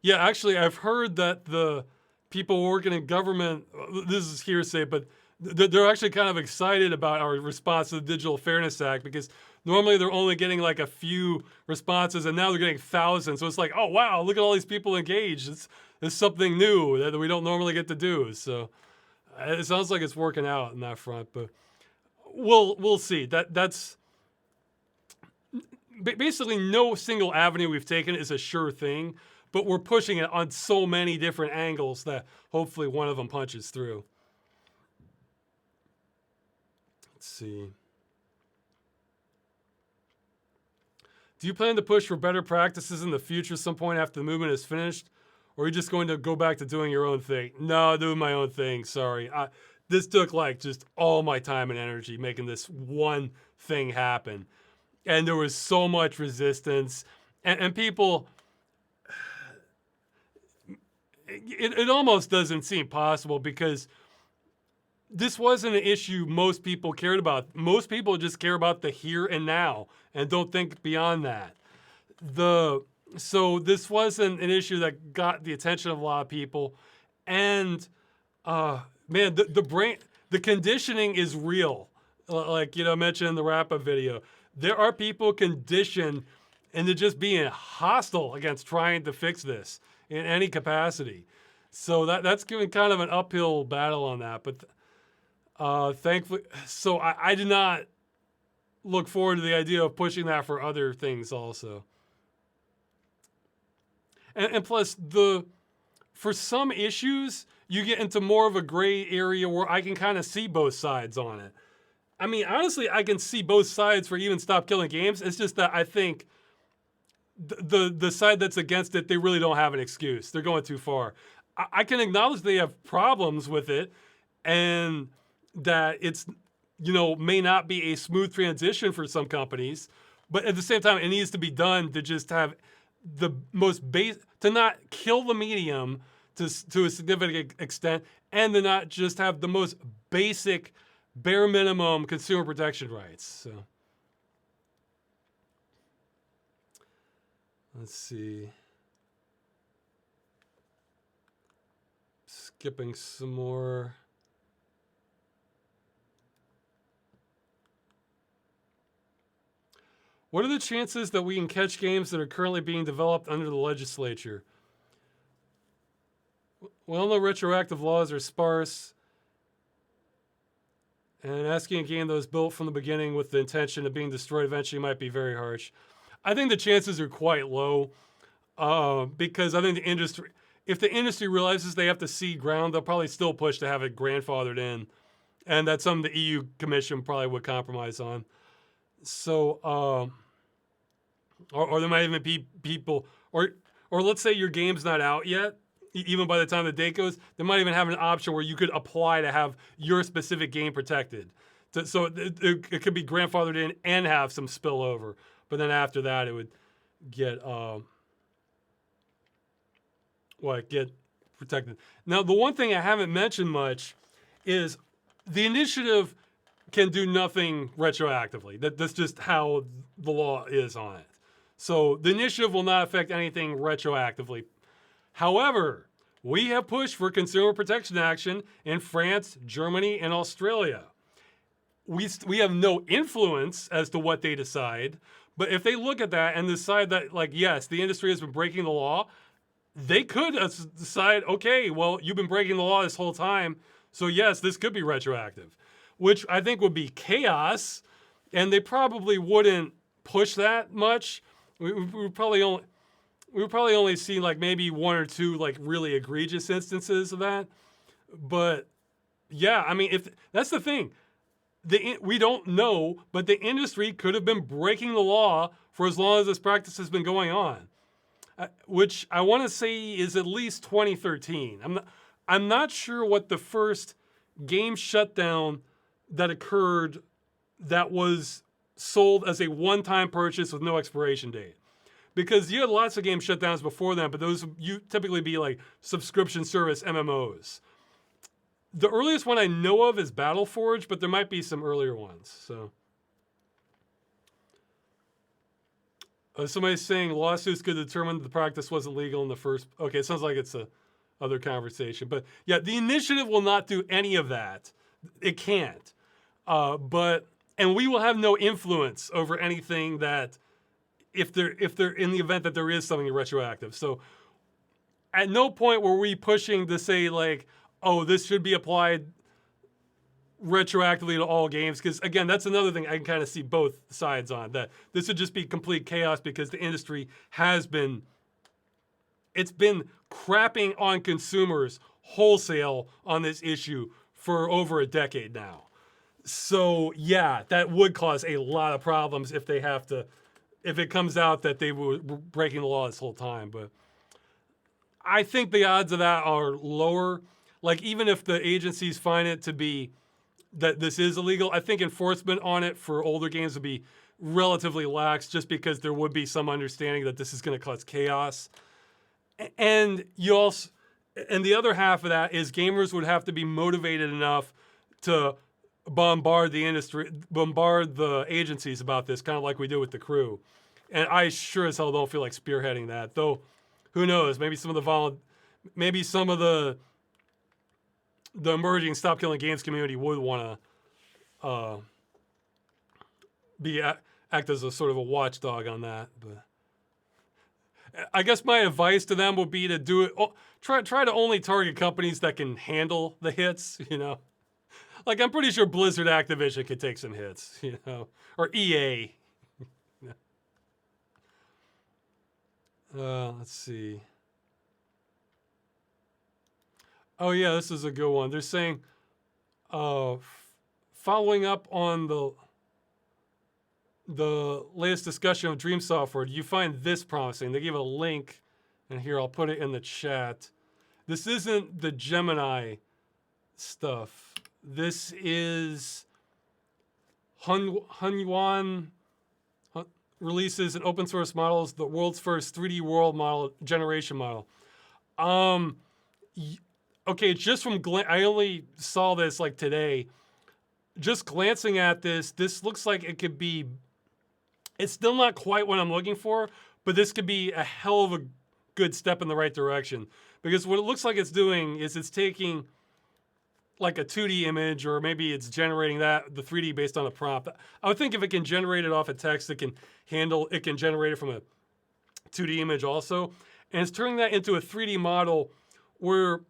Yeah, actually, I've heard that the people working in government, this is hearsay, but they're actually kind of excited about our response to the Digital Fairness Act because normally they're only getting like a few responses and now they're getting thousands. So it's like, oh, wow, look at all these people engaged. It's something new that we don't normally get to do. So it sounds like it's working out in that front, but we'll see. That's basically no single avenue we've taken is a sure thing, but we're pushing it on so many different angles that hopefully one of them punches through. Let's see. Do you plan to push for better practices in the future some point after the movement is finished? Or are you just going to go back to doing your own thing? No, doing my own thing, sorry. This took like just all my time and energy making this one thing happen. And there was so much resistance. And people, it almost doesn't seem possible because this wasn't an issue most people cared about. Most people just care about the here and now and don't think beyond that. So this wasn't an issue that got the attention of a lot of people. And man, the conditioning is real. Like, I mentioned in the wrap-up video. There are people conditioned into just being hostile against trying to fix this in any capacity. So that's giving kind of an uphill battle on that. But thankfully, so I did not look forward to the idea of pushing that for other things also. And plus, for some issues, you get into more of a gray area where I can kind of see both sides on it. I mean, honestly, I can see both sides for even Stop Killing Games. It's just that I think the side that's against it, they really don't have an excuse. They're going too far. I can acknowledge they have problems with it and that it's, may not be a smooth transition for some companies, but at the same time, it needs to be done to just have the most base, to not kill the medium to a significant extent, and to not just have the most basic, bare minimum consumer protection rights. So let's see. Skipping some more. What are the chances that we can catch games that are currently being developed under the legislature? Well, no, retroactive laws are sparse. And asking a game that was built from the beginning with the intention of being destroyed eventually might be very harsh. I think the chances are quite low because I think if the industry realizes they have to cede ground, they'll probably still push to have it grandfathered in. And that's something the EU Commission probably would compromise on. So, or there might even be people, or let's say your game's not out yet, even by the time the date goes, they might even have an option where you could apply to have your specific game protected. So it could be grandfathered in and have some spillover. But then after that, it would, get get protected. Now, the one thing I haven't mentioned much is the initiative can do nothing retroactively. That's just how the law is on it. So the initiative will not affect anything retroactively. However, we have pushed for consumer protection action in France, Germany, and Australia. We have no influence as to what they decide, but if they look at that and decide that, like, yes, the industry has been breaking the law, they could decide, okay, well, you've been breaking the law this whole time, so yes, this could be retroactive, which I think would be chaos, and they probably wouldn't push that much. We would probably only see like maybe one or two like really egregious instances of that. But yeah, I mean, if that's the thing, we don't know, but the industry could have been breaking the law for as long as this practice has been going on, which I want to say is at least 2013. I'm not sure what the first game shutdown that occurred that was sold as a one-time purchase with no expiration date. Because you had lots of game shutdowns before that, but those you typically be like subscription service MMOs. The earliest one I know of is Battleforge, but there might be some earlier ones. So, somebody's saying lawsuits could determine the practice wasn't legal in the first. Okay, it sounds like it's a other conversation, but yeah, the initiative will not do any of that. It can't. And we will have no influence over anything that. If they're in the event that there is something retroactive. So at no point were we pushing to say like, oh, this should be applied retroactively to all games. Because again, that's another thing I can kind of see both sides on, that this would just be complete chaos because the industry it's been crapping on consumers wholesale on this issue for over a decade now. So yeah, that would cause a lot of problems if it comes out that they were breaking the law this whole time. But I think the odds of that are lower. Like, even if the agencies find it to be that this is illegal, I think enforcement on it for older games would be relatively lax, just because there would be some understanding that this is going to cause chaos. And the other half of that is gamers would have to be motivated enough to bombard the agencies about this, kind of like we did with The Crew. And I sure as hell don't feel like spearheading that. Though, who knows? Maybe some of the emerging Stop Killing Games community would want to act as a sort of a watchdog on that. But I guess my advice to them would be to do it. Try to only target companies that can handle the hits. Like, I'm pretty sure Blizzard Activision could take some hits, or EA. Let's see. Oh yeah, this is a good one. They're saying, following up on the latest discussion of Dream Software, do you find this promising? They gave a link, and here I'll put it in the chat. This isn't the Gemini stuff. This is Hunyuan releases an open source models, the world's first 3D world model generation model. Okay, just from I only saw this like today. Just glancing at this looks like it could be. It's still not quite what I'm looking for, but this could be a hell of a good step in the right direction. Because what it looks like it's doing is it's taking like a 2D image, or maybe it's generating the 3D based on a prompt. I would think if it can generate it off of text, it can generate it from a 2D image also. And it's turning that into a 3D model where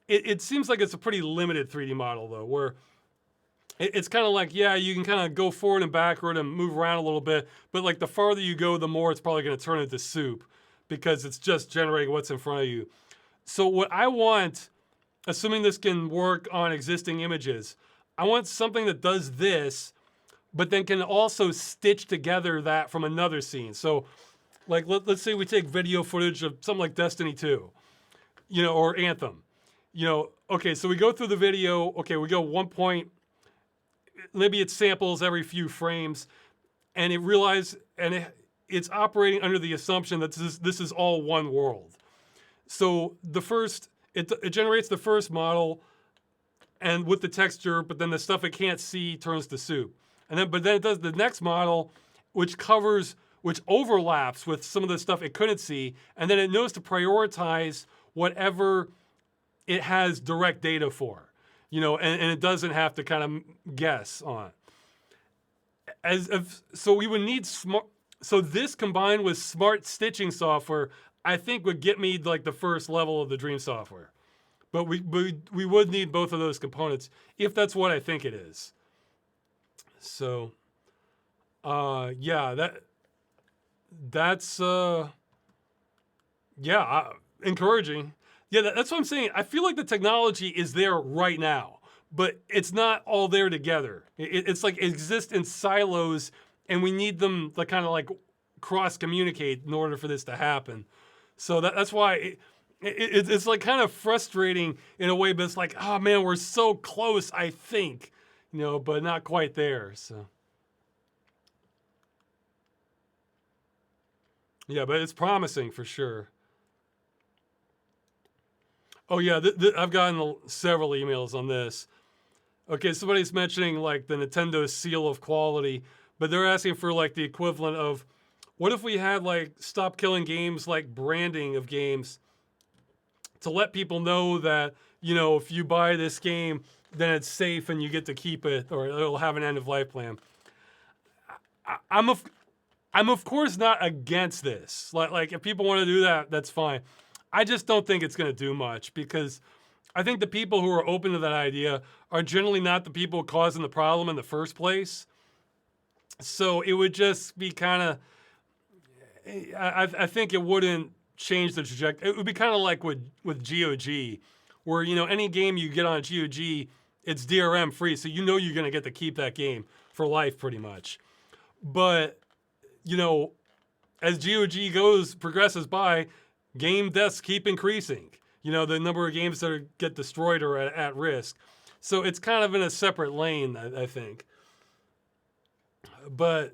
it seems like it's a pretty limited 3D model though, where it's kind of like, yeah, you can kind of go forward and backward and move around a little bit, but like the farther you go, the more it's probably going to turn into soup because it's just generating what's in front of you. So what I want, assuming this can work on existing images, I want something that does this, but then can also stitch together that from another scene. So like, let's say we take video footage of something like Destiny 2, or Anthem. Okay, so we go through the video, okay, we go 1 point, maybe it samples every few frames, and it it's operating under the assumption that this is all one world. So it generates the first model and with the texture, but then the stuff it can't see turns to soup. But then it does the next model, which overlaps with some of the stuff it couldn't see, and then it knows to prioritize whatever it has direct data for, and it doesn't have to kind of guess on. So we would need smart. So this combined with smart stitching software, I think would get me like the first level of the Dream software. But we would need both of those components if that's what I think it is. So, yeah, that's encouraging. Yeah, that's what I'm saying. I feel like the technology is there right now, but it's not all there together. It's like it exists in silos, and we need them to kind of like cross communicate in order for this to happen. So that's why it's like kind of frustrating in a way, but it's like, oh man, we're so close, I think, but not quite there. So yeah, but it's promising for sure. Oh yeah, I've gotten several emails on this. Okay, somebody's mentioning like the Nintendo seal of quality, but they're asking for like the equivalent of, what if we had like stop killing games, like branding of games, to let people know that, if you buy this game, then it's safe and you get to keep it, or it'll have an end of life plan. I'm of course not against this. Like if people want to do that, that's fine. I just don't think it's going to do much, because I think the people who are open to that idea are generally not the people causing the problem in the first place. So it would just be kind of, I think it wouldn't change the trajectory. It would be kind of like with GOG, where, any game you get on GOG, it's DRM free, so you're going to get to keep that game for life pretty much. But, as GOG progresses by, game deaths keep increasing. The number of games that get destroyed or at risk. So it's kind of in a separate lane, I think. But,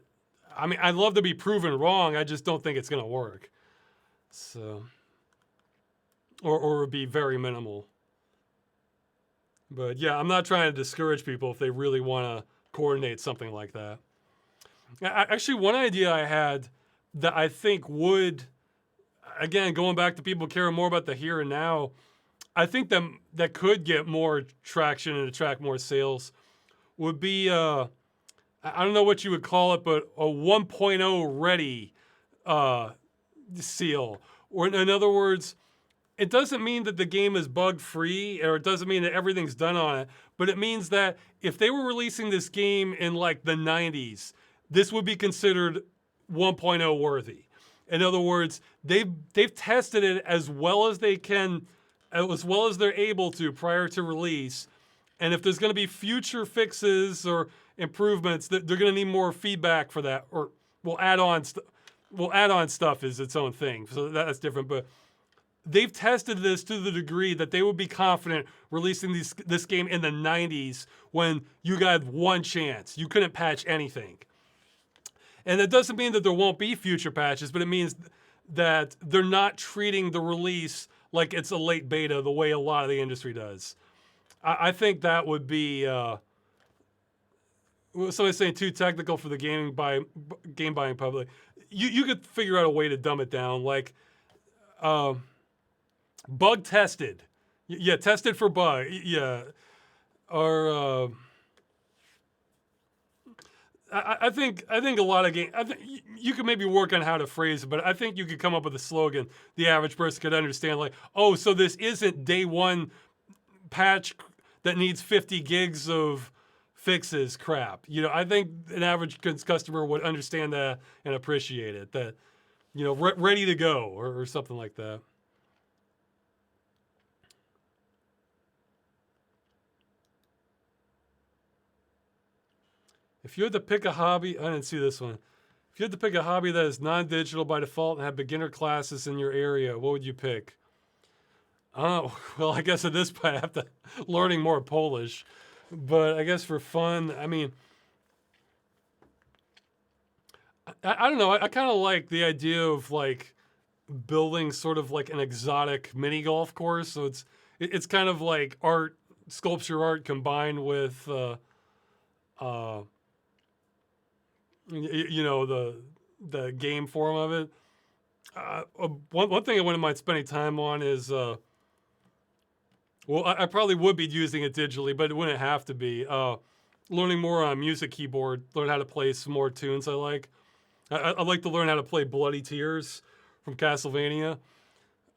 I mean, I'd love to be proven wrong. I just don't think it's going to work. So, or be very minimal. But yeah, I'm not trying to discourage people if they really want to coordinate something like that. Actually, one idea I had that I think would, again, going back to people caring more about the here and now, I think that could get more traction and attract more sales would be, I don't know what you would call it, but a 1.0 ready seal. Or in other words, it doesn't mean that the game is bug-free, or it doesn't mean that everything's done on it, but it means that if they were releasing this game in like the 90s, this would be considered 1.0 worthy. In other words, they've tested it as well as they can, as well as they're able to prior to release. And if there's going to be future fixes or improvements, they're going to need more feedback for that. Or we'll add on stuff is its own thing, so that's different. But they've tested this to the degree that they would be confident releasing this game in the 90s when you got one chance. You couldn't patch anything. And that doesn't mean that there won't be future patches, but it means that they're not treating the release like it's a late beta the way a lot of the industry does. I think that would be, somebody's saying too technical for the game buying public. You could figure out a way to dumb it down, like bug tested. Yeah, tested for bug. Yeah. Or I think a lot of games, you could maybe work on how to phrase it, but I think you could come up with a slogan the average person could understand, like, oh, so this isn't day one patch that needs 50 gigs of fixes crap. I think an average customer would understand that and appreciate it, that, ready to go or something like that. If you had to pick a hobby, I didn't see this one. If you had to pick a hobby that is non-digital by default and have beginner classes in your area, what would you pick? Oh, well, I guess at this point I have to learning more Polish. But I guess for fun, I mean, I don't know. I kind of like the idea of like building sort of like an exotic mini golf course. So it's kind of like art, sculpture art combined with uh, you know, the game form of it. One thing I wouldn't mind spending time on is well, I probably would be using it digitally, but it wouldn't have to be. Learning more on music keyboard, learn how to play some more tunes I like. I'd like to learn how to play Bloody Tears from Castlevania.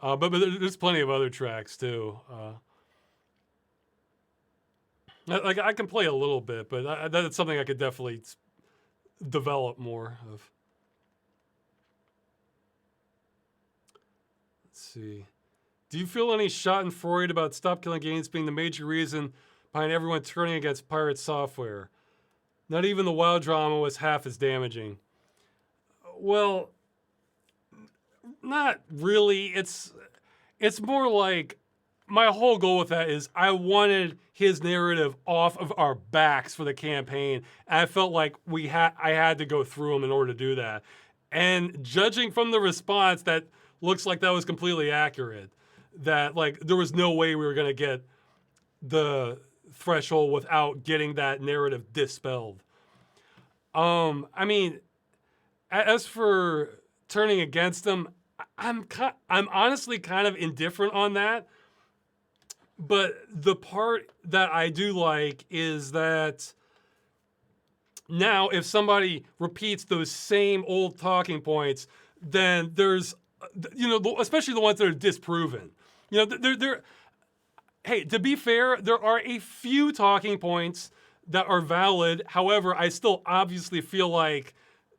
But there's plenty of other tracks too. Like I can play a little bit, but that's something I could definitely develop more of. Let's see. Do you feel any schadenfreude about Stop Killing Games being the major reason behind everyone turning against pirate software? Not even the WoW drama was half as damaging. Well, not really. It's more like my whole goal with that is I wanted his narrative off of our backs for the campaign. And I felt like I had to go through him in order to do that. And judging from the response, that looks like that was completely accurate. That like there was no way we were gonna get the threshold without getting that narrative dispelled. I mean, as for turning against them, I'm honestly kind of indifferent on that. But the part that I do like is that now if somebody repeats those same old talking points, then there's, you know, especially the ones that are disproven. You know, hey, to be fair, there are a few talking points that are valid. However, I still obviously feel like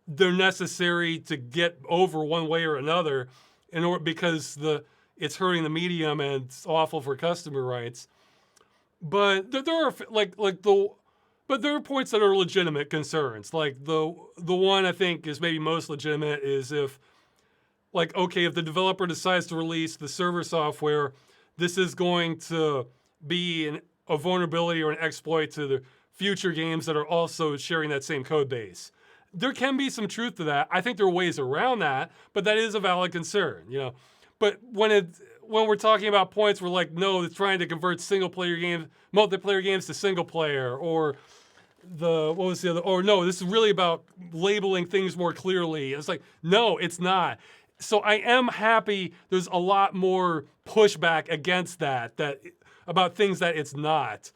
they're necessary to get over one way or another in order, because it's hurting the medium and it's awful for customer rights. But there are but there are points that are legitimate concerns. Like the one I think is maybe most legitimate is if, like, okay, if the developer decides to release the server software, this is going to be a vulnerability or an exploit to the future games that are also sharing that same code base. There can be some truth to that. I think there are ways around that, but that is a valid concern, you know. But when we're talking about points where like, no, it's trying to convert multiplayer games to single player, or what was the other? Or no, this is really about labeling things more clearly. It's like, no, it's not. So I am happy there's a lot more pushback against that about things that it's not.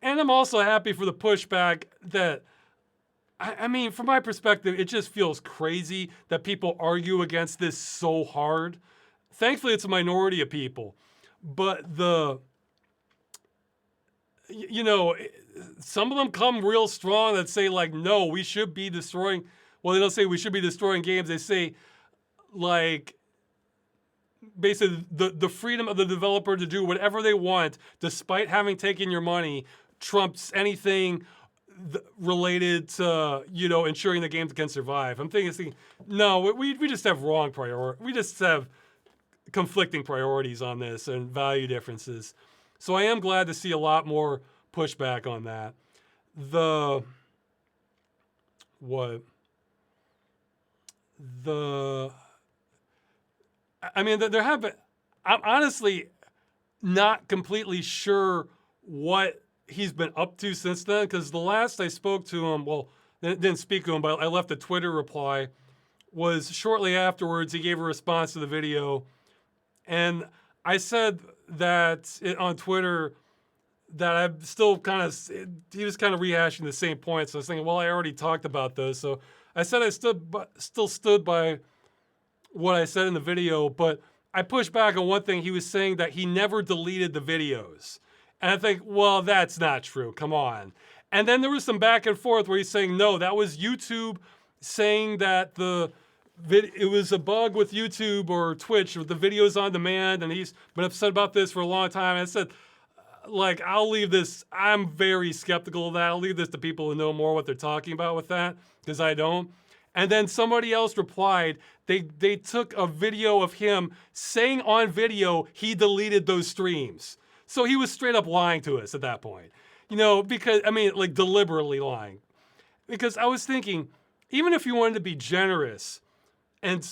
And I'm also happy for the pushback that, I mean, from my perspective, it just feels crazy that people argue against this so hard. Thankfully, it's a minority of people. But you know, some of them come real strong that say like, no, we should be destroying, well, they don't say we should be destroying games. They say, like, basically the freedom of the developer to do whatever they want despite having taken your money trumps anything related to, you know, ensuring the games can survive. I'm thinking, no, we just have we just have conflicting priorities on this and value differences. So I am glad to see a lot more pushback on that. I mean, there have been, I'm honestly not completely sure what he's been up to since then, because the last I spoke to him, well, didn't speak to him, but I left a Twitter reply, was shortly afterwards he gave a response to the video. And I said that on Twitter that I'm still he was kind of rehashing the same points. So I was thinking, well, I already talked about those. So I said I still stood by what I said in the video, but I pushed back on one thing. He was saying that he never deleted the videos. And I think, well, that's not true. Come on. And then there was some back and forth where he's saying, no, that was YouTube saying that it was a bug with YouTube or Twitch with the videos on demand, and he's been upset about this for a long time. And I said, like, I'll leave this, I'm very skeptical of that. I'll leave this to people who know more what they're talking about with that, because I don't. And then somebody else replied, they took a video of him saying on video he deleted those streams. So he was straight up lying to us at that point. You know, because, I mean, like deliberately lying. Because I was thinking, even if you wanted to be generous, and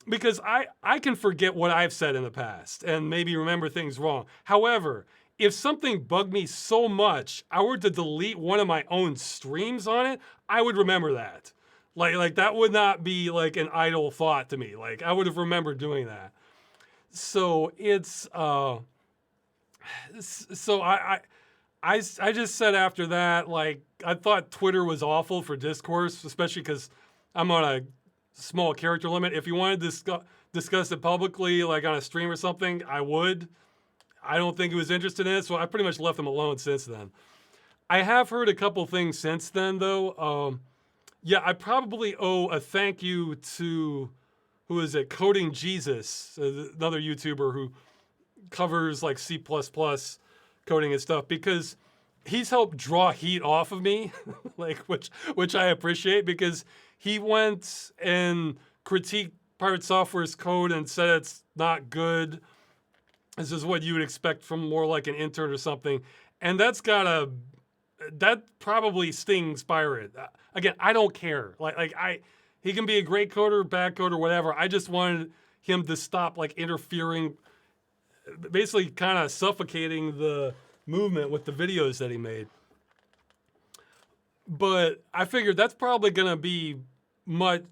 because I can forget what I've said in the past and maybe remember things wrong. However, if something bugged me so much, I were to delete one of my own streams on it, I would remember that. Like that would not be like an idle thought to me. Like I would have remembered doing that. So it's so I just said after that, like, I thought Twitter was awful for discourse, especially because I'm on a small character limit. If you wanted to discuss it publicly, like on a stream or something, I would. I don't think he was interested in it, so I pretty much left him alone since then. I have heard a couple things since then, though. Yeah, I probably owe a thank you to, who is it, Coding Jesus, another YouTuber who covers like C++ coding and stuff, because he's helped draw heat off of me, like which I appreciate, because he went and critiqued Pirate Software's code and said it's not good. This is what you would expect from more like an intern or something, and that probably stings Pirate. Again, I don't care. He can be a great coder, bad coder, whatever. I just wanted him to stop like interfering, basically kind of suffocating the movement with the videos that he made. But I figured that's probably going to be much.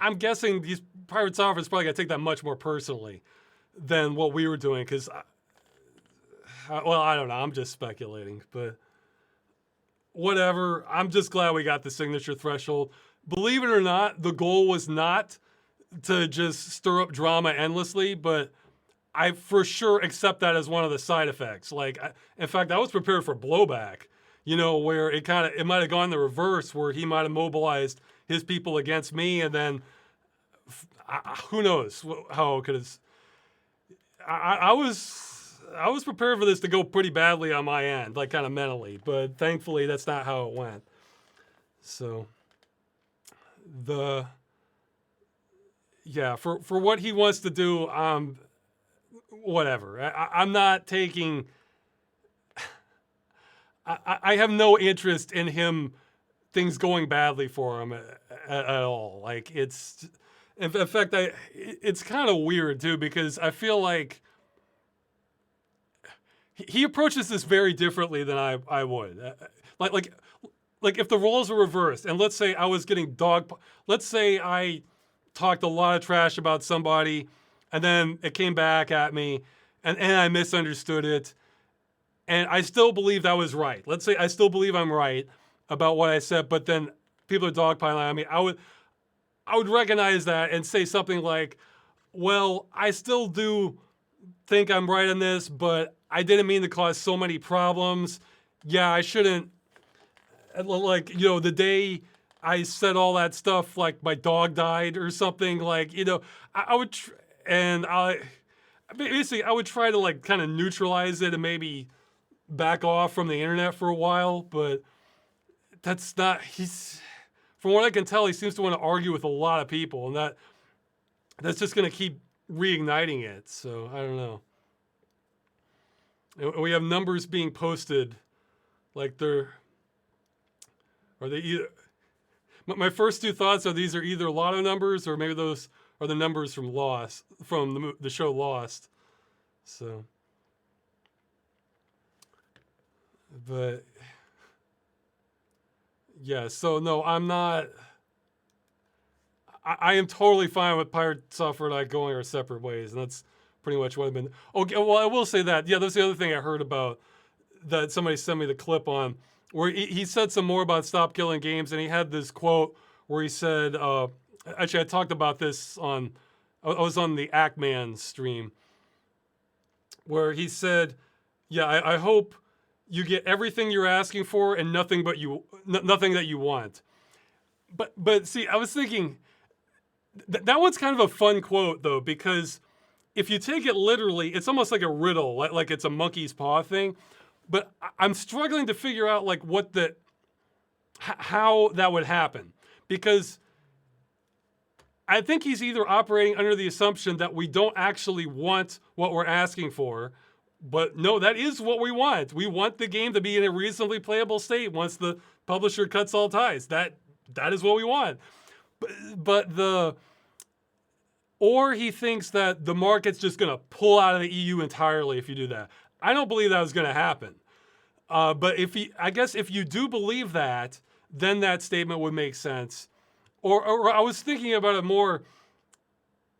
I'm guessing these Pirate Software is probably going to take that much more personally than what we were doing. Because, well, I don't know. I'm just speculating. But whatever. I'm just glad we got the signature threshold. Believe it or not, the goal was not to just stir up drama endlessly, but I for sure accept that as one of the side effects. Like, in fact, I was prepared for blowback, where it might have gone the reverse, where he might have mobilized his people against me, and then who knows how it could have. I was prepared for this to go pretty badly on my end, like kind of mentally, but thankfully that's not how it went. So for what he wants to do, whatever. I'm not taking. I have no interest in things going badly for him at all. Like it's, in fact, it's kind of weird too, because I feel like he approaches this very differently than I would. Like if the roles were reversed, and let's say I was getting let's say I talked a lot of trash about somebody, and then it came back at me, and I misunderstood it, and I still believe that was right. Let's say I still believe I'm right about what I said, but then people are dogpiling on me. I would recognize that and say something like, well, I still do think I'm right on this, but I didn't mean to cause so many problems. Yeah, I shouldn't, like, the day I said all that stuff, like my dog died or something, like, I would, basically I would try to like kind of neutralize it and maybe back off from the internet for a while, but that's not, from what I can tell, he seems to want to argue with a lot of people, and that's just going to keep reigniting it. So I don't know. And we have numbers being posted, like are they either? My first two thoughts are these are either lotto numbers, or maybe those are the numbers from the show Lost. So, but yeah, so no, I'm not. I am totally fine with Pirate Software and I going our separate ways, and that's pretty much what I've been. Okay, well, I will say that. Yeah, that's the other thing I heard about that somebody sent me the clip on, where he said some more about Stop Killing Games, and he had this quote where he said, actually, I talked about this I was on the Ackman stream, where he said, yeah, I hope you get everything you're asking for and nothing that you want. But see, I was thinking, that one's kind of a fun quote, though, because if you take it literally, it's almost like a riddle, like it's a monkey's paw thing. But I'm struggling to figure out like how that would happen, because I think he's either operating under the assumption that we don't actually want what we're asking for, but no, that is what we want. We want the game to be in a reasonably playable state once the publisher cuts all ties. that is what we want. But or he thinks that the market's just going to pull out of the EU entirely if you do that. I don't believe that was going to happen. But I guess if you do believe that, then that statement would make sense. Or I was thinking about it more.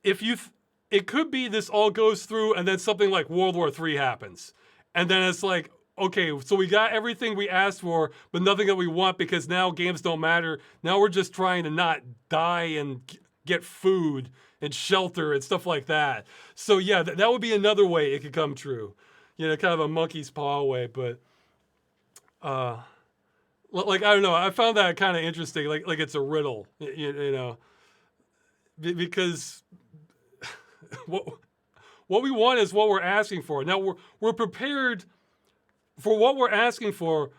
It could be this all goes through and then something like World War III happens. And then it's like, okay, so we got everything we asked for, but nothing that we want because now games don't matter. Now we're just trying to not die and get food and shelter and stuff like that. So yeah, that would be another way it could come true. Kind of a monkey's paw way, but like, I don't know. I found that kind of interesting. Like it's a riddle, because what we want is what we're asking for. Now we're prepared for what we're asking for.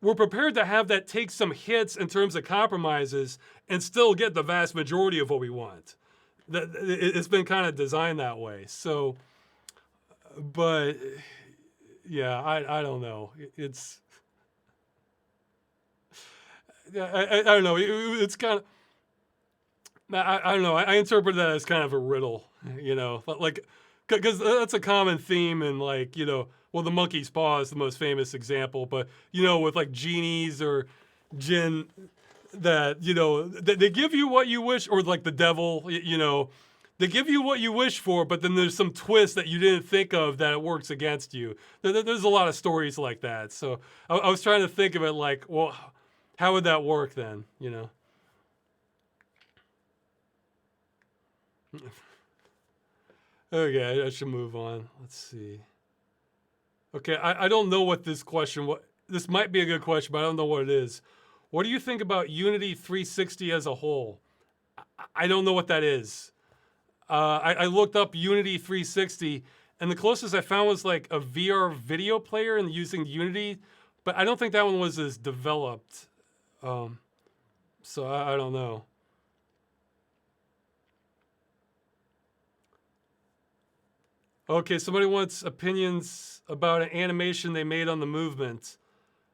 We're prepared to have that take some hits in terms of compromises and still get the vast majority of what we want. It's been kind of designed that way. So, but yeah, I don't know. I don't know. It's kind of, I don't know. I interpret that as kind of a riddle, like, because that's a common theme in well, the monkey's paw is the most famous example, but with like genies or jinn that, they give you what you wish, or like the devil, they give you what you wish for, but then there's some twist that you didn't think of that it works against you. There's a lot of stories like that. So I was trying to think of it like, well, how would that work then, Okay, I should move on. Let's see. Okay, I don't know what this question, this might be a good question, but I don't know what it is. What do you think about Unity 360 as a whole? I don't know what that is. I looked up Unity 360, and the closest I found was like a VR video player and using Unity, but I don't think that one was as developed. So I don't know. Okay, somebody wants opinions about an animation they made on the movement,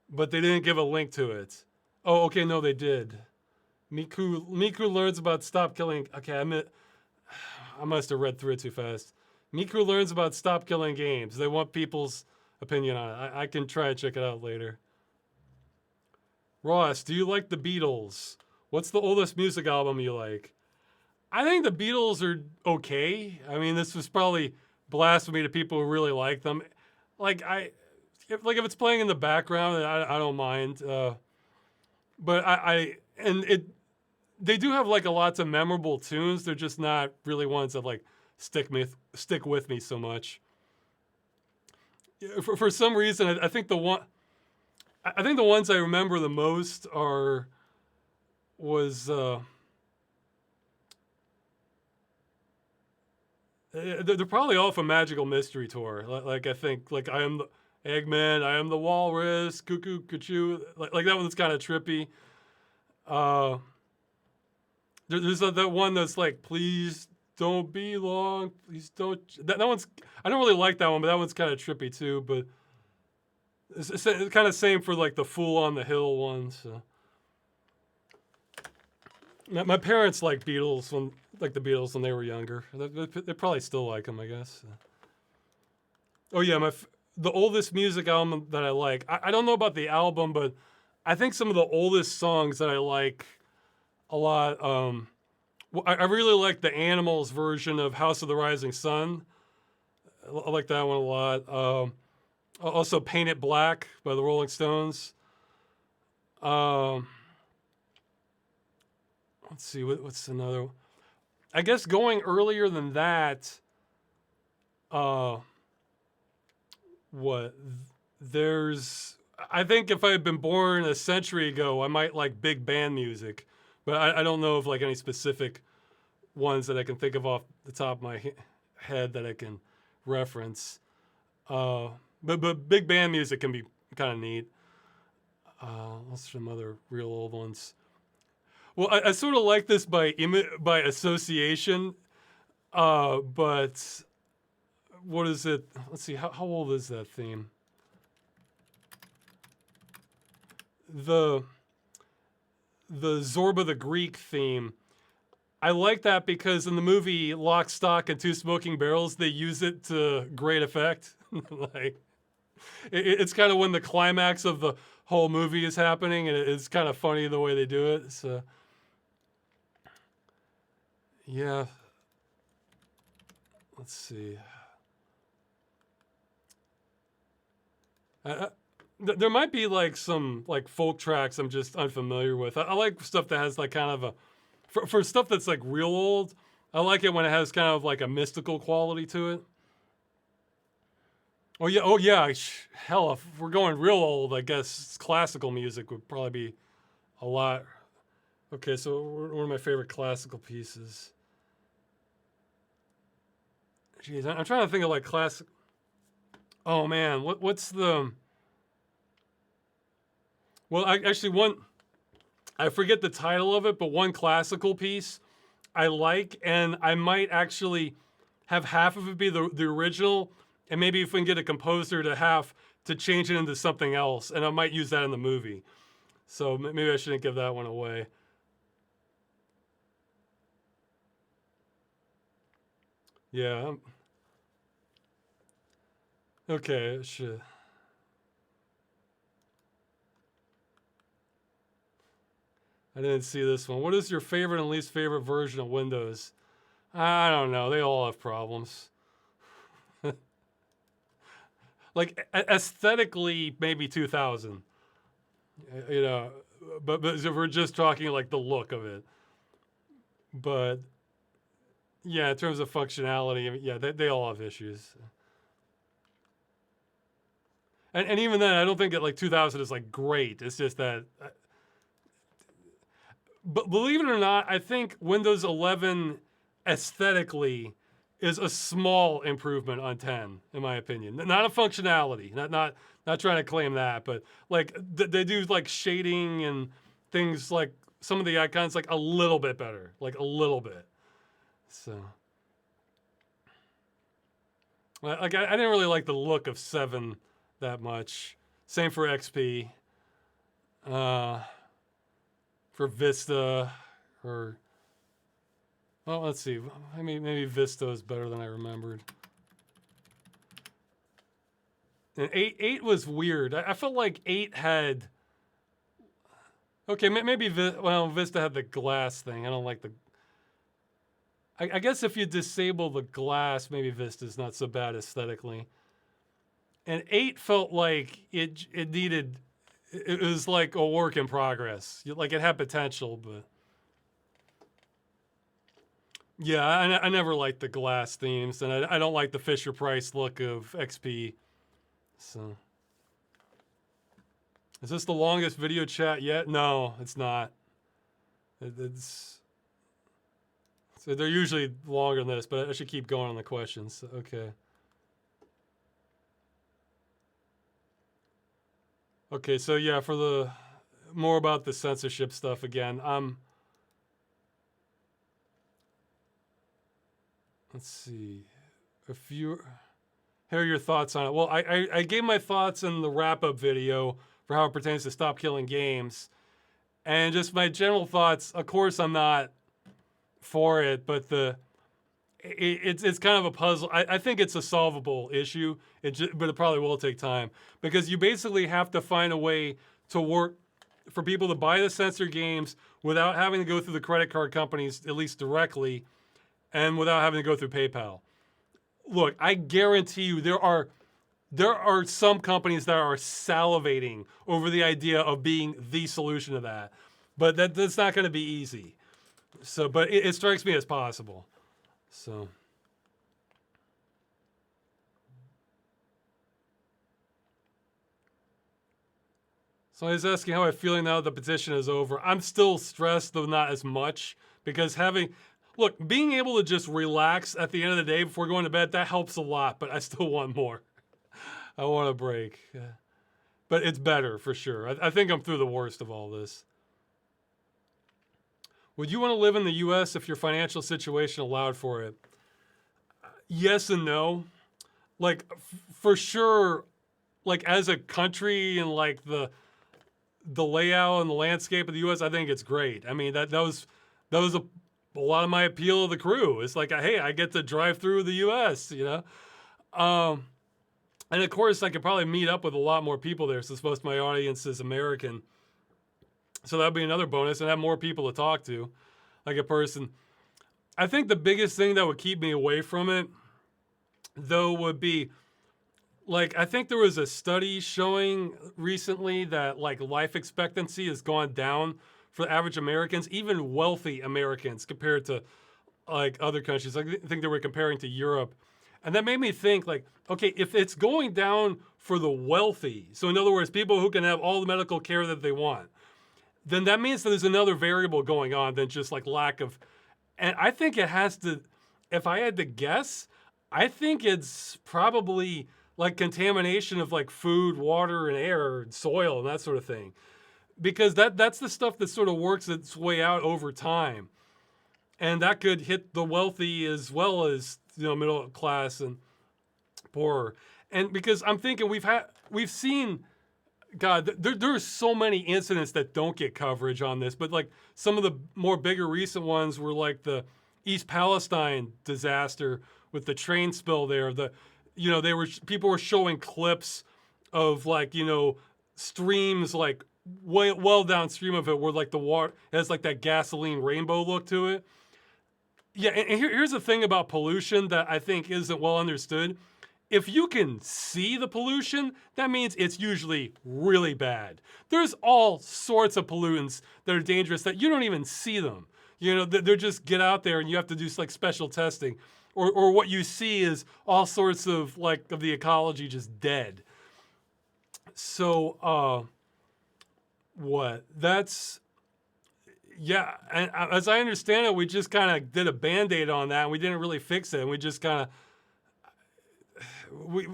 but they didn't give a link to it. Oh, okay, no, they did. Miku learns about stop killing. Okay, I must have read through it too fast. Miku learns about stop killing games. They want people's opinion on it. I can try and check it out later. Ross, do you like the Beatles? What's the oldest music album you like? I think the Beatles are okay. I mean, this was probably blasphemy to people who really like them. If it's playing in the background, I don't mind. But they do have like lots of memorable tunes. They're just not really ones that like stick with me so much. For some reason, I think the ones I remember the most was they're probably all from Magical Mystery Tour. Like I think like I am the Eggman, I am the Walrus, Cuckoo Cuckoo. Like that one's kind of trippy. There's that one that's like, please don't be long, please don't. That one's, I don't really like that one, but that one's kind of trippy too. But it's kind of same for like the Fool on the Hill one. So my parents liked the Beatles when they were younger. They probably still like them, I guess. Oh yeah, the oldest music album that I like. I don't know about the album, but I think some of the oldest songs that I like a lot. I really like the Animals version of House of the Rising Sun. I like that one a lot. Also, Paint It Black by the Rolling Stones. Let's see, what's another? I guess going earlier than that. I think if I had been born a century ago, I might like big band music, but I don't know of like any specific ones that I can think of off the top of my head that I can reference. But big band music can be kind of neat. What's some other real old ones? Well, I sort of like this by association, but what is it? Let's see, how old is that theme? the Zorba the Greek theme. I like that because in the movie Lock, Stock, and Two Smoking Barrels, they use it to great effect. Like, it's kind of when the climax of the whole movie is happening, and it's kind of funny the way they do it. So, yeah. Let's see. There might be like some like folk tracks I'm just unfamiliar with. I like stuff that has like kind of a for stuff that's like real old. I like it when it has kind of like a mystical quality to it. Oh yeah. Hell, if we're going real old, I guess classical music would probably be a lot. Okay, so one of my favorite classical pieces. Jeez, I'm trying to think of like classic. Oh man, what's the? Well, actually, one I forget the title of it, but one classical piece I like, and I might actually have half of it be the original, and maybe if we can get a composer to change it into something else, and I might use that in the movie. So maybe I shouldn't give that one away. Yeah. Okay. Shit. I didn't see this one. What is your favorite and least favorite version of Windows? I don't know. They all have problems. Like aesthetically, maybe 2000. You know, but if we're just talking like the look of it. But yeah, in terms of functionality, I mean, yeah, they all have issues. And even then, I don't think that like 2000 is like great. It's just that. But believe it or not, I think Windows 11 aesthetically is a small improvement on 10, in my opinion. Not a functionality, not trying to claim that, but like they do like shading and things like some of the icons like a little bit better, like a little bit. So, like I didn't really like the look of 7 that much. Same for XP. For Vista, or well, let's see. Maybe Vista is better than I remembered. And eight was weird. I felt like 8 had. Okay, maybe Vista had the glass thing. I don't like the. I guess if you disable the glass, maybe Vista's not so bad aesthetically. And 8 felt like it needed. It was like a work in progress. Like it had potential, but. Yeah, I never liked the glass themes, and I don't like the Fisher Price look of XP. So, is this the longest video chat yet? No, it's not. It's so they're usually longer than this, but I should keep going on the questions. Okay. Okay, so yeah, for the more about the censorship stuff again, let's see. If you hear your thoughts on it. Well, I gave my thoughts in the wrap-up video for how it pertains to Stop Killing Games. And just my general thoughts, of course I'm not for it, but it's kind of a puzzle. I think it's a solvable issue, but it probably will take time. Because you basically have to find a way to work for people to buy the censored games without having to go through the credit card companies, at least directly, and without having to go through PayPal. Look, I guarantee you there are some companies that are salivating over the idea of being the solution to that. But that's not going to be easy. So, but it strikes me as possible. So. So I was asking how I'm feeling now that the petition is over. I'm still stressed, though not as much, because being able to just relax at the end of the day before going to bed, that helps a lot, but I still want more. I want a break. But it's better, for sure. I think I'm through the worst of all this. Would you want to live in the U.S. if your financial situation allowed for it? Yes and no. Like, for sure, like, as a country and, like, the the layout and the landscape of the U.S., I think it's great. I mean, that was a lot of my appeal of the crew. It's like, hey, I get to drive through the U.S., you know? Um, and of course, I could probably meet up with a lot more people there since most of my audience is American. So that'd be another bonus and have more people to talk to, like a person. I think the biggest thing that would keep me away from it, though, would be like, I think there was a study showing recently that like life expectancy has gone down for average Americans, even wealthy Americans, compared to like other countries. I think they were comparing to Europe. And that made me think like, okay, if it's going down for the wealthy, so in other words, people who can have all the medical care that they want, then that means that there's another variable going on than just like lack of. And I think it has to, if I had to guess, I think it's probably like contamination of like food, water, and air, and soil, and that sort of thing. Because that's the stuff that sort of works its way out over time. And that could hit the wealthy as well as, you know, middle class and poorer. And because I'm thinking we've seen, God, there's so many incidents that don't get coverage on this, but like some of the more bigger recent ones were like the East Palestine disaster with the train spill there. You know, people were showing clips of like, you know, streams like well downstream of it where like the water has like that gasoline rainbow look to it. Yeah, and here's the thing about pollution that I think isn't well understood. If you can see the pollution, that means it's usually really bad. There's all sorts of pollutants that are dangerous that you don't even see them. You know, they're just get out there and you have to do like special testing. Or what you see is all sorts of like of the ecology just dead. So, yeah, and as I understand it, we just kind of did a Band-Aid on that, and we didn't really fix it, and we just kind of,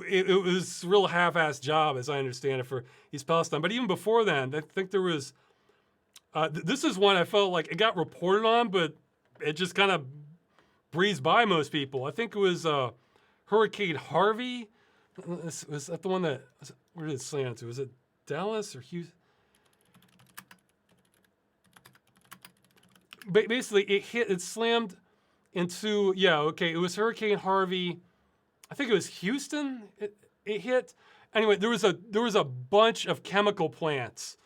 it was a real half-assed job, as I understand it, for East Palestine. But even before then, I think there was, this is one I felt like it got reported on, but it just kind of breezed by most people. I think it was Hurricane Harvey. Was that the one that, where did it slam to? Was it Dallas or Houston? Basically, it slammed into, yeah, okay, it was Hurricane Harvey. I think it was Houston. It hit. Anyway, there was a bunch of chemical plants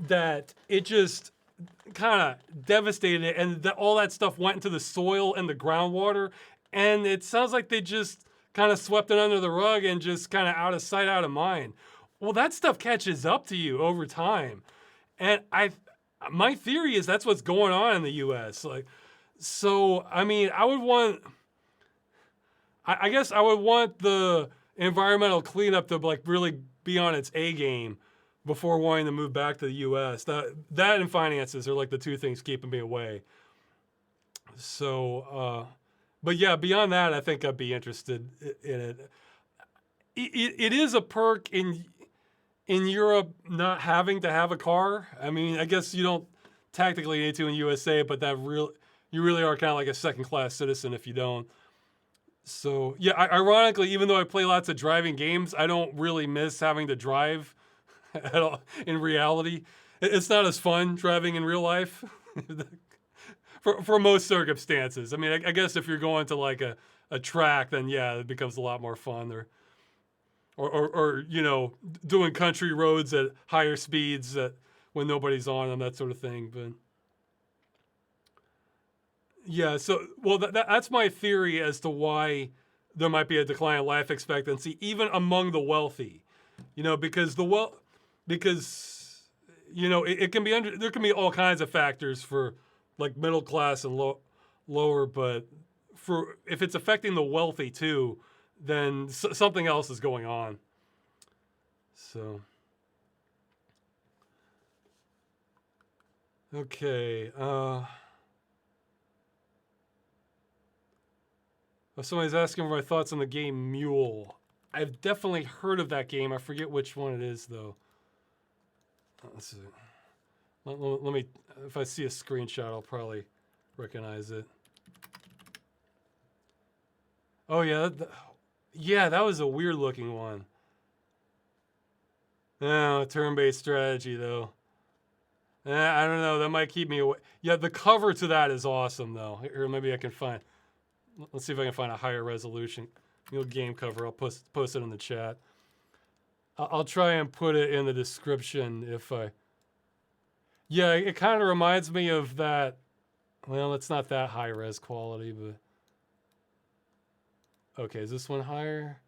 that it just kind of devastated it, and all that stuff went into the soil and the groundwater, and it sounds like they just kind of swept it under the rug and just kind of out of sight, out of mind. Well, that stuff catches up to you over time, and my theory is that's what's going on in the U.S. Like, so I mean, I guess I would want the environmental cleanup to like really be on its A game before wanting to move back to the U.S. That and finances are like the two things keeping me away. So, but yeah, beyond that, I think I'd be interested in it. It is a perk in Europe not having to have a car. I mean, I guess you don't technically need to in USA, but you really are kind of like a second-class citizen if you don't. So yeah, ironically, even though I play lots of driving games, I don't really miss having to drive at all. In reality, it's not as fun driving in real life for most circumstances. I mean, I guess if you're going to like a track, then yeah, it becomes a lot more fun. Or you know, doing country roads at higher speeds when nobody's on them, that sort of thing. But yeah, so well, that's my theory as to why there might be a decline in life expectancy, even among the wealthy. You know, because you know it can be there can be all kinds of factors for like middle class and lower, but for if it's affecting the wealthy too, then something else is going on. So, okay. Somebody's asking for my thoughts on the game M.U.L.E. I've definitely heard of that game. I forget which one it is, though. Let's see. Let me, if I see a screenshot, I'll probably recognize it. Oh, yeah. Yeah, that was a weird looking one. No, turn-based strategy, though. I don't know. That might keep me away. Yeah, the cover to that is awesome, though. Here, maybe I can find. Let's see if I can find a higher resolution. Game cover. I'll post it in the chat. I'll try and put it in the description if I. Yeah, it kind of reminds me of that. Well, it's not that high res quality, but. Okay, is this one higher?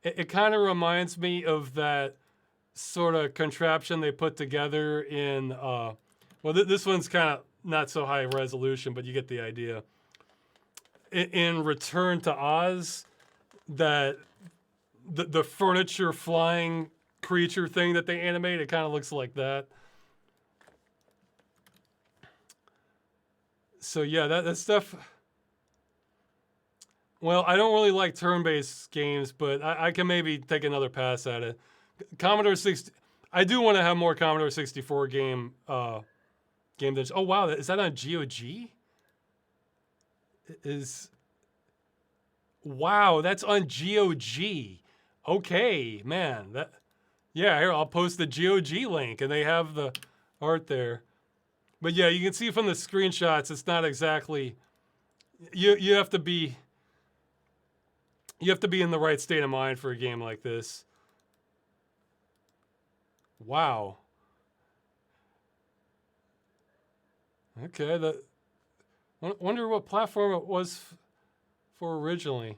It kind of reminds me of that sort of contraption they put together in. Well, this one's kind of not so high resolution, but you get the idea. In Return to Oz, that the furniture flying creature thing that they animate, it kind of looks like that. So yeah, that stuff. Well, I don't really like turn-based games, but I can maybe take another pass at it. Commodore 60. I do want to have more Commodore 64 game. Oh wow, is that on GOG? Wow, that's on GOG. Okay, man. Yeah, here I'll post the GOG link, and they have the art there. But yeah, you can see from the screenshots, it's not exactly. You have to be. You have to be in the right state of mind for a game like this. Wow. Okay, wonder what platform it was for originally.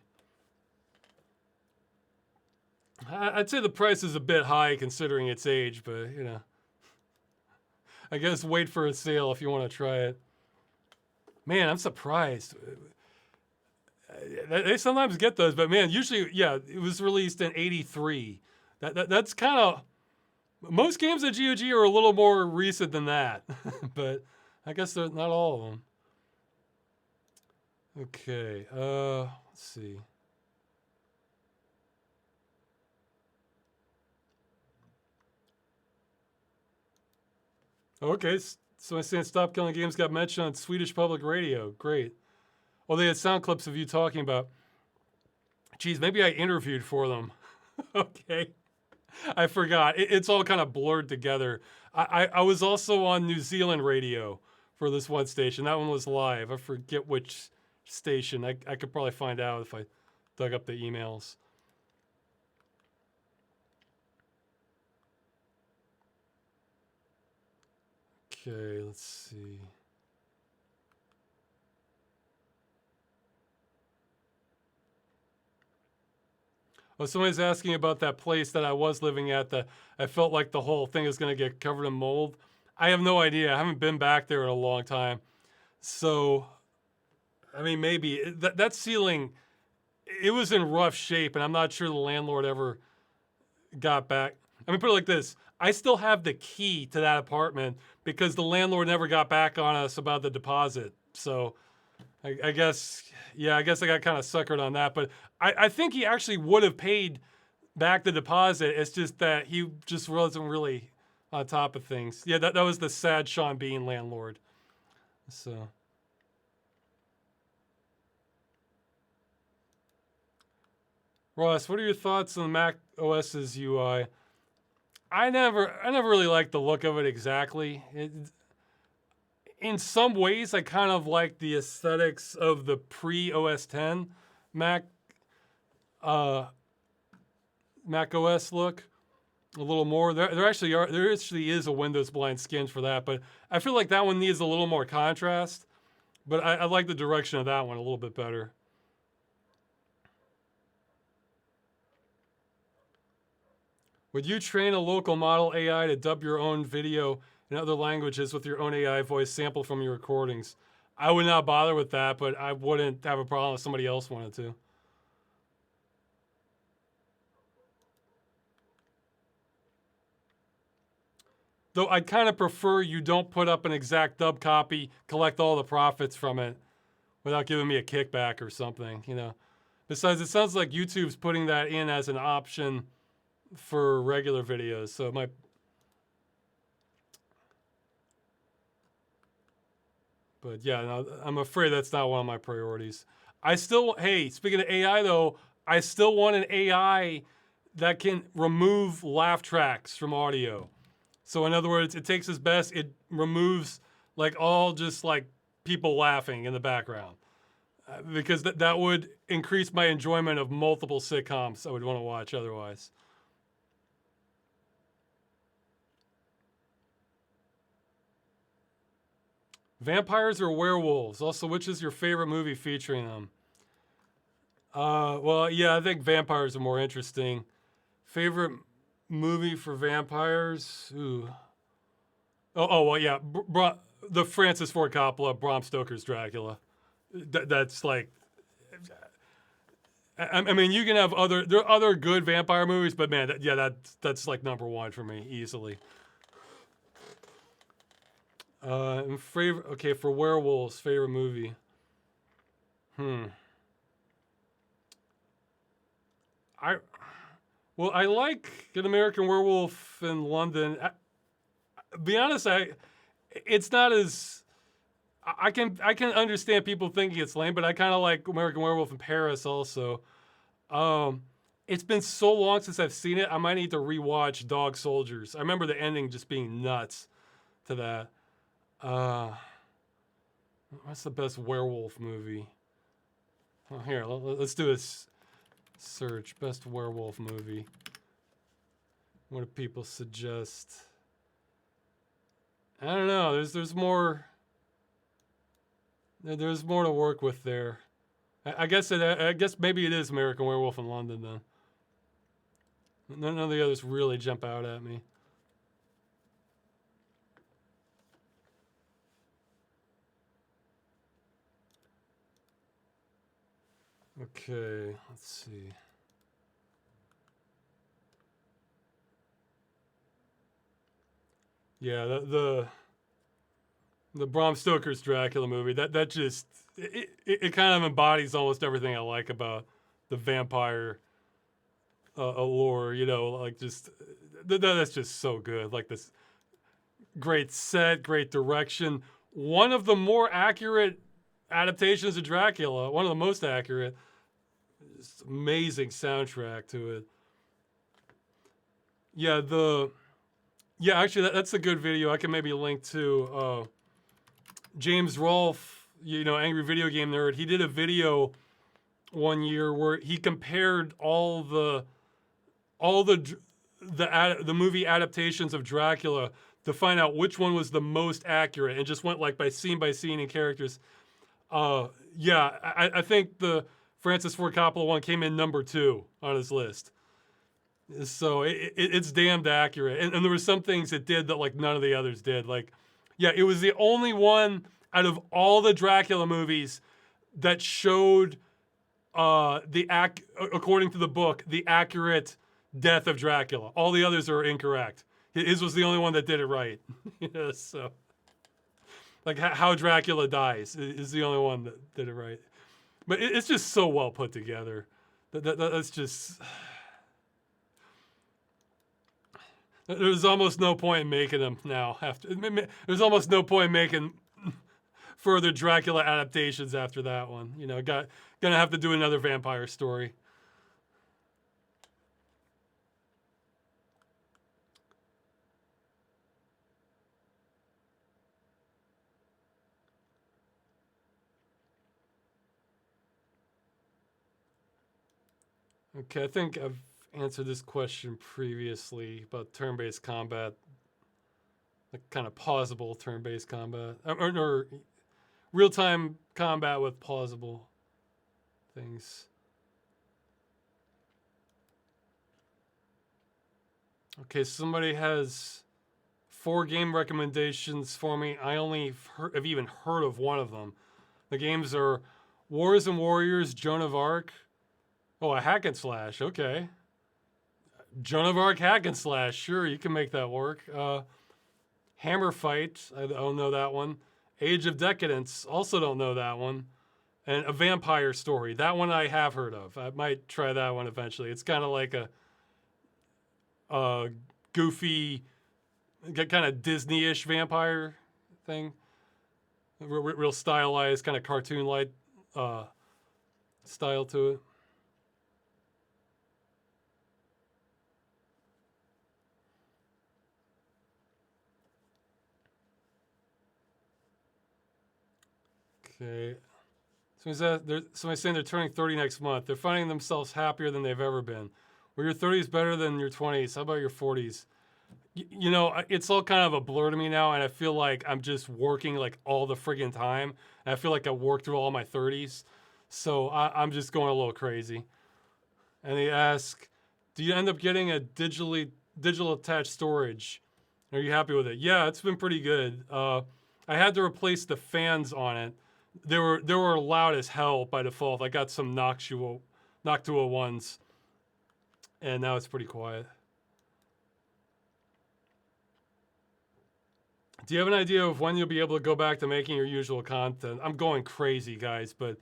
I'd say the price is a bit high considering its age, but you know. I guess wait for a sale if you want to try it. Man, I'm surprised. They sometimes get those, but man, usually, yeah, it was released in '83. That's kind of most games at GOG are a little more recent than that, but I guess they're not all of them. Okay, let's see. Okay, so I'm saying Stop Killing Games got mentioned on Swedish Public Radio. Great. Well, they had sound clips of you talking about. Geez, maybe I interviewed for them. Okay. I forgot. It's all kind of blurred together. I was also on New Zealand radio for this one station. That one was live. I forget which station. I could probably find out if I dug up the emails. Okay, let's see. Oh, somebody's asking about that place that I was living at. That I felt like the whole thing is going to get covered in mold. I have no idea. I haven't been back there in a long time. So, I mean, maybe that ceiling, it was in rough shape, and I'm not sure the landlord ever got back. I mean, put it like this. I still have the key to that apartment because the landlord never got back on us about the deposit. So I guess, yeah, I guess I got kind of suckered on that. But I think he actually would have paid back the deposit. It's just that he just wasn't really on top of things. Yeah, that was the sad Sean Bean landlord. So. Ross, what are your thoughts on Mac OS's UI? I never really liked the look of it exactly. In some ways, I kind of like the aesthetics of the pre-OS 10 Mac Mac OS look a little more. There actually is a Windows blind skin for that, but I feel like that one needs a little more contrast. But I like the direction of that one a little bit better. Would you train a local model AI to dub your own video in other languages with your own AI voice sample from your recordings? I would not bother with that, but I wouldn't have a problem if somebody else wanted to. Though I kind of prefer you don't put up an exact dub copy, collect all the profits from it without giving me a kickback or something, you know. Besides, it sounds like YouTube's putting that in as an option for regular videos, so it might. But yeah, no, I'm afraid that's not one of my priorities. Hey, speaking of AI though, I still want an AI that can remove laugh tracks from audio. So in other words, it takes its best. It removes like all just like people laughing in the background because that would increase my enjoyment of multiple sitcoms I would want to watch otherwise. Vampires or werewolves? Also, which is your favorite movie featuring them? Well, yeah, I think vampires are more interesting. Favorite movie for vampires? Ooh. Well, yeah, the Francis Ford Coppola, Bram Stoker's Dracula. That's like, I mean, you can have there are other good vampire movies, but man, that's like number one for me easily. And favorite, okay, for werewolves, favorite movie. I I like An American Werewolf in London. Be honest, it's not as I can understand people thinking it's lame, but I kind of like American Werewolf in Paris also. Um, it's been so long since I've seen it. I might need to rewatch Dog Soldiers. I remember the ending just being nuts to that. Uh, what's the best werewolf movie? Oh, here, let's do this search. Best werewolf movie. What do people suggest? I don't know. There's more. There's more to work with there. I guess maybe it is American Werewolf in London then. None of the others really jump out at me. Okay, let's see. Yeah, the Bram Stoker's Dracula movie. That just it kind of embodies almost everything I like about the vampire allure. You know, like just that's just so good. Like this great set, great direction. One of the more accurate adaptations of Dracula. One of the most accurate. Just amazing soundtrack to it. Yeah, actually that's a good video. I can maybe link to James Rolfe, you know, Angry Video Game Nerd. He did a video one year where he compared all the movie adaptations of Dracula to find out which one was the most accurate, and just went like by scene and characters. Yeah, I think the Francis Ford Coppola one came in number 2 on his list. So it's damned accurate, and there were some things it did that like none of the others did. Like, yeah, it was the only one out of all the Dracula movies that showed according to the book, the accurate death of Dracula. All the others are incorrect. His was the only one that did it right. So, like how Dracula dies is the only one that did it right. But it's just so well put together. That's just. There's almost no point in making them now. There's almost no point in making further Dracula adaptations after that one. You know, gonna have to do another vampire story. Okay, I think I've answered this question previously about turn-based combat, like kind of pausable turn-based combat, or real-time combat with pausable things. Okay, somebody has 4 game recommendations for me. I only have even heard of one of them. The games are Wars and Warriors, Joan of Arc. Oh, a hack and slash. Okay. Joan of Arc hack and slash. Sure, you can make that work. Hammer Fight. I don't know that one. Age of Decadence. Also don't know that one. And A Vampire Story. That one I have heard of. I might try that one eventually. It's kind of like a goofy, kind of Disney-ish vampire thing. Real stylized, kind of cartoon-like style to it. Okay. Somebody's saying they're turning 30 next month. They're finding themselves happier than they've ever been. Were your 30s better than your 20s? How about your 40s? You know, it's all kind of a blur to me now, and I feel like I'm just working like all the friggin' time. And I feel like I worked through all my 30s. So I'm just going a little crazy. And they ask, do you end up getting a digital attached storage? Are you happy with it? Yeah, it's been pretty good. I had to replace the fans on it. They were loud as hell by default. I got some Noctua ones, and now it's pretty quiet. Do you have an idea of when you'll be able to go back to making your usual content? I'm going crazy, guys, but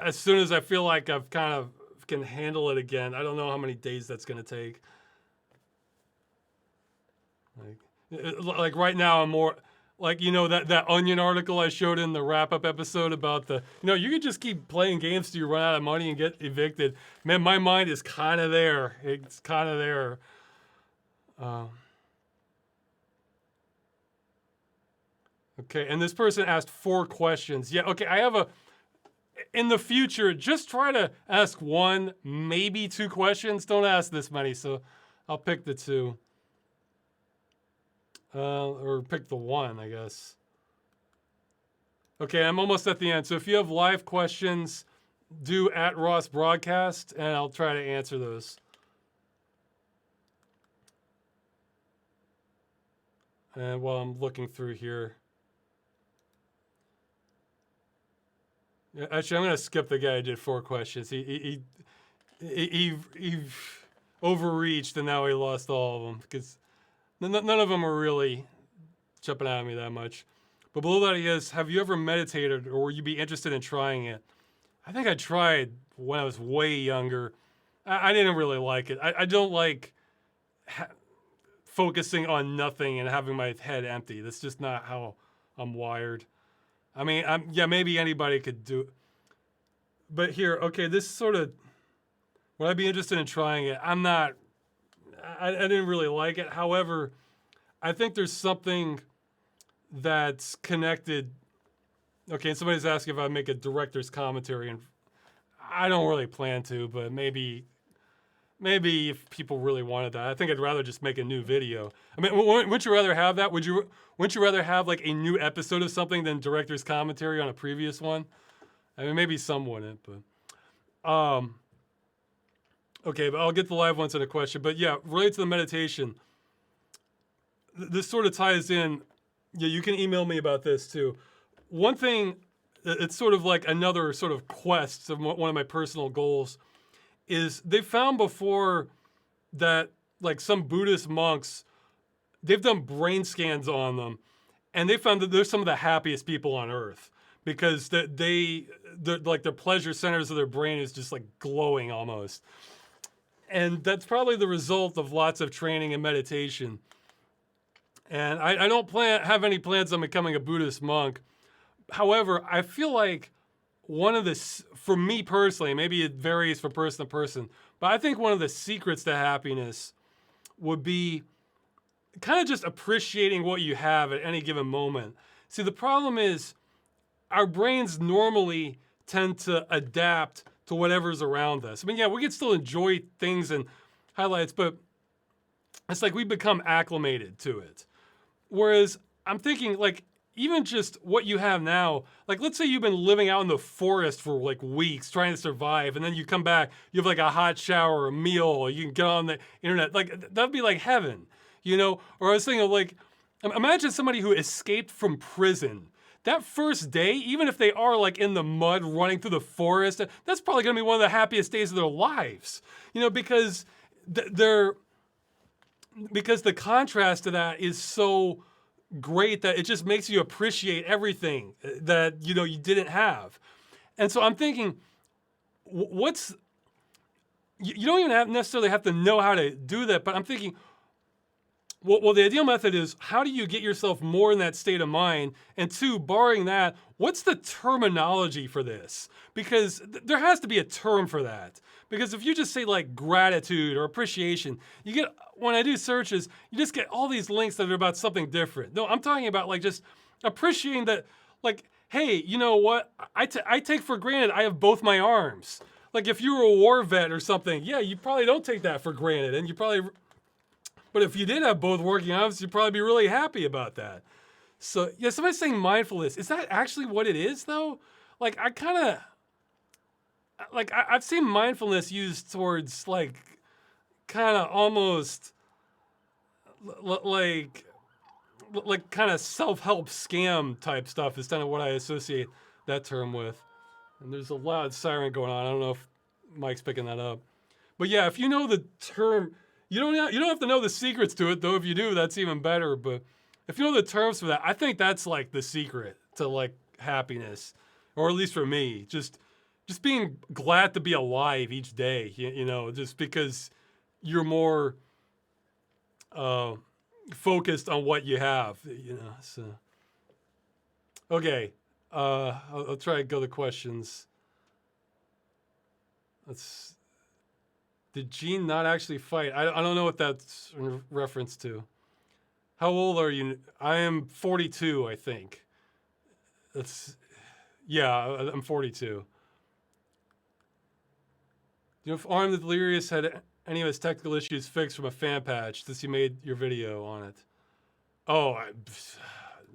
as soon as I feel like I've kind of can handle it again, I don't know how many days that's going to take. Like right now, I'm more like, you know, that Onion article I showed in the wrap-up episode about the, you know, you can just keep playing games till you run out of money and get evicted. Man, my mind is kind of there. It's kind of there. Okay, and this person asked 4 questions. Yeah, okay, I have in the future, just try to ask 1, maybe 2 questions. Don't ask this many, so I'll pick the 2. Or pick the 1, I guess. Okay, I'm almost at the end. So if you have live questions, do @Ross Broadcast, and I'll try to answer those. And while I'm looking through here. Yeah, actually, I'm going to skip the guy who did 4 questions. He overreached, and now he lost all of them because none of them are really jumping out at me that much. But below that, he has, have you ever meditated, or would you be interested in trying it? I think I tried when I was way younger. I didn't really like it. I don't like focusing on nothing and having my head empty. That's just not how I'm wired. I mean, yeah, maybe anybody could do it. But here, okay, this sort of, would I be interested in trying it? I'm not, I didn't really like it. However, I think there's something that's connected. Okay, and somebody's asking if I make a director's commentary, and I don't really plan to, but maybe if people really wanted that, I think I'd rather just make a new video. I mean, wouldn't you rather have that? Wouldn't you rather have like a new episode of something than director's commentary on a previous one? I mean, maybe some wouldn't, but okay, but I'll get the live ones in a question. But yeah, related to the meditation, this sort of ties in. Yeah, you can email me about this too. One thing, it's sort of like another sort of quest of one of my personal goals, is they found before that like some Buddhist monks, they've done brain scans on them, and they found that they're some of the happiest people on earth because they're like their pleasure centers of their brain is just like glowing almost. And that's probably the result of lots of training and meditation. And I don't have any plans on becoming a Buddhist monk. However, I feel like one of the, for me personally, maybe it varies from person to person, but I think one of the secrets to happiness would be kind of just appreciating what you have at any given moment. See, the problem is our brains normally tend to adapt to whatever's around us. I mean, yeah, we can still enjoy things and highlights, but it's like we become acclimated to it. Whereas I'm thinking like, even just what you have now, like let's say you've been living out in the forest for like weeks trying to survive, and then you come back, you have like a hot shower, a meal, you can get on the internet, like that'd be like heaven, you know? Or I was thinking like, imagine somebody who escaped from prison. That first day, even if they are like in the mud running through the forest, that's probably gonna be one of the happiest days of their lives, you know, because because the contrast to that is so great that it just makes you appreciate everything that you know you didn't have. And so I'm thinking, you don't even necessarily have to know how to do that, but I'm thinking, well, the ideal method is how do you get yourself more in that state of mind? And 2, barring that, what's the terminology for this? Because there has to be a term for that. Because if you just say like gratitude or appreciation, you get, when I do searches, you just get all these links that are about something different. No, I'm talking about like just appreciating that like, hey, you know what? I take for granted I have both my arms. Like if you were a war vet or something, yeah, you probably don't take that for granted, and you probably. But if you did have both working arms, you'd probably be really happy about that. So yeah, somebody's saying mindfulness. Is that actually what it is though? Like I kind of like I've seen mindfulness used towards like kind of almost like kind of self-help scam type stuff is kind of what I associate that term with. And there's a loud siren going on. I don't know if Mike's picking that up. But yeah, if you know the term, you don't have to know the secrets to it though. If you do, that's even better. But if you know the terms for that, I think that's like the secret to like happiness, or at least for me, just being glad to be alive each day. You know, just because you're more focused on what you have. You know, so okay. I'll try to go to questions. Did Gene not actually fight? I don't know what that's in reference to. How old are you? I am 42, I think. Yeah, I'm 42. Do you know if Arm the Delirious had any of his technical issues fixed from a fan patch since you made your video on it? Oh,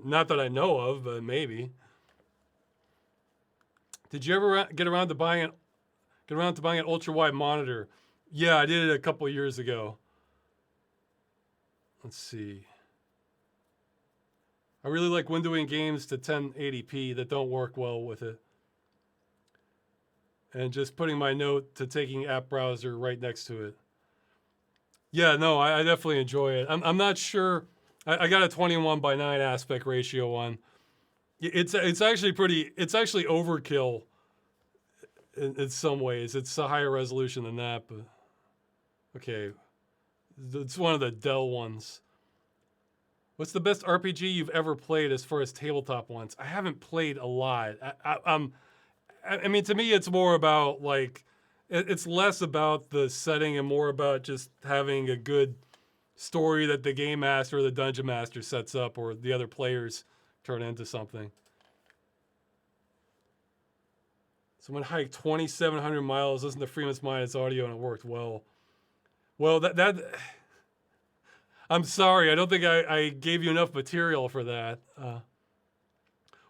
not that I know of, but maybe. Did you ever get around to buying an ultra-wide monitor? Yeah, I did it a couple years ago. Let's see. I really like windowing games to 1080p that don't work well with it. And just putting my note to taking app browser right next to it. Yeah, no, I definitely enjoy it. I'm not sure. I got a 21:9 aspect ratio on. It's actually overkill in some ways. It's a higher resolution than that, but okay. It's one of the Dell ones. What's the best RPG you've ever played as far as tabletop ones? I haven't played a lot. I mean, to me, it's more about like, it's less about the setting and more about just having a good story that the game master or the dungeon master sets up, or the other players turn into something. Someone hiked 2,700 miles, listened to Freeman's Mind, audio, and it worked well. Well, that I'm sorry. I don't think I gave you enough material for that.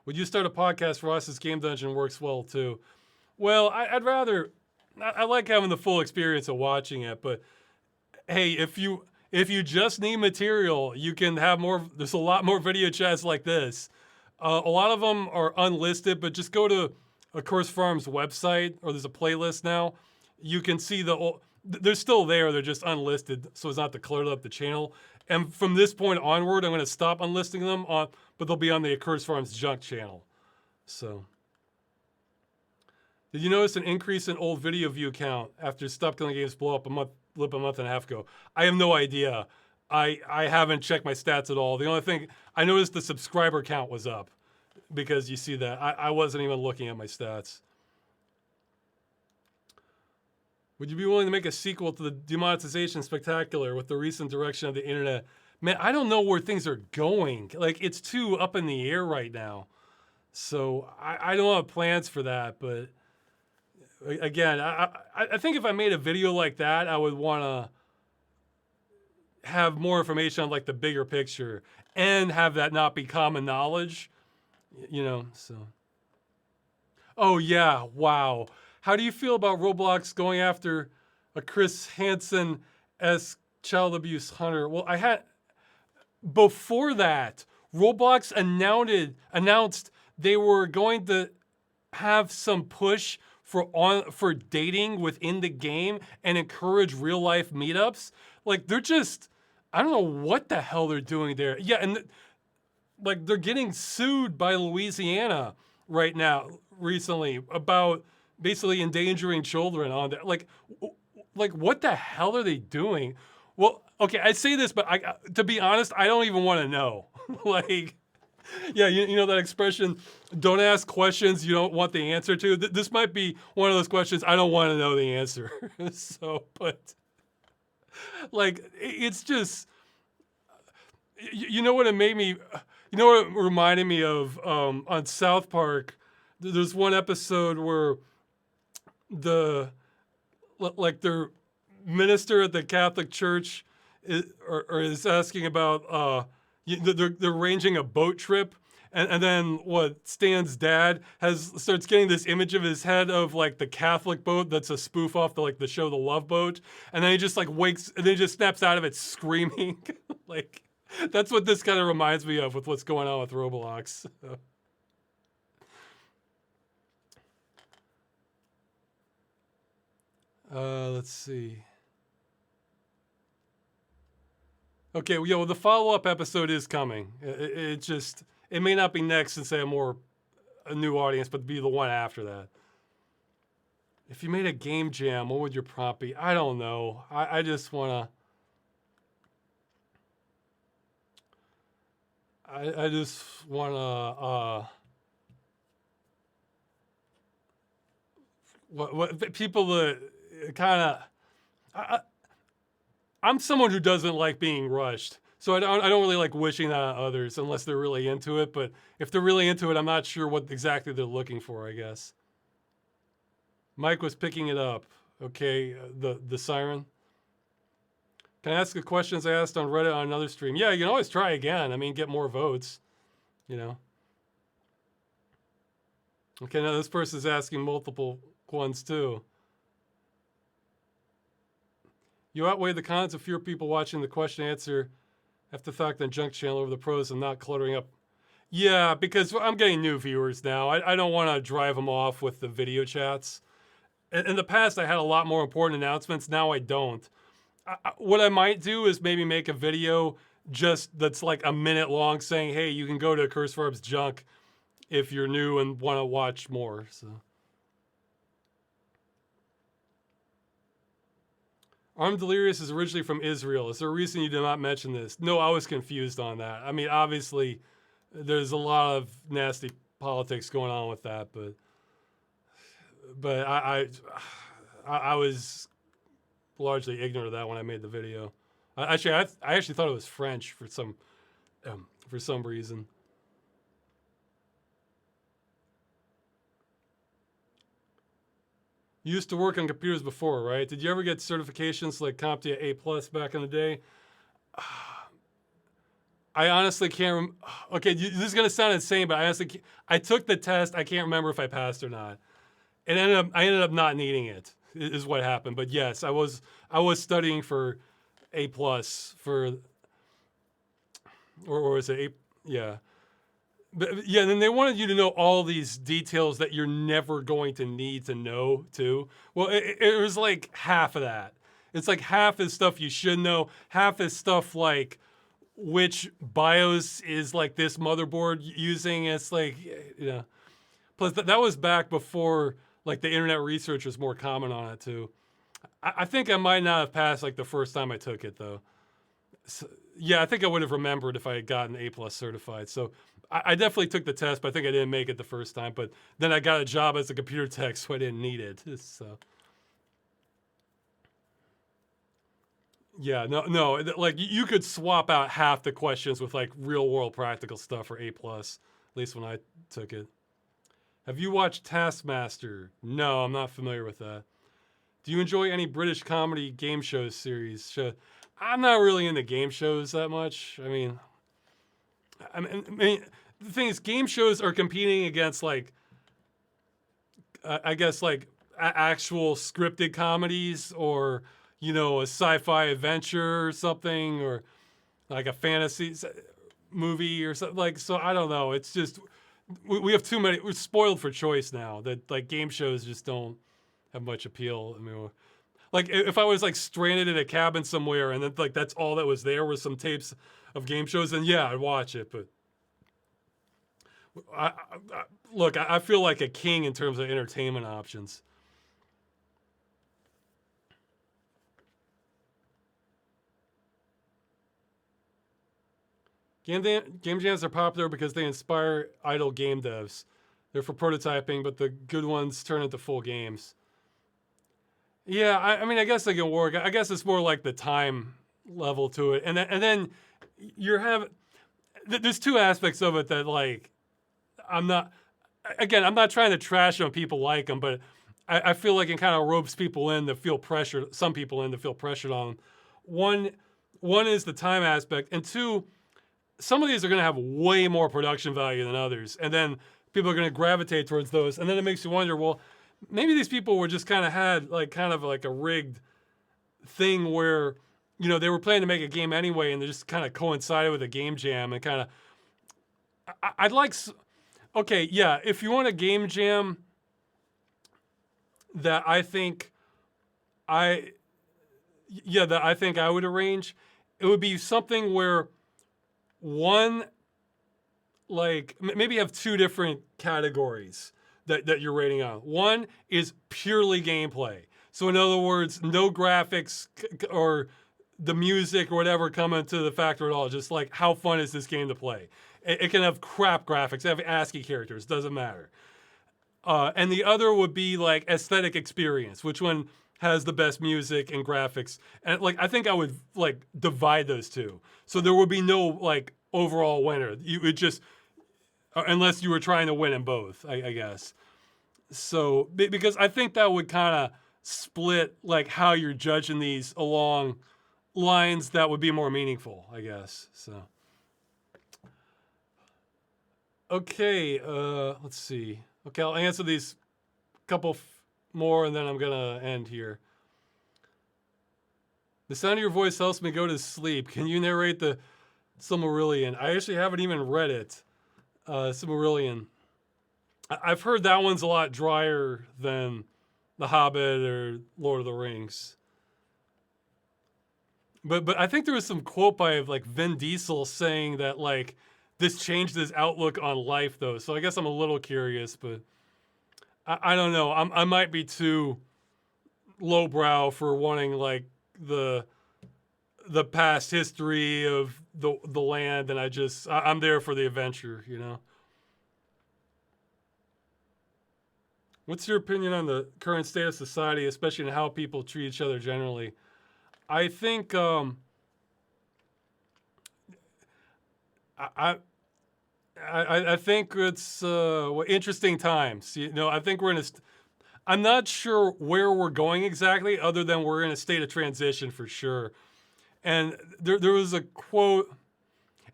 Would you start a podcast for us? This Game Dungeon works well, too. Well, I'd rather... I like having the full experience of watching it, but hey, if you just need material, you can have more... There's a lot more video chats like this. A lot of them are unlisted, but just go to a Curse Farm's website, or there's a playlist now. You can see they're still there, they're just unlisted, so it's not to clutter up the channel. And from this point onward, I'm going to stop unlisting them, but they'll be on the Curse Farms Junk channel. So, did you notice an increase in old video view count after Stop Killing Games blew up a month and a half ago? I have no idea. I haven't checked my stats at all. The only thing, I noticed the subscriber count was up, because you see that. I wasn't even looking at my stats. Would you be willing to make a sequel to the Demonetization Spectacular with the recent direction of the internet? Man, I don't know where things are going. Like, it's too up in the air right now. So I don't have plans for that. But again, I think if I made a video like that, I would want to have more information on like the bigger picture and have that not be common knowledge, you know, so. Oh yeah, wow. How do you feel about Roblox going after a Chris Hansen-esque child abuse hunter? Well, before that, Roblox announced they were going to have some push for dating within the game and encourage real life meetups. Like, they're just, I don't know what the hell they're doing there. Yeah, and like they're getting sued by Louisiana right now, recently, about basically endangering children on there. Like what the hell are they doing? Well, okay, I say this, but to be honest, I don't even want to know. Like, yeah, you know that expression, don't ask questions you don't want the answer to? This might be one of those questions I don't want to know the answer. So, but, like, it's just, You know what it made me? You know what it reminded me of? On South Park, there's one episode where the like their minister at the Catholic Church is asking about they're arranging a boat trip. And then what Stan's dad starts getting this image of his head of like the Catholic boat that's a spoof off the show The Love Boat, and then he just like wakes and then he just snaps out of it screaming. Like that's what this kind of reminds me of with what's going on with Roblox. Let's see. Okay, well, the follow-up episode is coming. It may not be next since I have a new audience, but be the one after that. If you made a game jam, what would your prompt be? I don't know. I just wanna. I just wanna. What people that kind of. I'm someone who doesn't like being rushed. So I don't really like wishing that on others unless they're really into it. But if they're really into it, I'm not sure what exactly they're looking for, I guess. Mike was picking it up. Okay, the siren. Can I ask the questions I asked on Reddit on another stream? Yeah, you can always try again. I mean, get more votes, you know. Okay, now this person's asking multiple ones too. You outweigh the cons of fewer people watching the question answer afterthought than junk channel over the pros and not cluttering up. Yeah, because I'm getting new viewers now. I don't want to drive them off with the video chats. In the past, I had a lot more important announcements. Now I don't. What I might do is maybe make a video just that's like a minute long saying, hey, you can go to Curse Farb's Junk if you're new and want to watch more. So. Armed Delirious is originally from Israel. Is there a reason you did not mention this? No, I was confused on that. I mean, obviously, there's a lot of nasty politics going on with that, but I was largely ignorant of that when I made the video. I actually thought it was French for some reason. You used to work on computers before, right? Did you ever get certifications like CompTIA A+ back in the day? I honestly can't. Okay, this is gonna sound insane, but I took the test. I can't remember if I passed or not. I ended up not needing it. Is what happened. But yes, I was studying for A+ or was it A? Yeah. But yeah, then they wanted you to know all these details that you're never going to need to know too. Well, it was like half of that. It's like half is stuff you should know. Half is stuff like which BIOS is like this motherboard using. It's like, you know. Plus that was back before like the internet research was more common on it too. I think I might not have passed like the first time I took it though. So, yeah, I think I would have remembered if I had gotten A+ certified. So I definitely took the test, but I think I didn't make it the first time. But then I got a job as a computer tech, so I didn't need it. So yeah, no, like you could swap out half the questions with like real world practical stuff for A+. At least when I took it. Have you watched Taskmaster? No, I'm not familiar with that. Do you enjoy any British comedy game shows series? I'm not really into game shows that much. I mean, the thing is, game shows are competing against like, I guess like actual scripted comedies or you know a sci-fi adventure or something or like a fantasy movie or something like. So I don't know. It's just we have too many. We're spoiled for choice now. That like game shows just don't have much appeal. I mean. Like if I was like stranded in a cabin somewhere and then like that's all that was there was some tapes of game shows, then yeah, I'd watch it. But look, I feel like a king in terms of entertainment options. Game jams are popular because they inspire idle game devs. They're for prototyping, but the good ones turn into full games. Yeah, I mean, I guess they can work. I guess it's more like the time level to it, and then you're having. There's two aspects of it that like I'm not. Again, I'm not trying to trash on people like them, but I feel like it kind of ropes people in to feel pressured. Some people in to feel pressured on them. One, one is the time aspect, and two, some of these are going to have way more production value than others, and then people are going to gravitate towards those, and then it makes you wonder, well, maybe these people were just kind of like a rigged thing where, you know, they were planning to make a game anyway, and they just kind of coincided with a game jam, and kind of, I'd like, okay, yeah, if you want a game jam that I think I would arrange, it would be something where one, like maybe have two different categories that you're rating on. One is purely gameplay. So in other words, no graphics or the music or whatever come into the factor at all. Just like how fun is this game to play? It can have crap graphics, have ASCII characters, doesn't matter. And the other would be like aesthetic experience, which one has the best music and graphics. And like I think I would like divide those two. So there would be no like overall winner. You would just, unless you were trying to win in both, I guess. So because I think that would kind of split like how you're judging these along lines that would be more meaningful, I guess. So okay, let's see. Okay, I'll answer these couple more and then I'm gonna end here. The sound of your voice helps me go to sleep. Can you narrate the Silmarillion? I actually haven't even read it. Silmarillion. I've heard that one's a lot drier than The Hobbit or Lord of the Rings. But I think there was some quote by like Vin Diesel saying that like this changed his outlook on life though. So I guess I'm a little curious, but I don't know. I might be too lowbrow for wanting like the past history of the land, and I'm there for the adventure, you know. What's your opinion on the current state of society, especially in how people treat each other generally? I think I think it's interesting times. You know, I think we're in a. I'm not sure where we're going exactly, other than we're in a state of transition for sure. And there was a quote,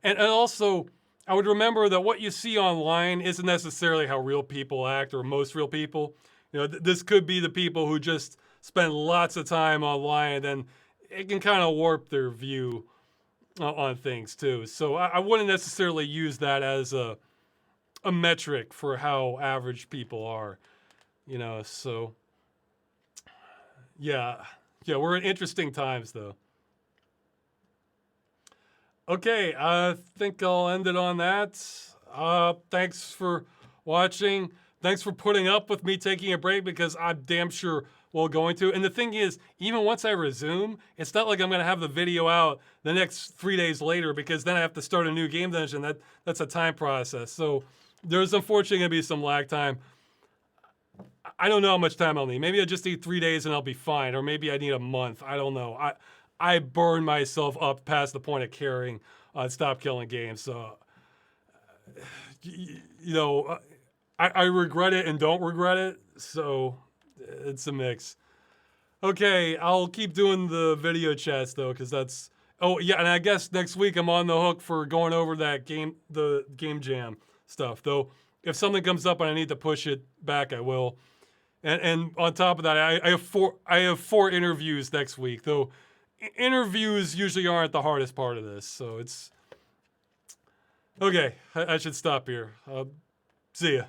and also I would remember that what you see online isn't necessarily how real people act, or most real people. You know, this could be the people who just spend lots of time online, and then it can kind of warp their view on things too. So I wouldn't necessarily use that as a metric for how average people are. You know, so yeah, we're in interesting times though. Okay, I think I'll end it on that. Thanks for watching. Thanks for putting up with me taking a break, because I'm damn sure we're going to. And the thing is, even once I resume, it's not like I'm going to have the video out the next 3 days later, because then I have to start a new game dungeon. That's a time process. So there's unfortunately going to be some lag time. I don't know how much time I'll need. Maybe I just need 3 days and I'll be fine. Or maybe I need a month. I don't know. I burn myself up past the point of caring on Stop Killing Games. So, you know, I regret it and don't regret it. So it's a mix. Okay, I'll keep doing the video chats though, because that's. Oh yeah, and I guess next week I'm on the hook for going over that the game jam stuff. Though, if something comes up and I need to push it back, I will. And on top of that, I have four interviews next week. Though interviews usually aren't the hardest part of this, so it's okay. I should stop here. See ya.